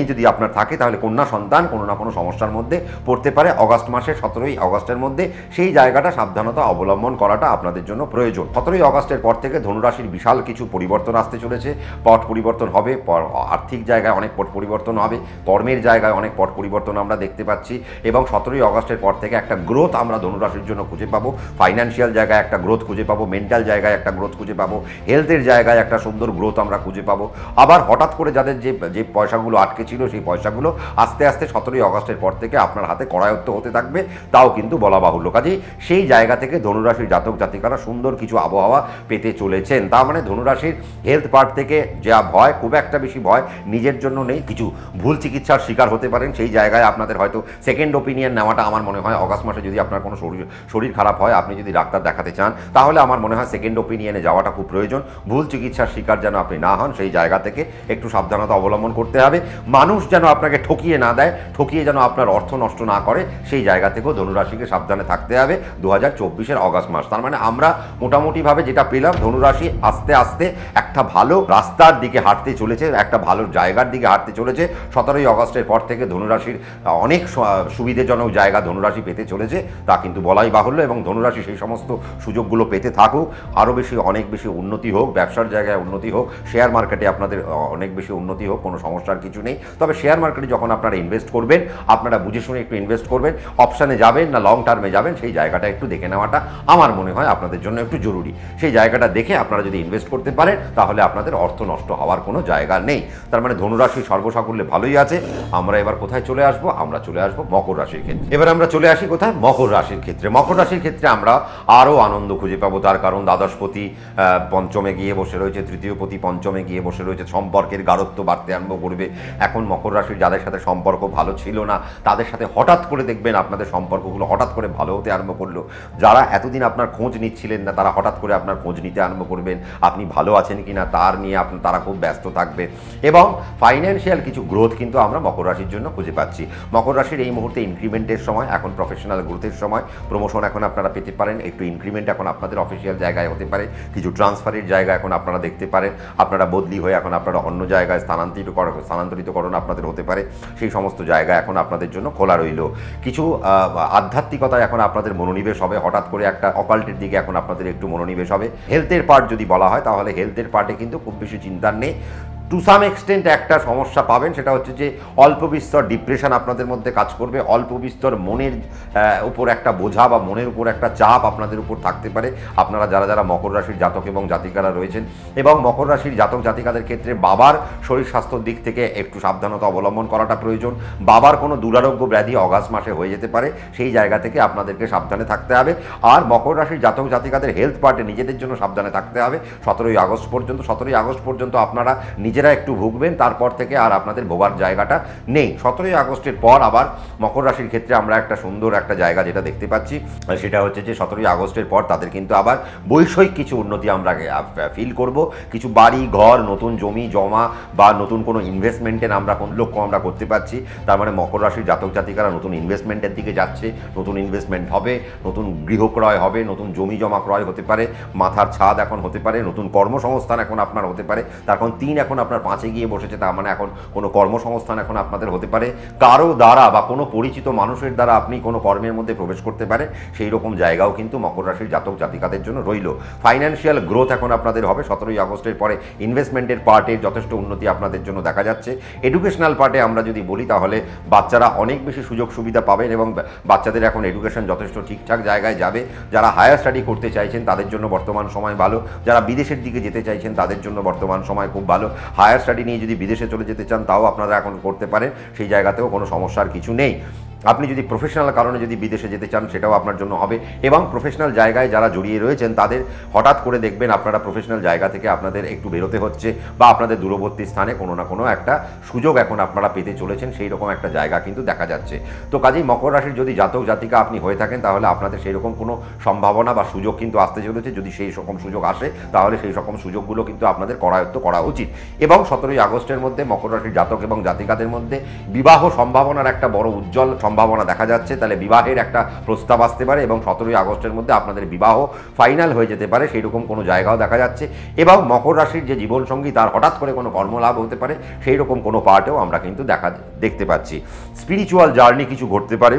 যদি আপনার থাকে, তাহলে কন্যা সন্তান কোনো না কোনো সমস্যার মধ্যে পড়তে পারে অগাস্ট মাসে 17ই অগাস্টের মধ্যে। সেই জায়গাটা সাবধানতা অবলম্বন করাটা আপনাদের জন্য প্রয়োজন। 17ই অগাস্টের পর থেকে ধনুরাশির বিশাল কিছু পরিবর্তন আসতে চলেছে। পট পরিবর্তন হবে, আর্থিক জায়গায় অনেক পট পরিবর্তন হবে, কর্মের জায়গায় অনেক পট পরিবর্তন আমরা দেখতে পাচ্ছি এবং 17ই অগাস্টের পর থেকে একটা গ্রোথ আমরা ধনুরাশির জন্য খুঁজে পাবো। ফাইন্যান্সিয়াল জায়গায় একটা গ্রোথ খুঁজে পাবো, মেন্টাল জায়গায় একটা গ্রোথ খুঁজে পাবো, হেলথের জায়গায় একটা সুন্দর গ্রোথ আমরা খুঁজে পাবো। আবার হঠাৎ করে যাদের যে পয়সাগুলো আটকে ছিল, সেই পয়সাগুলো আস্তে আস্তে 17ই অগাস্টের পর থেকে আপনার হাতে করায়ত্ত হতে থাকবে, তাও কিন্তু বলা বাহুল্য। কাজেই সেই জায়গা থেকে ধনুরাশির জাতক জাতিকারা সুন্দর কিছু আবহাওয়া পেতে চলেছেন। তার মানে ধনুরাশির হেলথ পার্ট থেকে যা ভয়, খুব একটা বেশি ভয় নিজের জন্য নেই। কিছু ভুল চিকিৎসার শিকার হতে পারেন, সেই জায়গায় আপনাদের হয়তো সেকেন্ড ওপিনিয়ন নেওয়াটা আমার মনে হয় অগাস্ট মাসে যদি আপনার কোনো শরীর খারাপ হয়, আপনি যদি ডাক্তার দেখাতে চান, তাহলে আমার মনে হয় সেকেন্ড ওপিনিয়নে যাওয়াটা খুব প্রয়োজন। ভুল চিকিৎসার শিকার যেন আপনি না হন, সেই জায়গা থেকে একটু সাবধানতা অবলম্বন করতে হবে। মানুষ যেন আপনাকে ঠকিয়ে না দেয়, ঠকিয়ে যেন আপনার অর্থ নষ্ট না করে, সেই জায়গা থেকেও ধনুরাশিকে সাবধানে থাকতে হবে 2024-এর অগাস্ট মাস। তার মানে আমরা মোটামুটিভাবে যেটা পেলাম, ধনুরাশি আস্তে আস্তে একটা ভালো রাস্তার দিকে হাঁটতে চলেছে, একটা ভালো জায়গার দিকে হাঁটতে চলেছে। 17ই অগাস্টের পর থেকে ধনুরাশির অনেক সুবিধাজনক জায়গা ধনুরাশি পেতে চলেছে, তা কিন্তু বলাই বাহুল্য। এবং ধনুরাশি সেই সমস্ত সুযোগগুলো পেতে থাকুক, আরও অনেক বেশি উন্নতি হোক, ব্যবসার জায়গায় উন্নতি হোক, শেয়ার মার্কেটে আপনাদের অনেক বেশি উন্নতি হোক, কোনো সমস্যার কিছু নেই। তবে শেয়ার মার্কেটে যখন আপনারা ইনভেস্ট করবেন, আপনারা বুঝে শুনে একটু ইনভেস্ট করবেন। অপশানে যাবেন না লং টার্মে যাবেন, সেই জায়গাটা একটু দেখে নেওয়াটা আমার মনে হয় আপনাদের জন্য একটু জরুরি। সেই জায়গাটা দেখে আপনারা যদি ইনভেস্ট করতে পারেন তাহলে আপনাদের অর্থ নষ্ট হওয়ার কোনো জায়গা নেই। তার মানে ধনুরাশি সর্বসাকুল্যে ভালোই আছে। আমরা এবার কোথায় চলে আসবো? আমরা চলে আসবো মকর রাশির ক্ষেত্রে। এবার আমরা চলে আসি কোথায়? মকর রাশির ক্ষেত্রে। মকর রাশির ক্ষেত্রে আমরা আরও আনন্দ খুঁজে পাবো, তার কারণ দ্বাদশপতি পঞ্চমে গিয়ে বসে রয়েছে, তৃতীয়পতি পঞ্চমে গিয়ে বসে রয়েছে, সম্পর্কের গাঢ়ত্ব বাড়তে আরম্ভ করবে। এখন মকর রাশির যাদের সাথে সম্পর্ক ভালো ছিল না তাদের সাথে হঠাৎ করে দেখবেন আপনাদের সম্পর্কগুলো হঠাৎ করে ভালো হতে আরম্ভ করলো। যারা এতদিন আপনার খোঁজ নিচ্ছিলেন না তারা হঠাৎ করে আপনার খোঁজ নিতে আরম্ভ করবেন, আপনি ভালো আছেন কি না তার নিয়ে তারা খুব ব্যস্ত থাকবে। এবং ফাইন্যান্সিয়াল কিছু গ্রোথ কিন্তু আমরা মকর রাশির জন্য খুঁজে পাচ্ছি। মকর রাশির এই মুহূর্তে ইনক্রিমেন্টের সময়, এখন প্রফেশনাল গ্রোথের সময়। প্রমোশন এখন আপনারা পেতে পারেন, একটু ইনক্রিমেন্ট এখন আপনাদের অফিসিয়াল জায়গায় হতে পারে, কিছু ট্রান্সফারের জায়গা এখন আপনারা দেখতে পারেন, আপনারা বদলি হয়ে এখন আপনারা অন্য জায়গায় স্থানান্তরিতকরণ আপনাদের হতে পারে। সেই সমস্ত জায়গা এখন আপনাদের জন্য খোলা রইল। কিছু আধ্যাত্মিকতায় এখন আপনাদের মনোনিবেশ হবে, হঠাৎ করে একটা অকাল্টের দিকে এখন আপনাদের একটু মনোনিবেশ হবে। হেলথের পার্ট যদি বলা হয় তাহলে হেলথের পার্টে কিন্তু খুব বেশি চিন্তার নেই। টু সাম এক্সটেন্ট একটা সমস্যা পাবেন, সেটা হচ্ছে যে অল্প বিস্তর ডিপ্রেশন আপনাদের মধ্যে কাজ করবে, অল্প বিস্তর মনের উপর একটা বোঝা বা মনের উপর একটা চাপ আপনাদের উপর থাকতে পারে। আপনারা যারা যারা মকর রাশির জাতক এবং জাতিকারা রয়েছেন, এবং মকর রাশির জাতক জাতিকাদের ক্ষেত্রে বাবার শরীর স্বাস্থ্যর দিক থেকে একটু সাবধানতা অবলম্বন করাটা প্রয়োজন। বাবার কোনো দুরারোগ্য ব্যাধি অগাস্ট মাসে হয়ে যেতে পারে, সেই জায়গা থেকে আপনাদেরকে সাবধানে থাকতে হবে। আর মকর রাশির জাতক জাতিকাদের হেলথ পার্টে নিজেদের জন্য সাবধানে থাকতে হবে 17ই আগস্ট পর্যন্ত। 17ই আগস্ট পর্যন্ত আপনারা নিজেরা একটু ভুগবেন, তারপর থেকে আর আপনাদের ভোগার জায়গাটা নেই। 17ই আগস্টের পর আবার মকর রাশির ক্ষেত্রে আমরা একটা সুন্দর একটা জায়গা যেটা দেখতে পাচ্ছি, সেটা হচ্ছে যে 17ই আগস্টের পর তাদের কিন্তু আবার বৈষয়িক কিছু উন্নতি আমরা ফিল করব। কিছু বাড়ি ঘর, নতুন জমি জমা বা নতুন কোনো ইনভেস্টমেন্টের আমরা কোন লক্ষ্য আমরা করতে পারছি। তার মানে মকর রাশির জাতক জাতিকারা নতুন ইনভেস্টমেন্টের দিকে যাচ্ছে, নতুন ইনভেস্টমেন্ট হবে, নতুন গৃহ ক্রয় হবে, নতুন জমি জমা ক্রয় হতে পারে, মাথার ছাদ এখন হতে পারে, নতুন কর্মসংস্থান এখন আপনার হতে পারে। তার কারণ 3 এখন আপনার 5-এ গিয়ে বসেছে, তার মানে এখন কোনো কর্মসংস্থান এখন আপনাদের হতে পারে। কারো দ্বারা বা কোনো পরিচিত মানুষের দ্বারা আপনি কোনো কর্মের মধ্যে প্রবেশ করতে পারেন, সেই রকম জায়গাও কিন্তু মকর রাশির জাতক জাতিকাদের জন্য রইল। ফাইন্যান্সিয়াল গ্রোথ এখন আপনাদের হবে 17ই আগস্টের পরে। ইনভেস্টমেন্টের পার্টে যথেষ্ট উন্নতি আপনাদের জন্য দেখা যাচ্ছে। এডুকেশনাল পার্টে আমরা যদি বলি তাহলে বাচ্চারা অনেক বেশি সুযোগ সুবিধা পাবেন এবং বাচ্চাদের এখন এডুকেশন যথেষ্ট ঠিকঠাক জায়গায় যাবে। যারা হায়ার স্টাডি করতে চাইছেন তাদের জন্য বর্তমান সময় ভালো, যারা বিদেশের দিকে যেতে চাইছেন তাদের জন্য বর্তমান সময় খুব ভালো। হায়ার স্টাডি নিয়ে যদি বিদেশে চলে যেতে চান তাও আপনারা এখন করতে পারেন, সেই জায়গাতেও কোনো সমস্যার কিছু নেই। আপনি যদি প্রফেশনাল কারণে যদি বিদেশে যেতে চান সেটাও আপনার জন্য হবে। এবং প্রফেশনাল জায়গায় যারা জড়িয়ে রয়েছেন তাদের হঠাৎ করে দেখবেন আপনারা প্রফেশনাল জায়গা থেকে আপনাদের একটু বেরোতে হচ্ছে, বা আপনাদের দূরবর্তী স্থানে কোনো না কোনো একটা সুযোগ এখন আপনারা পেতে চলেছেন, সেই রকম একটা জায়গা কিন্তু দেখা যাচ্ছে। তো কাজেই মকর রাশির যদি জাতক জাতিকা আপনি হয়ে থাকেন তাহলে আপনাদের সেই রকম কোনো সম্ভাবনা বা সুযোগ কিন্তু আসতে চলেছে। যদি সেই রকম সুযোগ আসে তাহলে সেই রকম সুযোগগুলো কিন্তু আপনাদের করায়ত্ত করা উচিত। এবং 17ই আগস্টের মধ্যে মকর রাশির জাতক এবং জাতিকাদের মধ্যে বিবাহ সম্ভাবনার একটা বড় উজ্জ্বল সম্ভাবনা দেখা যাচ্ছে। তাহলে বিবাহের একটা প্রস্তাব আসতে পারে এবং 17ই আগস্টের মধ্যে আপনাদের বিবাহ ফাইনাল হয়ে যেতে পারে, সেই রকম কোনো জায়গাও দেখা যাচ্ছে। এবং মকর রাশির যে জীবনসঙ্গী তার হঠাৎ করে কোনো কর্মলাভ হতে পারে, সেই রকম কোনো পার্টেও আমরা কিন্তু দেখতে পাচ্ছি। স্পিরিচুয়াল জার্নি কিছু ঘটতে পারে,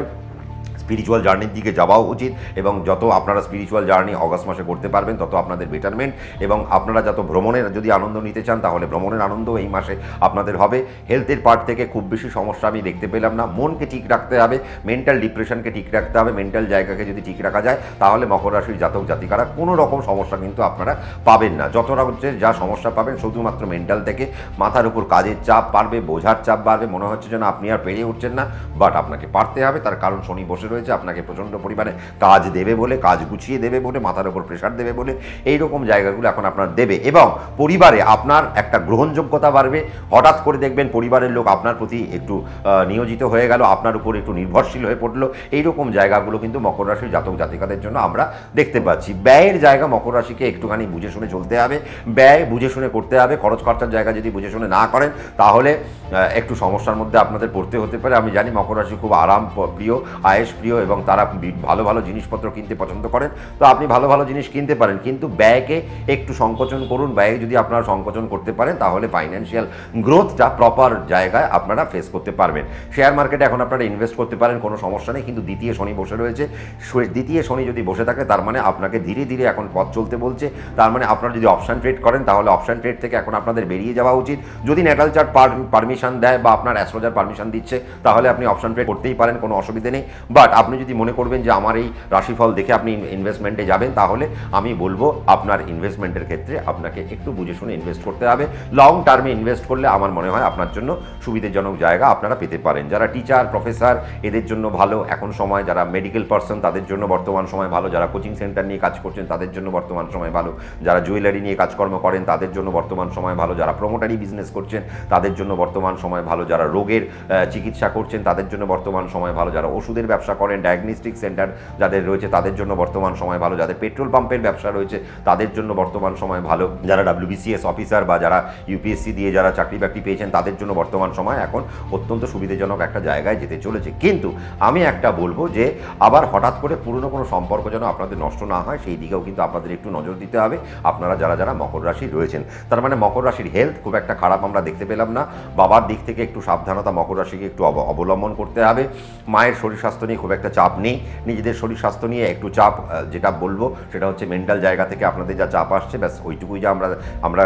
স্পিরিচুয়াল জার্নির দিকে যাওয়াও উচিত। এবং যত আপনারা স্পিরিচুয়াল জার্নি অগস্ট মাসে করতে পারবেন তত আপনাদের বেটারমেন্ট। এবং আপনারা যত ভ্রমণের যদি আনন্দ নিতে চান তাহলে ভ্রমণের আনন্দ এই মাসে আপনাদের হবে। হেলথের পার্ট থেকে খুব বেশি সমস্যা আমি দেখতে পেলাম না। মনকে ঠিক রাখতে হবে, মেন্টাল ডিপ্রেশনকে ঠিক রাখতে হবে, মেন্টাল জায়গাকে যদি ঠিক রাখা যায় তাহলে মকর রাশির জাতক জাতিকারা কোনো রকম সমস্যা কিন্তু আপনারা পাবেন না। যত রাজ্যের যা সমস্যা পাবেন শুধুমাত্র মেন্টাল থেকে, মাথার উপর কাজের চাপ বাড়বে, বোঝার চাপ বাড়বে, মনে হচ্ছে যেন আপনি আর পেরে উঠছেন না, বাট আপনাকে পারতে হবে। তার কারণ শনি বসে রয়েছে, আপনাকে প্রচণ্ড পরিমাণে কাজ দেবে বলে, কাজ গুছিয়ে দেবে বলে, মাথার উপর প্রেশার দেবে বলে এই রকম জায়গাগুলো এখন আপনার দেবে। এবং পরিবারে আপনার একটা গ্রহণযোগ্যতা বাড়বে। হঠাৎ করে দেখবেন পরিবারের লোক আপনার প্রতি একটু নিয়োজিত হয়ে গেল, আপনার উপর একটু নির্ভরশীল হয়ে পড়লো। এইরকম জায়গাগুলো কিন্তু মকর রাশির জাতক জাতিকাদের জন্য আমরা দেখতে পাচ্ছি। ব্যয়ের জায়গা মকর রাশিকে একটুখানি বুঝে শুনে চলতে হবে, ব্যয় বুঝে শুনে করতে হবে। খরচ খরচার জায়গা যদি বুঝে শুনে না করেন তাহলে একটু সমস্যার মধ্যে আপনাদের পড়তে হতে পারে। আমি জানি মকর রাশি খুব আরাম প্রিয়, আয়েশ প্রিয় এবং তারা ভালো ভালো জিনিসপত্র কিনতে পছন্দ করেন, তো আপনি ভালো ভালো জিনিস কিনতে পারেন, কিন্তু ব্যয়কে একটু সংকোচন করুন। ব্যয় যদি আপনারা সংকোচন করতে পারেন তাহলে ফাইন্যান্সিয়াল গ্রোথটা প্রপার জায়গায় আপনারা ফেস করতে পারবেন। শেয়ার মার্কেটে এখন আপনারা ইনভেস্ট করতে পারেন, কোনো সমস্যা নেই, কিন্তু দ্বিতীয় শনি বসে রয়েছে। দ্বিতীয় শনি যদি বসে থাকে তার মানে আপনাকে ধীরে ধীরে এখন পথ চলতে বলছে। তার মানে আপনারা যদি অপশান ট্রেড করেন তাহলে অপশান ট্রেড থেকে এখন আপনাদের বেরিয়ে যাওয়া উচিত। যদি ন্যাটাল চার্ট পারমিশন দেয় বা আপনার অ্যাস্ট্রোলজার পারমিশন দিচ্ছে তাহলে আপনি অপশান ট্রেড করতেই পারেন, কোনো অসুবিধা নেই। বাট আপনি যদি মনে করবেন যে আমার এই রাশিফল দেখে আপনি ইনভেস্টমেন্টে যাবেন, তাহলে আমি বলবো আপনার ইনভেস্টমেন্টের ক্ষেত্রে আপনাকে একটু বুঝে শুনে ইনভেস্ট করতে হবে। লং টার্মে ইনভেস্ট করলে আমার মনে হয় আপনার জন্য সুবিধাজনক জায়গা আপনারা পেতে পারেন। যারা টিচার, প্রফেসর, এদের জন্য ভালো এখন সময়। যারা মেডিকেল পার্সন তাদের জন্য বর্তমান সময় ভালো। যারা কোচিং সেন্টার নিয়ে কাজ করছেন তাদের জন্য বর্তমান সময় ভালো। যারা জুয়েলারি নিয়ে কাজকর্ম করেন তাদের জন্য বর্তমান সময় ভালো। যারা প্রমোটারি বিজনেস করছেন তাদের জন্য বর্তমান সময় ভালো। যারা রোগের চিকিৎসা করছেন তাদের জন্য বর্তমান সময় ভালো। যারা ওষুধের ব্যবসা করেন, ডায়াগনস্টিক সেন্টার যাদের রয়েছে তাদের জন্য বর্তমান সময় ভালো। যাদের পেট্রোল পাম্পের ব্যবসা রয়েছে তাদের জন্য বর্তমান সময় ভালো। যারা WBCS অফিসার বা যারা UPSC দিয়ে যারা চাকরি বাকরি পেয়েছেন তাদের জন্য বর্তমান সময় এখন অত্যন্ত সুবিধাজনক একটা জায়গায় যেতে চলেছে। কিন্তু আমি একটা বলবো যে আবার হঠাৎ করে পুরনো কোনো সম্পর্ক যেন আপনাদের নষ্ট না হয়, সেই দিকেও কিন্তু আপনাদের একটু নজর দিতে হবে আপনারা যারা যারা মকর রাশি রয়েছেন। তার মানে মকর রাশির হেলথ খুব একটা খারাপ আমরা দেখতে পেলাম না। বাবার দিক থেকে একটু সাবধানতা মকর রাশিকে একটু অবলম্বন করতে হবে। মায়ের শরীর স্বাস্থ্য নিয়ে খুব একটা চাপ নেই। নিজেদের শরীর স্বাস্থ্য নিয়ে একটু চাপ, যেটা বলবো সেটা হচ্ছে মেন্টাল জায়গা থেকে আপনাদের যা চাপ আসছে, ব্যাস ওইটুকুই যা আমরা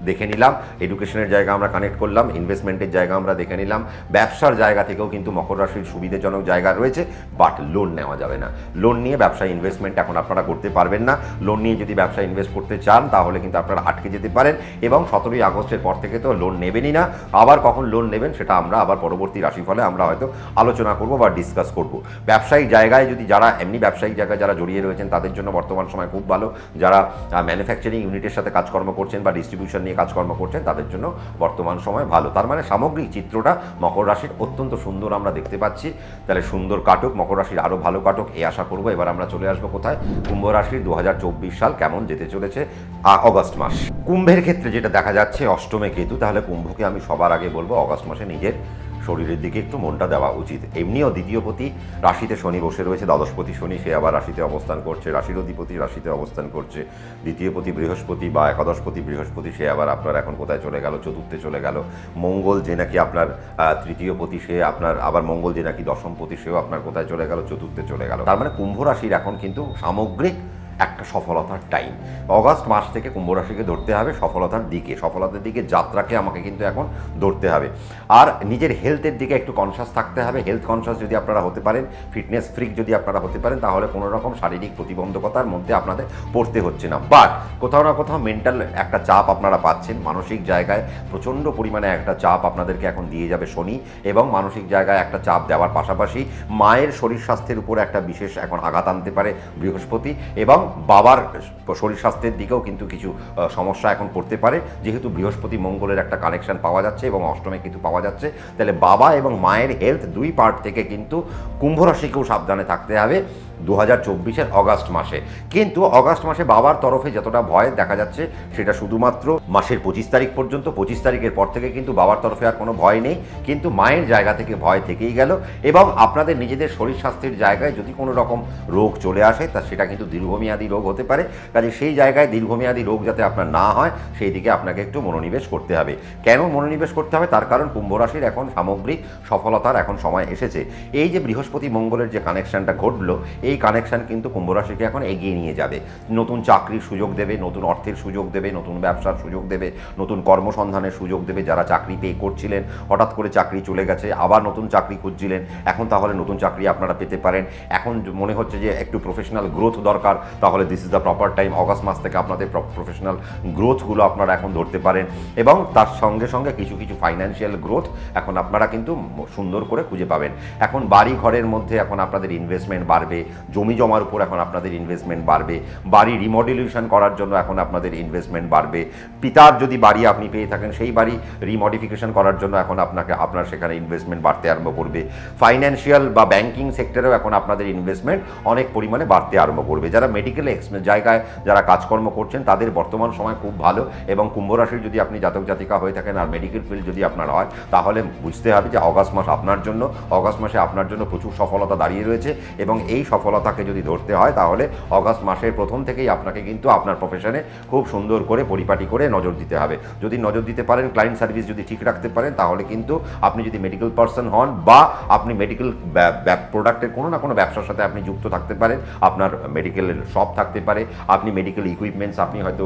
দেখে নিলাম। এডুকেশনের জায়গা আমরা কানেক্ট করলাম, ইনভেস্টমেন্টের জায়গা আমরা দেখে নিলাম। ব্যবসার জায়গা থেকেও কিন্তু মকর রাশির সুবিধাজনক জায়গা রয়েছে, বাট লোন নেওয়া যাবে না। লোন নিয়ে ব্যবসায় ইনভেস্টমেন্ট এখন আপনারা করতে পারবেন না। লোন নিয়ে যদি ব্যবসায় ইনভেস্ট করতে চান তাহলে কিন্তু আপনারা আটকে যেতে পারেন, এবং 17ই আগস্টের পর থেকে তো লোন নেবেনই না। আবার কখন লোন নেবেন সেটা আমরা আবার পরবর্তী রাশিফলে আমরা হয়তো আলোচনা করব বা ডিসকাস করব। ব্যবসায়িক জায়গায় যদি যারা এমনি ব্যবসায়িক জায়গায় যারা জড়িয়ে রয়েছেন তাদের জন্য বর্তমান সময় খুব ভালো। যারা ম্যানুফ্যাকচারিং ইউনিটের সাথে কাজকর্ম করছেন বা ডিস্ট্রিবিউশন কাজকর্ম করছেন তাদের জন্য বর্তমান সময় ভালো। তার মানে সামগ্রিক চিত্রটা মকর রাশির অত্যন্ত সুন্দর আমরা দেখতে পাচ্ছি। তাহলে সুন্দর কাটুক, মকর রাশির আরও ভালো কাটুক এই আশা করবো। এবার আমরা চলে আসবো কোথায়? কুম্ভ রাশির 2024 সাল কেমন যেতে চলেছে অগস্ট মাস। কুম্ভের ক্ষেত্রে যেটা দেখা যাচ্ছে অষ্টমে কেতু, তাহলে কুম্ভকে আমি সবার আগে বলবো অগস্ট মাসে নিজের শরীরের দিকে একটু মনটা দেওয়া উচিত। এমনিও দ্বিতীয়পতি রাশিতে শনি বসে রয়েছে, দ্বাদশপতি শনি সে আবার রাশিতে অবস্থান করছে, রাশির অধিপতি রাশিতে অবস্থান করছে। দ্বিতীয়পতি বৃহস্পতি বা একাদশপতি বৃহস্পতি সে আবার আপনার এখন কোথায় চলে গেল? চতুর্থে চলে গেল। মঙ্গল যে নাকি আপনার তৃতীয়পতি সে আপনার আবার মঙ্গল যে নাকি দশমপতি সেও আপনার কোথায় চলে গেল? চতুর্থে চলে গেল। তার মানে কুম্ভ রাশির এখন কিন্তু সামগ্রিক একটা সফলতার টাইম। অগাস্ট মাস থেকে কুম্ভ রাশিকে ধরতে হবে সফলতার দিকে যাত্রাকে আমাকে কিন্তু এখন ধরতে হবে। আর নিজের হেলথের দিকে একটু কনসাস থাকতে হবে। হেলথ কনসাস যদি আপনারা হতে পারেন, ফিটনেস ফ্রিক যদি আপনারা হতে পারেন, তাহলে কোনো রকম শারীরিক প্রতিবন্ধকতার মধ্যে আপনাদের পড়তে হচ্ছে না। বাট কোথাও না কোথাও মেন্টাল একটা চাপ আপনারা পাচ্ছেন, মানসিক জায়গায় প্রচণ্ড পরিমাণে একটা চাপ আপনাদেরকে এখন দিয়ে যাবে শনি, এবং মানসিক জায়গায় একটা চাপ দেওয়ার পাশাপাশি মায়ের শরীর স্বাস্থ্যের উপর একটা বিশেষ এখন আঘাত আনতে পারে বৃহস্পতি, এবং বাবার শরীর স্বাস্থ্যের দিকেও কিন্তু কিছু সমস্যা এখন পড়তে পারে, যেহেতু বৃহস্পতি মঙ্গলের একটা কানেকশন পাওয়া যাচ্ছে এবং অষ্টমে কিন্তু পাওয়া যাচ্ছে। তাহলে বাবা এবং মায়ের হেলথ দুই পার্ট থেকে কিন্তু কুম্ভ রাশিকেও সাবধানে থাকতে হবে 2024 অগাস্ট মাসে। কিন্তু অগাস্ট মাসে বাবার তরফে যতটা ভয় দেখা যাচ্ছে সেটা শুধুমাত্র মাসের 25 তারিখ পর্যন্ত। 25 তারিখের পর থেকে কিন্তু বাবার তরফে আর কোনো ভয় নেই, কিন্তু মায়ের জায়গা থেকে ভয় থেকেই গেল। এবং আপনাদের নিজেদের শরীর স্বাস্থ্যের জায়গায় যদি কোনো রকম রোগ চলে আসে তা সেটা কিন্তু দীর্ঘমেয়াদী রোগ হতে পারে। কাজে সেই জায়গায় দীর্ঘমেয়াদী রোগ যাতে আপনার না হয় সেই দিকে আপনাকে একটু মনোনিবেশ করতে হবে। কেন মনোনিবেশ করতে হবে? তার কারণ কুম্ভ রাশির এখন সামগ্রিক সফলতার এখন সময় এসেছে। এই যে বৃহস্পতি মঙ্গলের যে কানেকশনটা ঘটলো, এই কানেকশন কিন্তু কুম্ভ রাশিকে এখন এগিয়ে নিয়ে যাবে। নতুন চাকরির সুযোগ দেবে, নতুন অর্থের সুযোগ দেবে, নতুন ব্যবসার সুযোগ দেবে, নতুন কর্মসন্ধানের সুযোগ দেবে। যারা চাকরি পেয়ে করছিলেন, হঠাৎ করে চাকরি চলে গেছে, আবার নতুন চাকরি খুঁজছিলেন, এখন তাহলে নতুন চাকরি আপনারা পেতে পারেন। এখন মনে হচ্ছে যে একটু প্রফেশনাল গ্রোথ দরকার, তাহলে this is the proper time. August মাস থেকে আপনাদের প্রফেশনাল গ্রোথগুলো আপনারা এখন ধরতে পারেন, এবং তার সঙ্গে সঙ্গে কিছু কিছু ফাইন্যান্সিয়াল গ্রোথ এখন আপনারা কিন্তু সুন্দর করে খুঁজে পাবেন। এখন বাড়ি ঘরের মধ্যে এখন আপনাদের ইনভেস্টমেন্ট বাড়বে, জমি জমার উপর এখন আপনাদের ইনভেস্টমেন্ট বাড়বে, বাড়ি রিমডেলিউশন করার জন্য এখন আপনাদের ইনভেস্টমেন্ট বাড়বে। পিতার যদি বাড়ি আপনি পেয়ে থাকেন সেই বাড়ি রিমডিফিকেশন করার জন্য এখন আপনার সেখানে ইনভেস্টমেন্ট বাড়তে আরম্ভ করবে। ফাইন্যান্সিয়াল বা ব্যাংকিং সেক্টরেও এখন আপনাদের ইনভেস্টমেন্ট অনেক পরিমাণে বাড়তে আরম্ভ করবে। যারা মেডিকেল জায়গায় যারা কাজকর্ম করছেন তাদের বর্তমান সময় খুব ভালো। এবং কুম্ভ রাশির যদি আপনি জাতক জাতিকা হয়ে থাকেন আর মেডিকেল ফিল্ড যদি আপনার হয়, তাহলে বুঝতে হবে যে অগাস্ট মাস আপনার জন্য, অগাস্ট মাসে আপনার জন্য প্রচুর সফলতা দাঁড়িয়ে রয়েছে, এবং এই সফলতা সফলতাকে যদি ধরতে হয় তাহলে অগাস্ট মাসের প্রথম থেকেই আপনাকে কিন্তু আপনার প্রফেশনে খুব সুন্দর করে পরিপাটি করে নজর দিতে হবে। যদি নজর দিতে পারেন, ক্লায়েন্ট সার্ভিস যদি ঠিক রাখতে পারেন, তাহলে কিন্তু আপনি যদি মেডিকেল পার্সন হন বা আপনি মেডিকেল প্রোডাক্টের কোনো না কোনো ব্যবসার সাথে আপনি যুক্ত থাকতে পারেন, আপনার মেডিকেলের শপ থাকতে পারে, আপনি মেডিকেল ইকুইপমেন্টস আপনি হয়তো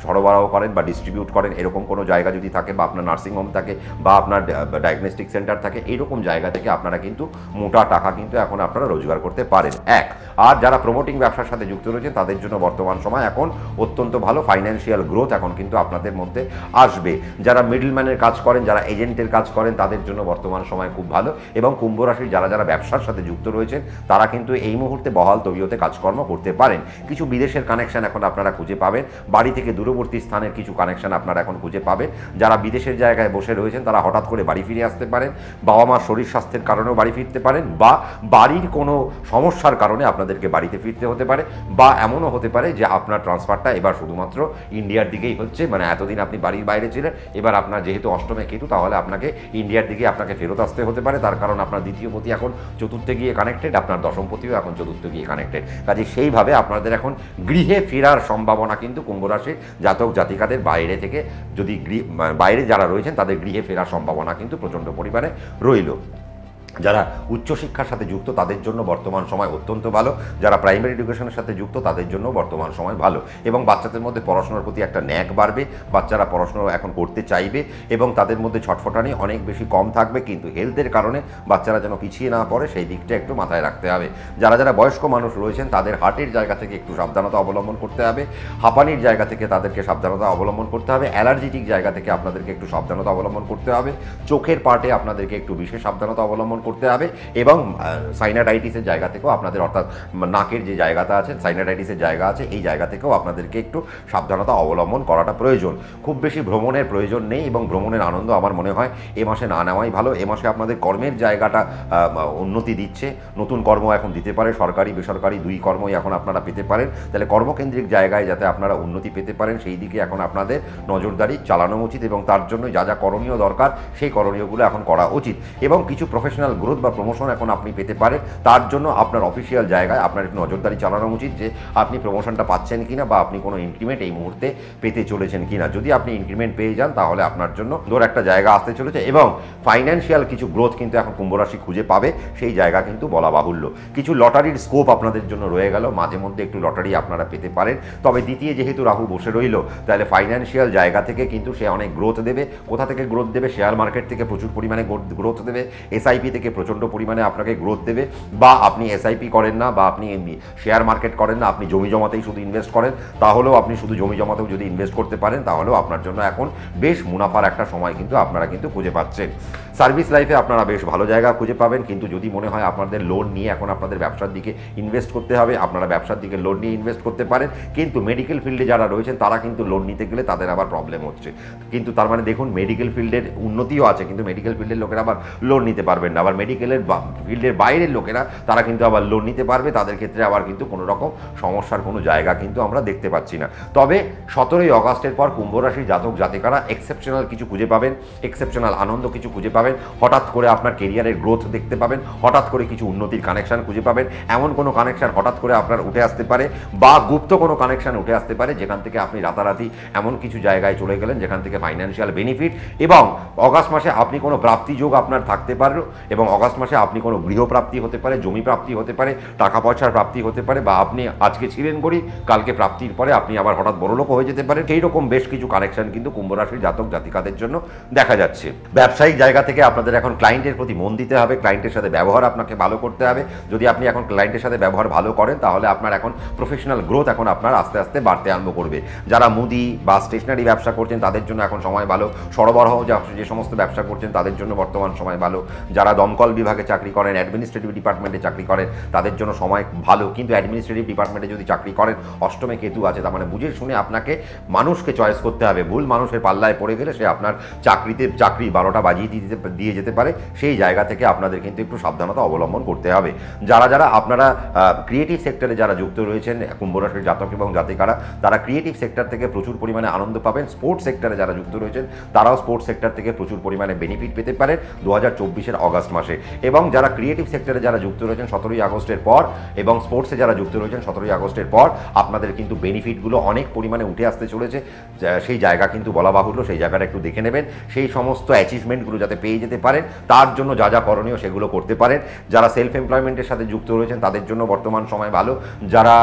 সরবরাহ করেন বা ডিস্ট্রিবিউট করেন, এরকম কোনো জায়গা যদি থাকে, বা আপনার নার্সিংহোম থাকে বা আপনার ডায়াগনস্টিক সেন্টার থাকে, এইরকম জায়গা থেকে আপনারা কিন্তু মোটা টাকা কিন্তু এখন আপনারা রোজগার করতে পারেন। এক, আর যারা প্রমোটিং ব্যবসার সাথে যুক্ত রয়েছেন তাদের জন্য বর্তমান সময় এখন অত্যন্ত ভালো ফাইন্যান্সিয়াল গ্রোথ এখন কিন্তু আপনাদের মধ্যে আসবে। যারা মিডলম্যানের কাজ করেন, যারা এজেন্টের কাজ করেন, তাদের জন্য বর্তমান সময় খুব ভালো। এবং কুম্ভ রাশির যারা যারা ব্যবসার সাথে যুক্ত রয়েছেন তারা কিন্তু এই মুহূর্তে বহাল তবিয়তে কাজকর্ম করতে পারেন। কিছু বিদেশের কানেকশন এখন আপনারা খুঁজে পাবেন, বাড়ি থেকে দূরবর্তী স্থানের কিছু কানেকশন আপনারা এখন খুঁজে পাবেন। যারা বিদেশের জায়গায় বসে রয়েছেন তারা হঠাৎ করে বাড়ি ফিরে আসতে পারেন, বাবা মার শরীর স্বাস্থ্যের কারণেও বাড়ি ফিরতে পারেন, বা বাড়ির কোনো সমস্যার কারণে আপনাদেরকে বাড়িতে ফিরতে হতে পারে, বা এমনও হতে পারে যে আপনার ট্রান্সফারটা এবার শুধুমাত্র ইন্ডিয়ার দিকেই হচ্ছে, মানে এতদিন আপনি বাড়ির বাইরে ছিলেন, এবার আপনার যেহেতু অষ্টমে কেতু, তাহলে আপনাকে ইন্ডিয়ার দিকে আপনাকে ফেরত আসতে হতে পারে। তার কারণ আপনার দ্বিতীয় পতি এখন চতুর্থে গিয়ে কানেক্টেড, আপনার দশম পতিও এখন চতুর্থে গিয়ে কানেক্টেড। কাজে সেইভাবে আপনাদের এখন গৃহে ফেরার সম্ভাবনা কিন্তু কুম্ভ রাশির জাতক জাতিকাদের বাইরে থেকে, যদি বাইরে যারা রয়েছেন তাদের গৃহে ফেরার সম্ভাবনা কিন্তু প্রচণ্ড পরিমাণে রইল। যারা উচ্চশিক্ষার সাথে যুক্ত তাদের জন্য বর্তমান সময় অত্যন্ত ভালো, যারা প্রাইমারি এডুকেশনের সাথে যুক্ত তাদের জন্য বর্তমান সময় ভালো, এবং বাচ্চাদের মধ্যে পড়াশোনার প্রতি একটা ন্যাক বাড়বে, বাচ্চারা পড়াশোনা এখন করতে চাইবে এবং তাদের মধ্যে ছটফটানি অনেক বেশি কম থাকবে। কিন্তু হেলথের কারণে বাচ্চারা যেন পিছিয়ে না পড়ে সেই দিকটা একটু মাথায় রাখতে হবে। যারা যারা বয়স্ক মানুষ রয়েছেন তাদের হার্টের জায়গা থেকে একটু সাবধানতা অবলম্বন করতে হবে, হাঁপানির জায়গা থেকে তাদেরকে সাবধানতা অবলম্বন করতে হবে, অ্যালার্জিটিক জায়গা থেকে আপনাদেরকে একটু সাবধানতা অবলম্বন করতে হবে, চোখের পার্টে আপনাদেরকে একটু বিশেষ সাবধানতা অবলম্বন করতে হবে, এবং সাইনাটাইটিসের জায়গা থেকেও আপনাদের, অর্থাৎ নাকের যে জায়গাটা আছে, সাইনাটাইটিসের জায়গা আছে, এই জায়গা থেকেও আপনাদেরকে একটু সাবধানতা অবলম্বন করাটা প্রয়োজন। খুব বেশি ভ্রমণের প্রয়োজন নেই, এবং ভ্রমণের আনন্দ আমার মনে হয় এ মাসে না নেওয়াই ভালো। এ মাসে আপনাদের কর্মের জায়গাটা উন্নতি দিচ্ছে, নতুন কর্ম এখন দিতে পারে, সরকারি বেসরকারি দুই কর্মই এখন আপনারা পেতে পারেন। তাহলে কর্মকেন্দ্রিক জায়গায় যাতে আপনারা উন্নতি পেতে পারেন সেই দিকে এখন আপনাদের নজরদারি চালানো উচিত, এবং তার জন্য যা যা করণীয় দরকার সেই করণীয়গুলো এখন করা উচিত। এবং কিছু প্রফেশনাল গ্রোথ বা প্রমোশন এখন আপনি পেতে পারেন, তার জন্য আপনার অফিসিয়াল জায়গায় আপনার একটু নজরদারি চালানো উচিত যে আপনি প্রমোশনটা পাচ্ছেন কিনা, বা আপনি কোনো ইনক্রিমেন্ট এই মুহূর্তে পেতে চলেছেন কিনা। যদি আপনি ইনক্রিমেন্ট পেয়ে যান তাহলে আপনার জন্য ধর একটা জায়গা আসতে চলেছে, এবং ফাইন্যান্সিয়াল কিছু গ্রোথ কিন্তু এখন কুম্ভ রাশি খুঁজে পাবে, সেই জায়গা কিন্তু বলা বাহুল্য। কিছু লটারির স্কোপ আপনাদের জন্য রয়ে গেল, মাঝে মধ্যে একটু লটারি আপনারা পেতে পারেন। তবে দ্বিতীয় যেহেতু রাহু বসে রইল, তাহলে ফাইন্যান্সিয়াল জায়গা থেকে কিন্তু সে অনেক গ্রোথ দেবে। কোথা থেকে গ্রোথ দেবে? শেয়ার মার্কেট থেকে প্রচুর পরিমাণে গ্রোথ দেবে, এসআইপি থেকে প্রচণ্ড পরিমাণে আপনাকে গ্রোথ দেবে, বা আপনি এসআইপি করেন না, বা আপনি শেয়ার মার্কেট করেন না, আপনি জমি জমাতেই শুধু ইনভেস্ট করেন, তাহলেও আপনি শুধু জমি জমাতেও যদি ইনভেস্ট করতে পারেন তাহলেও আপনার জন্য এখন বেশ মুনাফার একটা সময় কিন্তু আপনারা কিন্তু খুঁজে পাচ্ছেন। সার্ভিস লাইফে আপনারা বেশ ভালো জায়গা খুঁজে পাবেন, কিন্তু যদি মনে হয় আপনাদের লোন নিয়ে এখন আপনাদের ব্যবসার দিকে ইনভেস্ট করতে হবে, আপনারা ব্যবসার দিকে লোন নিয়ে ইনভেস্ট করতে পারেন। কিন্তু মেডিকেল ফিল্ডে যারা রয়েছেন তারা কিন্তু লোন নিতে গেলে তাদের আবার প্রবলেম হচ্ছে। কিন্তু তার মানে দেখুন, মেডিকেল ফিল্ডের উন্নতিও আছে, কিন্তু মেডিকেল ফিল্ডের লোকেরা আবার লোন নিতে পারবেন না, আবার মেডিকেলের ফিল্ডের বাইরের লোকেরা তারা কিন্তু আবার লোন নিতে পারবে, তাদের ক্ষেত্রে আবার কিন্তু কোনো রকম সমস্যার কোনো জায়গা কিন্তু আমরা দেখতে পাচ্ছি না। তবে 17ই অগাস্টের পর কুম্ভ রাশির জাতক জাতিকারা এক্সেপশনাল কিছু খুঁজে পাবেন, এক্সেপশনাল আনন্দ কিছু খুঁজে পাবেন, হঠাৎ করে আপনার কেরিয়ারের গ্রোথ দেখতে পাবেন, হঠাৎ করে কিছু উন্নতির কানেকশন খুঁজে পাবেন। এমন কোনো কানেকশন হঠাৎ করে আপনার উঠে আসতে পারে, বা গুপ্ত কোনো কানেকশন উঠে আসতে পারে যেখান থেকে আপনি রাতারাতি এমন কিছু জায়গায় চলে গেলেন যেখান থেকে ফাইন্যান্সিয়াল বেনিফিট, এবং অগাস্ট মাসে আপনি কোনো প্রাপ্তি যোগ আপনার থাকতে পারে, এবং অগাস্ট মাসে আপনি কোনো গৃহপ্রাপ্তি হতে পারে, জমি প্রাপ্তি হতে পারে, টাকা পয়সার প্রাপ্তি হতে পারে, বা আপনি আজকে ছিলেন গরিব, কালকে প্রাপ্তির পরে আপনি আবার হঠাৎ বড়লোক হয়ে যেতে পারেন। সেই রকম বেশ কিছু কানেকশন কিন্তু কুম্ভ রাশির জাতক জাতিকাদের জন্য দেখা যাচ্ছে। ব্যবসায়িক জায়গা থেকে আপনাদের এখন ক্লায়েন্টের প্রতি মন দিতে হবে, ক্লায়েন্টের সাথে ব্যবহার আপনাকে ভালো করতে হবে। যদি আপনি এখন ক্লায়েন্টের সাথে ব্যবহার ভালো করেন তাহলে আপনার এখন প্রফেশনাল গ্রোথ এখন আপনার আস্তে আস্তে বাড়তে আরম্ভ করবে। যারা মুদি বা স্টেশনারি ব্যবসা করছেন তাদের জন্য এখন সময় ভালো, সরবরাহ যে সমস্ত ব্যবসা করছেন তাদের জন্য বর্তমান সময় ভালো, যারা দমকল বিভাগে চাকরি করেন, অ্যাডমিনিস্ট্রেটিভ ডিপার্টমেন্টে চাকরি করেন তাদের জন্য সময় ভালো। কিন্তু অ্যাডমিনিস্ট্রেটিভ ডিপার্টমেন্টে যদি চাকরি করেন, অষ্টমে কেতু আছে, তার মানে বুঝে শুনে আপনাকে মানুষকে চয়েস করতে হবে। ভুল মানুষের পাল্লায় পড়ে গেলে সে আপনার চাকরি 12টা বাজিয়ে দিয়ে যেতে পারে। সেই জায়গা থেকে আপনাদের কিন্তু একটু সাবধানতা অবলম্বন করতে হবে। যারা আপনারা ক্রিয়েটিভ সেক্টরে যারা যুক্ত রয়েছেন কুম্ভ রাশির জাতক এবং জাতিকারা, তারা ক্রিয়েটিভ সেক্টর থেকে প্রচুর পরিমাণে আনন্দ পাবেন। স্পোর্টস সেক্টরে যারা যুক্ত রয়েছেন তারাও স্পোর্টস সেক্টর থেকে প্রচুর পরিমাণে বেনিফিট পেতে পারেন 2024-এর অগাস্ট মাসে। মাসে। এবং যারা ক্রিয়েটিভ সেক্টরে যারা যুক্ত রয়েছেন 17ই আগস্টের পর এবং স্পোর্টসে যারা যুক্ত রয়েছেন 17ই আগস্টের পর আপনাদের কিন্তু বেনিফিটগুলো অনেক পরিমাণে উঠে আসতে চলেছে। সেই জায়গা কিন্তু বলা বাহুল্য, সেই জায়গাটা একটু দেখে নেবেন, সেই সমস্ত অ্যাচিভমেন্টগুলো যাতে পেয়ে যেতে পারেন তার জন্য যা যা করণীয় সেগুলো করতে পারেন। যারা সেলফ এমপ্লয়মেন্টের সাথে যুক্ত রয়েছেন তাদের জন্য বর্তমান সময় ভালো, যারা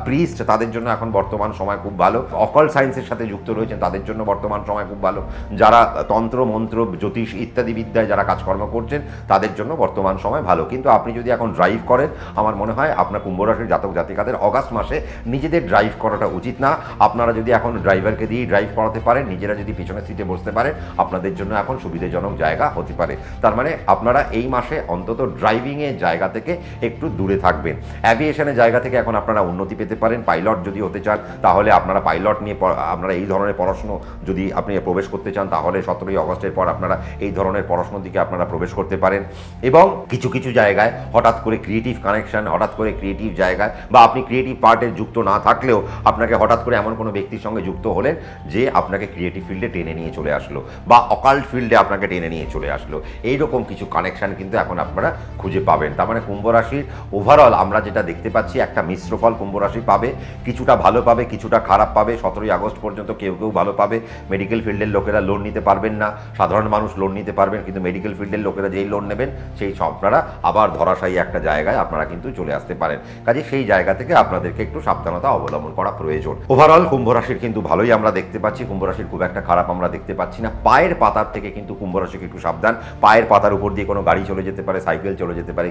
প্রিস্ট তাদের জন্য এখন বর্তমান সময় খুব ভালো, অকাল্ট সায়েন্সের সাথে যুক্ত রয়েছেন তাদের জন্য বর্তমান সময় খুব ভালো, যারা তন্ত্র মন্ত্র জ্যোতিষ ইত্যাদি বিদ্যায় যারা কাজকর্ম করছেন তাদের জন্য বর্তমান সময় ভালো। কিন্তু আপনি যদি এখন ড্রাইভ করেন আমার মনে হয় আপনার কুম্ভ রাশির জাতক জাতিকাদের অগাস্ট মাসে নিজেদের ড্রাইভ করাটা উচিত না। আপনারা যদি এখন ড্রাইভারকে দিয়ে ড্রাইভ করাতে পারেন, নিজেরা যদি পিছনের সিটে বসতে পারেন, আপনাদের জন্য এখন সুবিধাজনক জায়গা হতে পারে। তার মানে আপনারা এই মাসে অন্তত ড্রাইভিংয়ের জায়গা থেকে একটু দূরে থাকবেন। অ্যাভিয়েশনের জায়গা থেকে এখন আপনারা উন্নতি পেতে পারেন। পাইলট যদি হতে চান তাহলে আপনারা পাইলট নিয়ে আপনারা এই ধরনের পড়াশুনো যদি আপনি প্রবেশ করতে চান তাহলে 17ই আগস্টের পর আপনারা এই ধরনের পড়াশোনার দিকে আপনারা প্রবেশ করতে পারেন। এবং কিছু কিছু জায়গায় হঠাৎ করে ক্রিয়েটিভ কানেকশন, হঠাৎ করে ক্রিয়েটিভ জায়গায় বা আপনি ক্রিয়েটিভ পার্টে যুক্ত না থাকলেও আপনাকে হঠাৎ করে এমন কোনো ব্যক্তির সঙ্গে যুক্ত হলেন যে আপনাকে ক্রিয়েটিভ ফিল্ডে টেনে নিয়ে চলে আসলো বা অকাল্ট ফিল্ডে আপনাকে টেনে নিয়ে চলে আসলো, এইরকম কিছু কানেকশন কিন্তু এখন আপনারা খুঁজে পাবেন। তার মানে কুম্ভ রাশির ওভারঅল আমরা যেটা দেখতে পাচ্ছি একটা মিশ্র ফল কুম্ভ রাশি পাবে, কিছুটা ভালো পাবে কিছুটা খারাপ পাবে। 17ই আগস্ট পর্যন্ত কেউ কেউ ভালো পাবে। মেডিকেল ফিল্ডের লোকেরা লোন নিতে পারবেন না, সাধারণ মানুষ লোন নিতে পারবেন, কিন্তু মেডিকেল ফিল্ডের লোকেরা যেই লোন নেবেন সেই আপনারা আবার ধরাশায়ী একটা জায়গায় আপনারা কিন্তু চলে আসতে পারেন। কাজে সেই জায়গা থেকে আপনাদেরকে একটু সাবধানতা অবলম্বন করা প্রয়োজন। ওভারঅল কুম্ভ রাশির কিন্তু ভালোই আমরা দেখতে পাচ্ছি, কুম্ভ রাশির খুব একটা খারাপ আমরা দেখতে পাচ্ছি না। পায়ের পাতার থেকে কিন্তু কুম্ভ রাশিকে একটু সাবধান। পায়ের পাতার উপর দিয়ে কোনো গাড়ি চলে যেতে পারে, সাইকেল চলে যেতে পারে,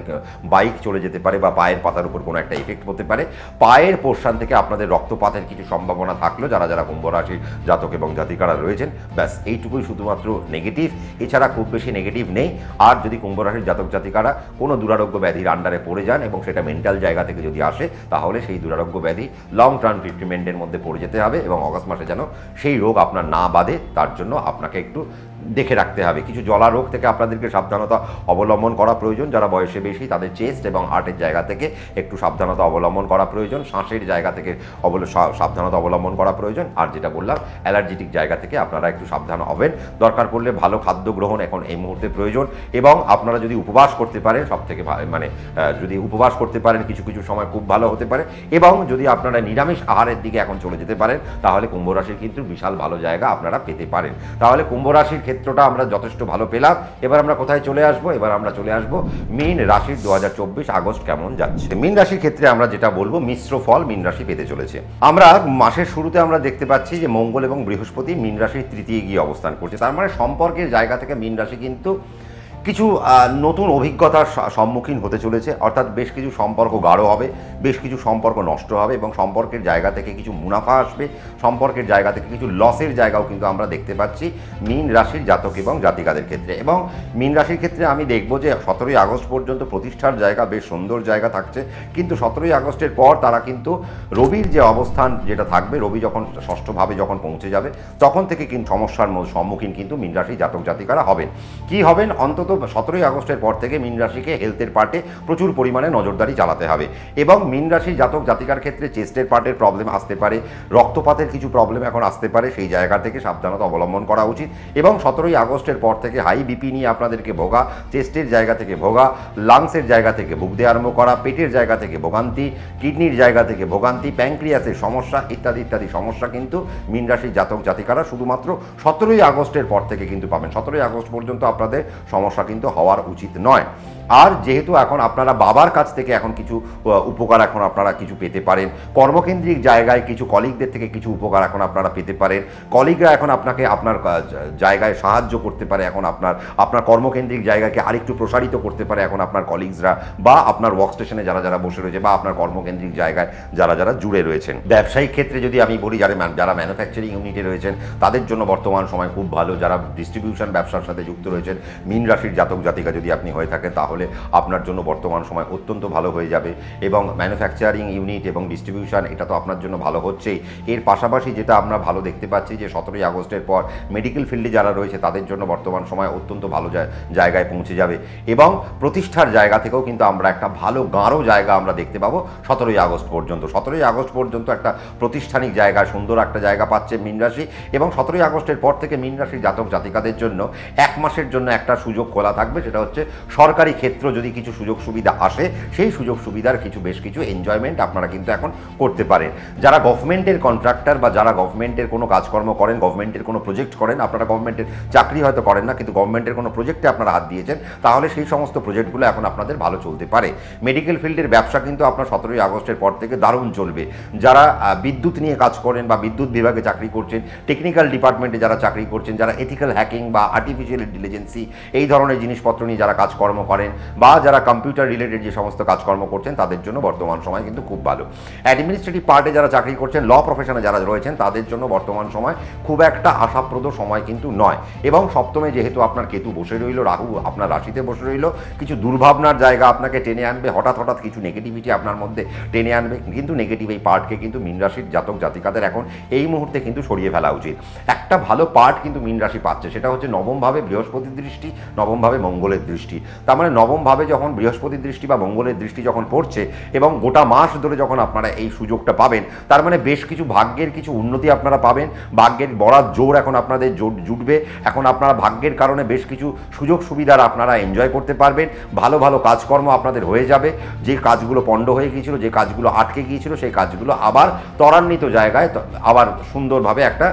বাইক চলে যেতে পারে বা পায়ের পাতার উপর কোনো একটা ইফেক্ট হতে পারে। পায়ের পোর্শন থেকে আপনাদের রক্তপাতের কিছু সম্ভাবনা থাকলো যারা যারা কুম্ভ রাশির জাতক এবং জাতিকারা রয়েছেন। ব্যাস এইটুকুই শুধুমাত্র নেগেটিভ, এছাড়া খুব বেশি নেগেটিভ নেই। আর যদি কুম্ভ রাশির জাতক জাতিকারা কোনো দুরারোগ্য ব্যাধির আন্ডারে পড়ে যান এবং সেটা মেন্টাল জায়গা থেকে যদি আসে তাহলে সেই দুরারোগ্য ব্যাধি লং টার্ম ট্রিটমেন্টের মধ্যে পড়ে যেতে হবে এবং অগাস্ট মাসে যেন সেই রোগ আপনার না বাধে তার জন্য আপনাকে একটু দেখে রাখতে হবে। কিছু জলা রোগ থেকে আপনাদেরকে সাবধানতা অবলম্বন করা প্রয়োজন। যারা বয়সে বেশি তাদের চেস্ট এবং হার্টের জায়গা থেকে একটু সাবধানতা অবলম্বন করা প্রয়োজন, শ্বাসের জায়গা থেকে সাবধানতা অবলম্বন করা প্রয়োজন। আর যেটা বললাম অ্যালার্জিটিক জায়গা থেকে আপনারা একটু সাবধান হবেন। দরকার পড়লে ভালো খাদ্য গ্রহণ এখন এই মুহূর্তে প্রয়োজন। এবং আপনারা যদি উপবাস করতে পারেন সব থেকে মানে যদি উপবাস করতে পারেন কিছু কিছু সময় খুব ভালো হতে পারে। এবং যদি আপনারা নিরামিষ আহারের দিকে এখন চলে যেতে পারেন তাহলে কুম্ভ রাশির কিন্তু বিশাল ভালো জায়গা আপনারা পেতে পারেন। তাহলে কুম্ভ রাশির ক্ষেত্রটা আমরা যথেষ্ট ভালো পেলাম। এবার আমরা কোথায় চলে আসবো? এবার আমরা চলে আসবো মীন রাশির 2024 আগস্ট কেমন যাচ্ছে। মীন রাশির ক্ষেত্রে আমরা যেটা বলবো মিশ্র ফল মীন রাশি পেতে চলেছে। আমরা মাসের শুরুতে আমরা দেখতে পাচ্ছি যে মঙ্গল এবং বৃহস্পতি মীন রাশির তৃতীয় গিয়ে অবস্থান করছে। তার মানে সম্পর্কের জায়গা থেকে মীন রাশি কিন্তু কিছু নতুন অভিজ্ঞতার সম্মুখীন হতে চলেছে। অর্থাৎ বেশ কিছু সম্পর্ক গাঢ় হবে, বেশ কিছু সম্পর্ক নষ্ট হবে এবং সম্পর্কের জায়গা থেকে কিছু মুনাফা আসবে, সম্পর্কের জায়গা থেকে কিছু লসের জায়গাও কিন্তু আমরা দেখতে পাচ্ছি মীন রাশির জাতক এবং জাতিকাদের ক্ষেত্রে। এবং মীন রাশির ক্ষেত্রে আমি দেখব যে 17ই আগস্ট পর্যন্ত প্রতিষ্ঠার জায়গা বেশ সুন্দর জায়গা থাকছে, কিন্তু 17ই আগস্টের পর তারা কিন্তু রবির যে অবস্থান যেটা থাকবে, রবি যখন ষষ্ঠভাবে যখন পৌঁছে যাবে তখন থেকে কিন্তু সমস্যার সম্মুখীন কিন্তু মীন রাশির জাতক জাতিকারা হবেন। কি হবেন? অন্তত 17ই আগস্টের পর থেকে মীন রাশিকে হেলথের পার্টে প্রচুর পরিমাণে নজরদারি চালাতে হবে। এবং মীন রাশির জাতক জাতিকার ক্ষেত্রে চেস্টের পার্টের প্রবলেম আসতে পারে, রক্তপাতের কিছু প্রবলেম এখন আসতে পারে, সেই জায়গা থেকে সাবধানতা অবলম্বন করা উচিত। এবং 17ই আগস্টের পর থেকে হাই বিপি নিয়ে আপনাদেরকে ভোগা, চেস্টের জায়গা থেকে ভোগা, লাংসের জায়গা থেকে ভুগতে আরম্ভ করা, পেটের জায়গা থেকে ভোগান্তি, কিডনির জায়গা থেকে ভোগান্তি, প্যাঙ্ক্রিয়াসের সমস্যা ইত্যাদি ইত্যাদি সমস্যা কিন্তু মীন রাশির জাতক জাতিকারা শুধুমাত্র 17ই আগস্টের পর থেকে কিন্তু পাবেন। 17ই আগস্ট পর্যন্ত আপনাদের সমস্যা কিন্তু হওয়ার উচিত নয়। আর যেহেতু এখন আপনারা বাবার কাছ থেকে এখন কিছু উপকার এখন আপনারা কিছু পেতে পারেন, কর্মকেন্দ্রিক জায়গায় কিছু কলিগদের থেকে কিছু উপকার এখন আপনারা পেতে পারেন, কলিগরা এখন আপনাকে আপনার জায়গায় সাহায্য করতে পারে, এখন আপনার কর্মকেন্দ্রিক জায়গাকে আরেকটু প্রসারিত করতে পারে এখন আপনার কলিগসরা বা আপনার ওয়ার্ক স্টেশনে যারা যারা বসে রয়েছে বা আপনার কর্মকেন্দ্রিক জায়গায় যারা যারা জুড়ে রয়েছেন। ব্যবসায়িক ক্ষেত্রে যদি আমি বলি যারা ম্যানুফ্যাকচারিং ইউনিটে রয়েছেন তাদের জন্য বর্তমান সময় খুব ভালো। যারা ডিস্ট্রিবিউশন ব্যবসার সাথে যুক্ত রয়েছেন মীন রাশির জাতক জাতিকা যদি আপনি হয়ে থাকেন তাহলে আপনার জন্য বর্তমান সময় অত্যন্ত ভালো হয়ে যাবে। এবং ম্যানুফ্যাকচারিং ইউনিট এবং ডিস্ট্রিবিউশন এটা তো আপনার জন্য ভালো হচ্ছেই। এর পাশাপাশি যেটা আমরা ভালো দেখতে পাচ্ছি যে 17ই আগস্টের পর মেডিকেল ফিল্ডে যারা রয়েছে তাদের জন্য বর্তমান সময় অত্যন্ত ভালো জায়গায় পৌঁছে যাবে। এবং প্রতিষ্ঠার জায়গা থেকেও কিন্তু আমরা একটা ভালো গাঢ় জায়গা আমরা দেখতে পাবো 17ই আগস্ট পর্যন্ত। 17ই আগস্ট পর্যন্ত একটা প্রতিষ্ঠানিক জায়গা, সুন্দর একটা জায়গা পাচ্ছে মীন রাশি। এবং 17ই আগস্টের পর থেকে মীন রাশির জাতক জাতিকাদের জন্য এক মাসের জন্য একটা সুযোগ খোলা থাকবে, সেটা হচ্ছে সরকারি ক্ষেত্র যদি কিছু সুযোগ সুবিধা আসে সেই সুযোগ সুবিধার বেশ কিছু এনজয়মেন্ট আপনারা কিন্তু এখন করতে পারেন। যারা গভর্নমেন্টের কন্ট্রাক্টর বা যারা গভর্নমেন্টের কোনো কাজকর্ম করেন, গভর্নমেন্টের কোনো প্রজেক্ট করেন, আপনারা গভর্নমেন্টের চাকরি হয়তো করেন না কিন্তু গভর্নমেন্টের কোনো প্রজেক্টে আপনারা হাত দিয়েছেন, তাহলে সেই সমস্ত প্রজেক্টগুলো এখন আপনাদের ভালো চলতে পারে। মেডিকেল ফিল্ডের ব্যবসা কিন্তু আপনার 17ই আগস্টের পর থেকে দারুণ চলবে। যারা বিদ্যুৎ নিয়ে কাজ করেন বা বিদ্যুৎ বিভাগে চাকরি করছেন, টেকনিক্যাল ডিপার্টমেন্টে যারা চাকরি করছেন, যারা এথিক্যাল হ্যাকিং বা আর্টিফিশিয়াল ইন্টেলিজেন্সি এই ধরনের জিনিসপত্র নিয়ে যারা কাজকর্ম করেন বা যারা কম্পিউটার রিলেটেড যে সমস্ত কাজকর্ম করছেন, তাদের জন্য বর্তমান সময় কিন্তু খুব ভালো। অ্যাডমিনিস্ট্রেটিভ পার্টে যারা চাকরি করছেন, ল প্রফেশনে যারা রয়েছেন, তাদের জন্য বর্তমান সময় খুব একটা আশাপ্রদ সময় কিন্তু নয়। এবং সপ্তমে যেহেতু আপনার কেতু বসে রইল, রাহু আপনার রাশিতে বসে রইল, কিছু দুর্ভাবনার জায়গা আপনাকে টেনে আনবে, হঠাৎ হঠাৎ কিছু নেগেটিভিটি আপনার মধ্যে টেনে আনবে। কিন্তু নেগেটিভ এই পার্টকে কিন্তু মীন রাশির জাতক জাতিকাদের এখন এই মুহূর্তে কিন্তু সরিয়ে ফেলা উচিত। একটা ভালো পার্ট কিন্তু মীন রাশি পাচ্ছে, সেটা হচ্ছে নবমভাবে বৃহস্পতির দৃষ্টি, নবমভাবে মঙ্গলের দৃষ্টি। তার মানে নবমভাবে যখন বৃহস্পতির দৃষ্টি বা মঙ্গলের দৃষ্টি যখন পড়ছে এবং গোটা মাস ধরে যখন আপনারা এই সুযোগটা পাবেন, তার মানে বেশ কিছু ভাগ্যের কিছু উন্নতি আপনারা পাবেন। ভাগ্যের বড়ার জোর এখন আপনাদের জুটবে। এখন আপনারা ভাগ্যের কারণে বেশ কিছু সুযোগ সুবিধার আপনারা এনজয় করতে পারবেন। ভালো ভালো কাজকর্ম আপনাদের হয়ে যাবে। যে কাজগুলো পণ্ড হয়ে গিয়েছিল, যে কাজগুলো আটকে গিয়েছিল, সেই কাজগুলো আবার ত্বরান্বিত জায়গায় আবার সুন্দরভাবে একটা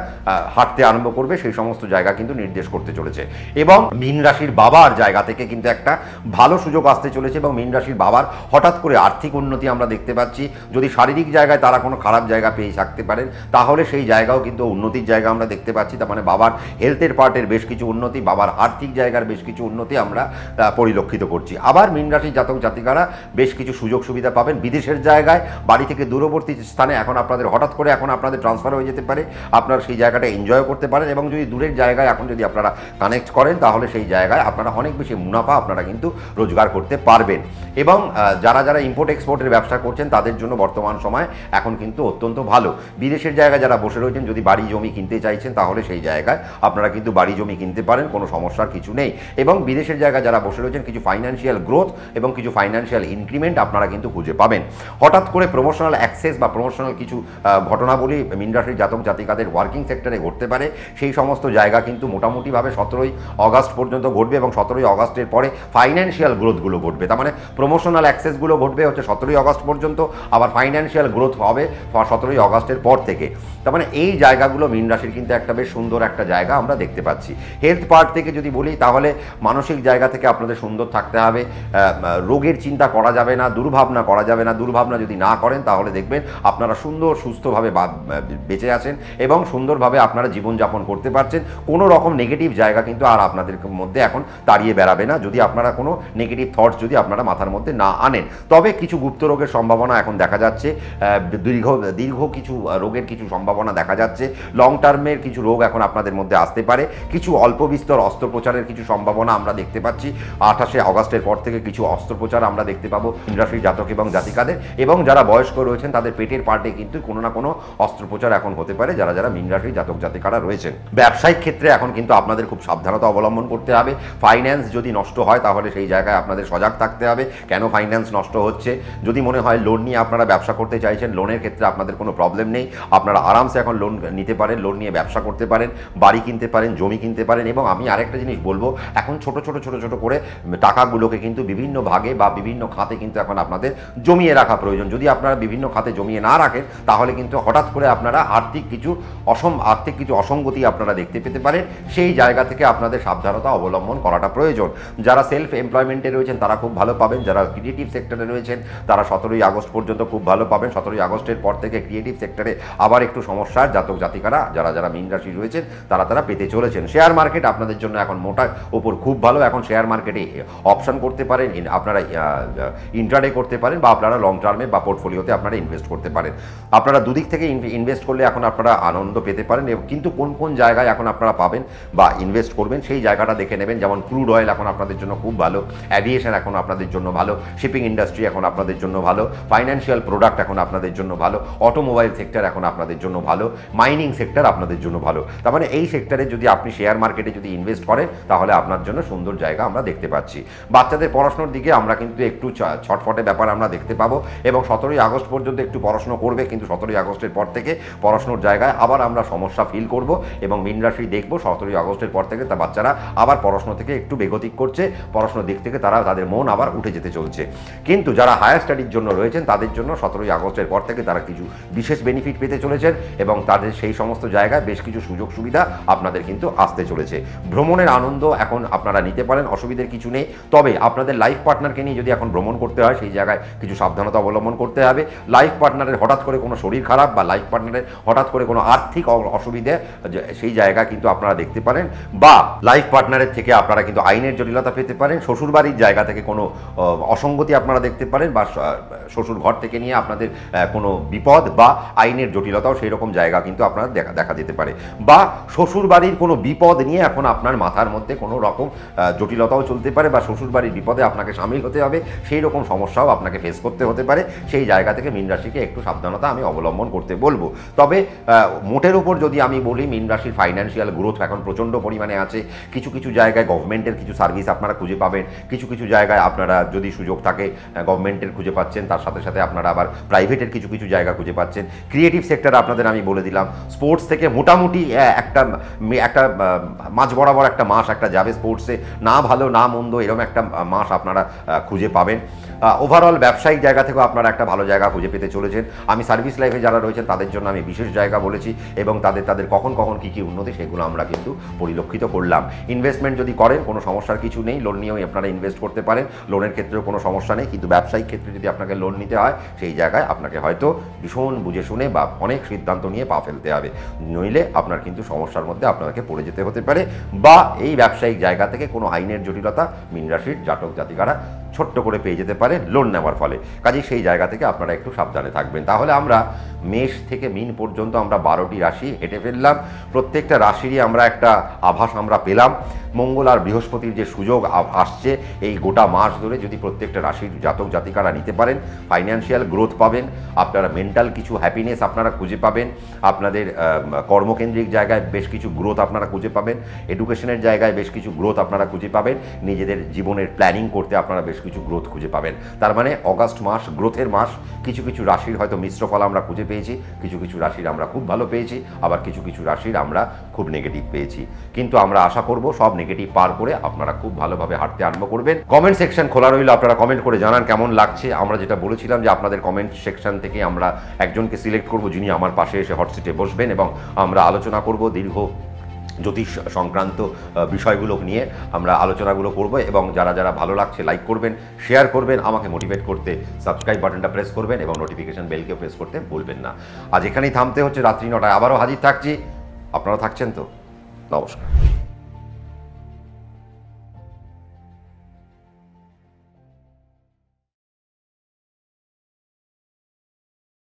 হাঁটতে আরম্ভ করবে। সেই সমস্ত জায়গা কিন্তু নির্দেশ করতে চলেছে। এবং মীন রাশির বাবার জায়গা থেকে কিন্তু একটা ভালো সুযোগ আসতে চলেছে এবং মীন রাশির বাবার হঠাৎ করে আর্থিক উন্নতি আমরা দেখতে পাচ্ছি। যদি শারীরিক জায়গায় তারা কোনো খারাপ জায়গা পেয়ে থাকতে পারেন, তাহলে সেই জায়গাও কিন্তু উন্নতির জায়গা আমরা দেখতে পাচ্ছি। তার মানে বাবার হেলথের পার্টের বেশ কিছু উন্নতি, বাবার আর্থিক জায়গার বেশ কিছু উন্নতি আমরা পরিলক্ষিত করছি। আবার মীন রাশির জাতক জাতিকারা বেশ কিছু সুযোগ সুবিধা পাবেন বিদেশের জায়গায়। বাড়ি থেকে দূরবর্তী স্থানে এখন আপনাদের হঠাৎ করে এখন আপনাদের ট্রান্সফার হয়ে যেতে পারে, আপনারা সেই জায়গাটা এনজয় করতে পারেন। এবং যদি দূরের জায়গায় এখন যদি আপনারা কানেক্ট করেন, তাহলে সেই জায়গায় আপনারা অনেক বেশি মুনাফা আপনারা কিন্তু রোজগার করতে পারবেন। এবং যারা যারা ইম্পোর্ট এক্সপোর্টের ব্যবসা করছেন, তাদের জন্য বর্তমান সময় এখন কিন্তু অত্যন্ত ভালো। বিদেশের জায়গায় যারা বসে রয়েছেন, যদি বাড়ি জমি কিনতে চাইছেন, তাহলে সেই জায়গায় আপনারা কিন্তু বাড়ি জমি কিনতে পারেন, কোনো সমস্যার কিছু নেই। এবং বিদেশের জায়গায় যারা বসে রয়েছেন, কিছু ফাইন্যান্সিয়াল গ্রোথ এবং কিছু ফাইন্যান্সিয়াল ইনক্রিমেন্ট আপনারা কিন্তু খুঁজে পাবেন। হঠাৎ করে প্রমোশনাল অ্যাক্সেস বা প্রমোশনাল কিছু ঘটনাবলী মীন রাশির জাতক জাতিকাদের ওয়ার্কিং সেক্টরে ঘটতে পারে। সেই সমস্ত জায়গা কিন্তু মোটামুটিভাবে 17ই আগস্ট পর্যন্ত ঘটবে এবং 17ই আগস্টের পরে ফাইন্যান্সিয়াল গ্রোথগুলো ঘটবে। তার মানে প্রমোশনাল অ্যাক্সেসগুলো ঘটবে হচ্ছে 17ই আগস্ট পর্যন্ত, আবার ফাইন্যান্সিয়াল গ্রোথ হবে 17ই আগস্টের পর থেকে। তার মানে এই জায়গাগুলো মীন রাশির কিন্তু একটা বেশ সুন্দর একটা জায়গা আমরা দেখতে পাচ্ছি। হেলথ পার্ট থেকে যদি বলি, তাহলে মানসিক জায়গা থেকে আপনাদের সুন্দর থাকতে হবে। রোগের চিন্তা করা যাবে না, দুর্ভাবনা করা যাবে না। দুর্ভাবনা যদি না করেন, তাহলে দেখবেন আপনারা সুন্দর সুস্থভাবে বেঁচে আছেন এবং সুন্দরভাবে আপনারা জীবনযাপন করতে পারছেন। কোনো রকম নেগেটিভ জায়গা কিন্তু আর আপনাদের মধ্যে এখন তাড়িয়ে বেড়াবে না, যদি আপনারা কোনো নেগেটিভ থটস যদি আপনারা মাথার মধ্যে না আনেন। তবে কিছু গুপ্ত রোগের সম্ভাবনা এখন দেখা যাচ্ছে, দীর্ঘ কিছু রোগের কিছু সম্ভাবনা দেখা যাচ্ছে। লং টার্মের কিছু রোগ এখন আপনাদের মধ্যে আসতে পারে। কিছু অল্প বিস্তর অস্ত্রোপচারের কিছু সম্ভাবনা আমরা দেখতে পাচ্ছি। 28শে আগস্টের পর থেকে কিছু অস্ত্রোপচার আমরা দেখতে পাবো মীন রাশির জাতক এবং জাতিকাদের। এবং যারা বয়স্ক রয়েছেন, তাদের পেটের পার্টে কিন্তু কোনো না কোনো অস্ত্রোপচার এখন হতে পারে, যারা যারা মীন রাশির জাতক জাতিকারা রয়েছেন। ব্যবসায়িক ক্ষেত্রে এখন কিন্তু আপনাদের খুব সাবধানতা অবলম্বন করতে হবে। ফাইন্যান্স যদি নষ্ট হয়, তাহলে সেই জায়গায় আপনাদের সজাগ থাকতে হবে। কেন ফাইন্যান্স নষ্ট হচ্ছে? যদি মনে হয় লোন নিয়ে আপনারা ব্যবসা করতে চাইছেন, লোনের ক্ষেত্রে আপনাদের কোনো প্রবলেম নেই, আপনারা আরামসে এখন লোন নিতে পারেন, লোন নিয়ে ব্যবসা করতে পারেন, বাড়ি কিনতে পারেন, জমি কিনতে পারেন। এবং আমি আরেকটা জিনিস বলবো, এখন ছোট ছোট করে টাকাগুলোকে কিন্তু বিভিন্ন ভাগে বা বিভিন্ন খাতে কিন্তু এখন আপনাদের জমিয়ে রাখা প্রয়োজন। যদি আপনারা বিভিন্ন খাতে জমিয়ে না রাখেন, তাহলে কিন্তু হঠাৎ করে আপনারা আর্থিক কিছু অসঙ্গতি আপনারা দেখতে পেতে পারেন। সেই জায়গা থেকে আপনাদের সাবধানতা অবলম্বন করাটা প্রয়োজন। যারা সেলফ এমপ্লয়মেন্টে রয়েছেন, তারা খুব ভালো পাবেন। যারা ক্রিয়েটিভ সেক্টরে রয়েছেন, তারা 17ই আগস্ট পর্যন্ত খুব ভালো পাবেন। 17ই আগস্টের পর থেকে ক্রিয়েটিভ সেক্টরে আবার একটু সমস্যার জাতক জাতিকারা যারা যারা মীন রাশি রয়েছেন, তারা পেতে চলেছেন। শেয়ার মার্কেট আপনাদের জন্য এখন মোটার ওপর খুব ভালো। এখন শেয়ার মার্কেটে অপশন করতে পারেন, আপনারা ইন্ট্রাডে করতে পারেন, বা আপনারা লং টার্মে বা পোর্টফোলিওতে আপনারা ইনভেস্ট করতে পারেন। আপনারা দুদিক থেকে ইনভেস্ট করলে এখন আপনারা আনন্দ পেতে পারেন। কিন্তু কোন কোন জায়গায় এখন আপনারা পাবেন বা ইনভেস্ট করবেন, সেই জায়গাটা দেখে নেবেন। যেমন ক্রুড অয়েল এখন আপনাদের জন্য খুব ভালো, অ্যাভিয়েশন এখন আপনাদের জন্য ভালো, শিপিং ইন্ডাস্ট্রি এখন আপনাদের জন্য ভালো, ফাইন্যান্সিয়াল প্রোডাক্ট এখন আপনাদের জন্য ভালো, অটোমোবাইল সেক্টর এখন আপনাদের জন্য ভালো, মাইনিং সেক্টর আপনাদের জন্য ভালো। তার মানে এই সেক্টরে যদি আপনি শেয়ার মার্কেটে যদি ইনভেস্ট করেন, তাহলে আপনার জন্য সুন্দর জায়গা আমরা দেখতে পাচ্ছি। বাচ্চাদের পড়াশোনার দিকে আমরা কিন্তু একটু ছটফটে ব্যাপার আমরা দেখতে পাবো এবং 17ই আগস্ট পর্যন্ত একটু পড়াশোনা করবে, কিন্তু 17ই আগস্টের পর থেকে পড়াশোনার জায়গায় আবার আমরা সমস্যা ফিল করব এবং মীন রাশি দেখব 17ই আগস্টের পর থেকে তা বাচ্চারা আবার পড়াশোনা থেকে একটু বেগতিক করছে, পড়াশোনার দিক থেকে তারা তাদের মন আবার উঠে যেতে চলছে। কিন্তু যারা হায়ার স্টাডির জন্য রয়েছেন তাদের জন্য 17ই আগস্টের পর থেকে তারা কিছু বিশেষ বেনিফিট পেতে চলেছেন এবং তাদের সেই সমস্ত জায়গায় বেশ কিছু সুযোগ সুবিধা আপনাদের কিন্তু আসতে চলেছে। ভ্রমণের আনন্দ এখন আপনারা নিতে পারেন, অসুবিধার কিছু নেই। তবে আপনাদের লাইফ পার্টনারকে নিয়ে যদি এখন ভ্রমণ করতে হয় সেই জায়গায় কিছু সাবধানতা অবলম্বন করতে হবে। লাইফ পার্টনারের হঠাৎ করে কোনো শরীর খারাপ বা লাইফ পার্টনারের হঠাৎ করে কোনো আর্থিক অসুবিধে সেই জায়গায় কিন্তু আপনারা দেখতে পারেন, বা লাইফ পার্টনারের থেকে আপনারা কিন্তু আইনের জটিলতা পেতে পারেন। শ্বশুরবাড়ির জায়গা থেকে কোনো অসঙ্গতি আপনারা দেখতে পারেন, বা শ্বশুর ঘর থেকে নিয়ে আপনাদের কোনো বিপদ বা আইনের জটিলতাও সেই রকম জায়গা কিন্তু আপনারা দেখা যেতে পারে, বা শ্বশুরবাড়ির কোনো বিপদ নিয়ে এখন আপনার মাথার মধ্যে কোনো রকম জটিলতাও চলতে পারে, বা শ্বশুরবাড়ির বিপদে আপনাকে সামিল হতে হবে, সেই রকম সমস্যাও আপনাকে ফেস করতে হতে পারে। সেই জায়গা থেকে মীন রাশিকে একটু সাবধানতা আমি অবলম্বন করতে বলবো। তবে মোটের উপর যদি আমি বলি, মীন রাশির ফাইন্যান্সিয়াল গ্রোথ এখন প্রচণ্ড পরিমাণে আছে। কিছু কিছু জায়গায় গভর্নমেন্টের কিছু সার্ভিস আপনারা খুঁজে পাবেন, কিছু কিছু জায়গায় আপনারা যদি সুযোগ থাকে গভর্নমেন্টের খুঁজে পাচ্ছেন, তার সাথে সাথে আপনারা আবার প্রাইভেটের কিছু কিছু জায়গা খুঁজে পাচ্ছেন। ক্রিয়েটিভ সেক্টর আপনাদের আমি বলে দিলাম। স্পোর্টস থেকে মোটামুটি একটা মাঝ বরাবর একটা মাস একটা যাবে স্পোর্টসে, না ভালো না মন্দ এরকম একটা মাস আপনারা খুঁজে পাবেন। ওভারঅল ব্যবসায়িক জায়গা থেকেও আপনারা একটা ভালো জায়গা খুঁজে পেতে চলেছেন। আমি সার্ভিস লাইফে যারা রয়েছেন তাদের জন্য আমি বিশেষ জায়গা বলেছি, এবং তাদের কখন কখন কী কী উন্নতি সেগুলো আমরা কিন্তু পরিলক্ষিত করলাম। ইনভেস্টমেন্ট যদি করেন কোনো সমস্যার কিছু নেই, লোন নিয়েও আপনারা ইনভেস্ট করতে পারেন, লোনের ক্ষেত্রেও কোনো সমস্যা নেই। কিন্তু ব্যবসায়িক ক্ষেত্রে যদি আপনাকে লোন নিতে হয় সেই জায়গায় আপনাকে হয়তো ভীষণ বুঝে শুনে বা অনেক সিদ্ধান্ত নিয়ে পা ফেলতে হবে, নইলে আপনার কিন্তু সমস্যার মধ্যে আপনাকে পড়ে যেতে হতে পারে, বা এই ব্যবসায়িক জায়গা থেকে কোনো আইনের জটিলতা মীন রাশির জাতক জাতিকারা ছোট্ট করে পেয়ে যেতে পারে লোন নেওয়ার ফলে। কাজেই সেই জায়গা থেকে আপনারা একটু সাবধানে থাকবেন। তাহলে আমরা মেষ থেকে মীন পর্যন্ত আমরা 12টি রাশি হেঁটে ফেললাম। প্রত্যেকটা রাশিরই আমরা একটা আভাস আমরা পেলাম। মঙ্গল আর বৃহস্পতির যে সুযোগ আসছে এই গোটা মাস ধরে, যদি প্রত্যেকটা রাশির জাতক জাতিকারা নিতে পারেন, ফাইন্যান্সিয়াল গ্রোথ পাবেন, আপনারা মেন্টাল কিছু হ্যাপিনেস আপনারা খুঁজে পাবেন, আপনাদের কর্মকেন্দ্রিক জায়গায় বেশ কিছু গ্রোথ আপনারা খুঁজে পাবেন, এডুকেশনের জায়গায় বেশ কিছু গ্রোথ আপনারা খুঁজে পাবেন, নিজেদের জীবনের প্ল্যানিং করতে আপনারা বেশ কিছু গ্রোথ খুঁজে পাবেন। তার মানে অগাস্ট মাস গ্রোথের মাস। কিছু কিছু রাশির হয়তো মিশ্র ফল আমরা খুঁজে পেয়েছি, কিছু কিছু রাশির আমরা খুব ভালো পেয়েছি, আবার কিছু কিছু রাশির আমরা খুব নেগেটিভ পেয়েছি। কিন্তু আমরা আশা করব সব নেগেটিভ পার করে আপনারা খুব ভালোভাবে হাঁটতে আরম্ভ করবেন। কমেন্ট সেকশন খোলা রইল, আপনারা কমেন্ট করে জানান কেমন লাগছে। আমরা যেটা বলেছিলাম যে আপনাদের কমেন্ট সেকশন থেকে আমরা একজনকে সিলেক্ট করব যিনি আমার পাশে এসে হট সিটে বসবেন, এবং আমরা আলোচনা করব দীর্ঘ জ্যোতিষ সংক্রান্ত বিষয়গুলো নিয়ে আমরা আলোচনাগুলো করব। এবং যারা যারা ভালো লাগছে লাইক করবেন, শেয়ার করবেন, আমাকে মোটিভেট করতে সাবস্ক্রাইব বাটনটা প্রেস করবেন, এবং নোটিফিকেশন বেলকে প্রেস করতে ভুলবেন না। আজ এখানেই থামতে হচ্ছে, রাত্রি 9টায় আবারও হাজির থাকছি। আপনারা থাকছেন তো? নমস্কার।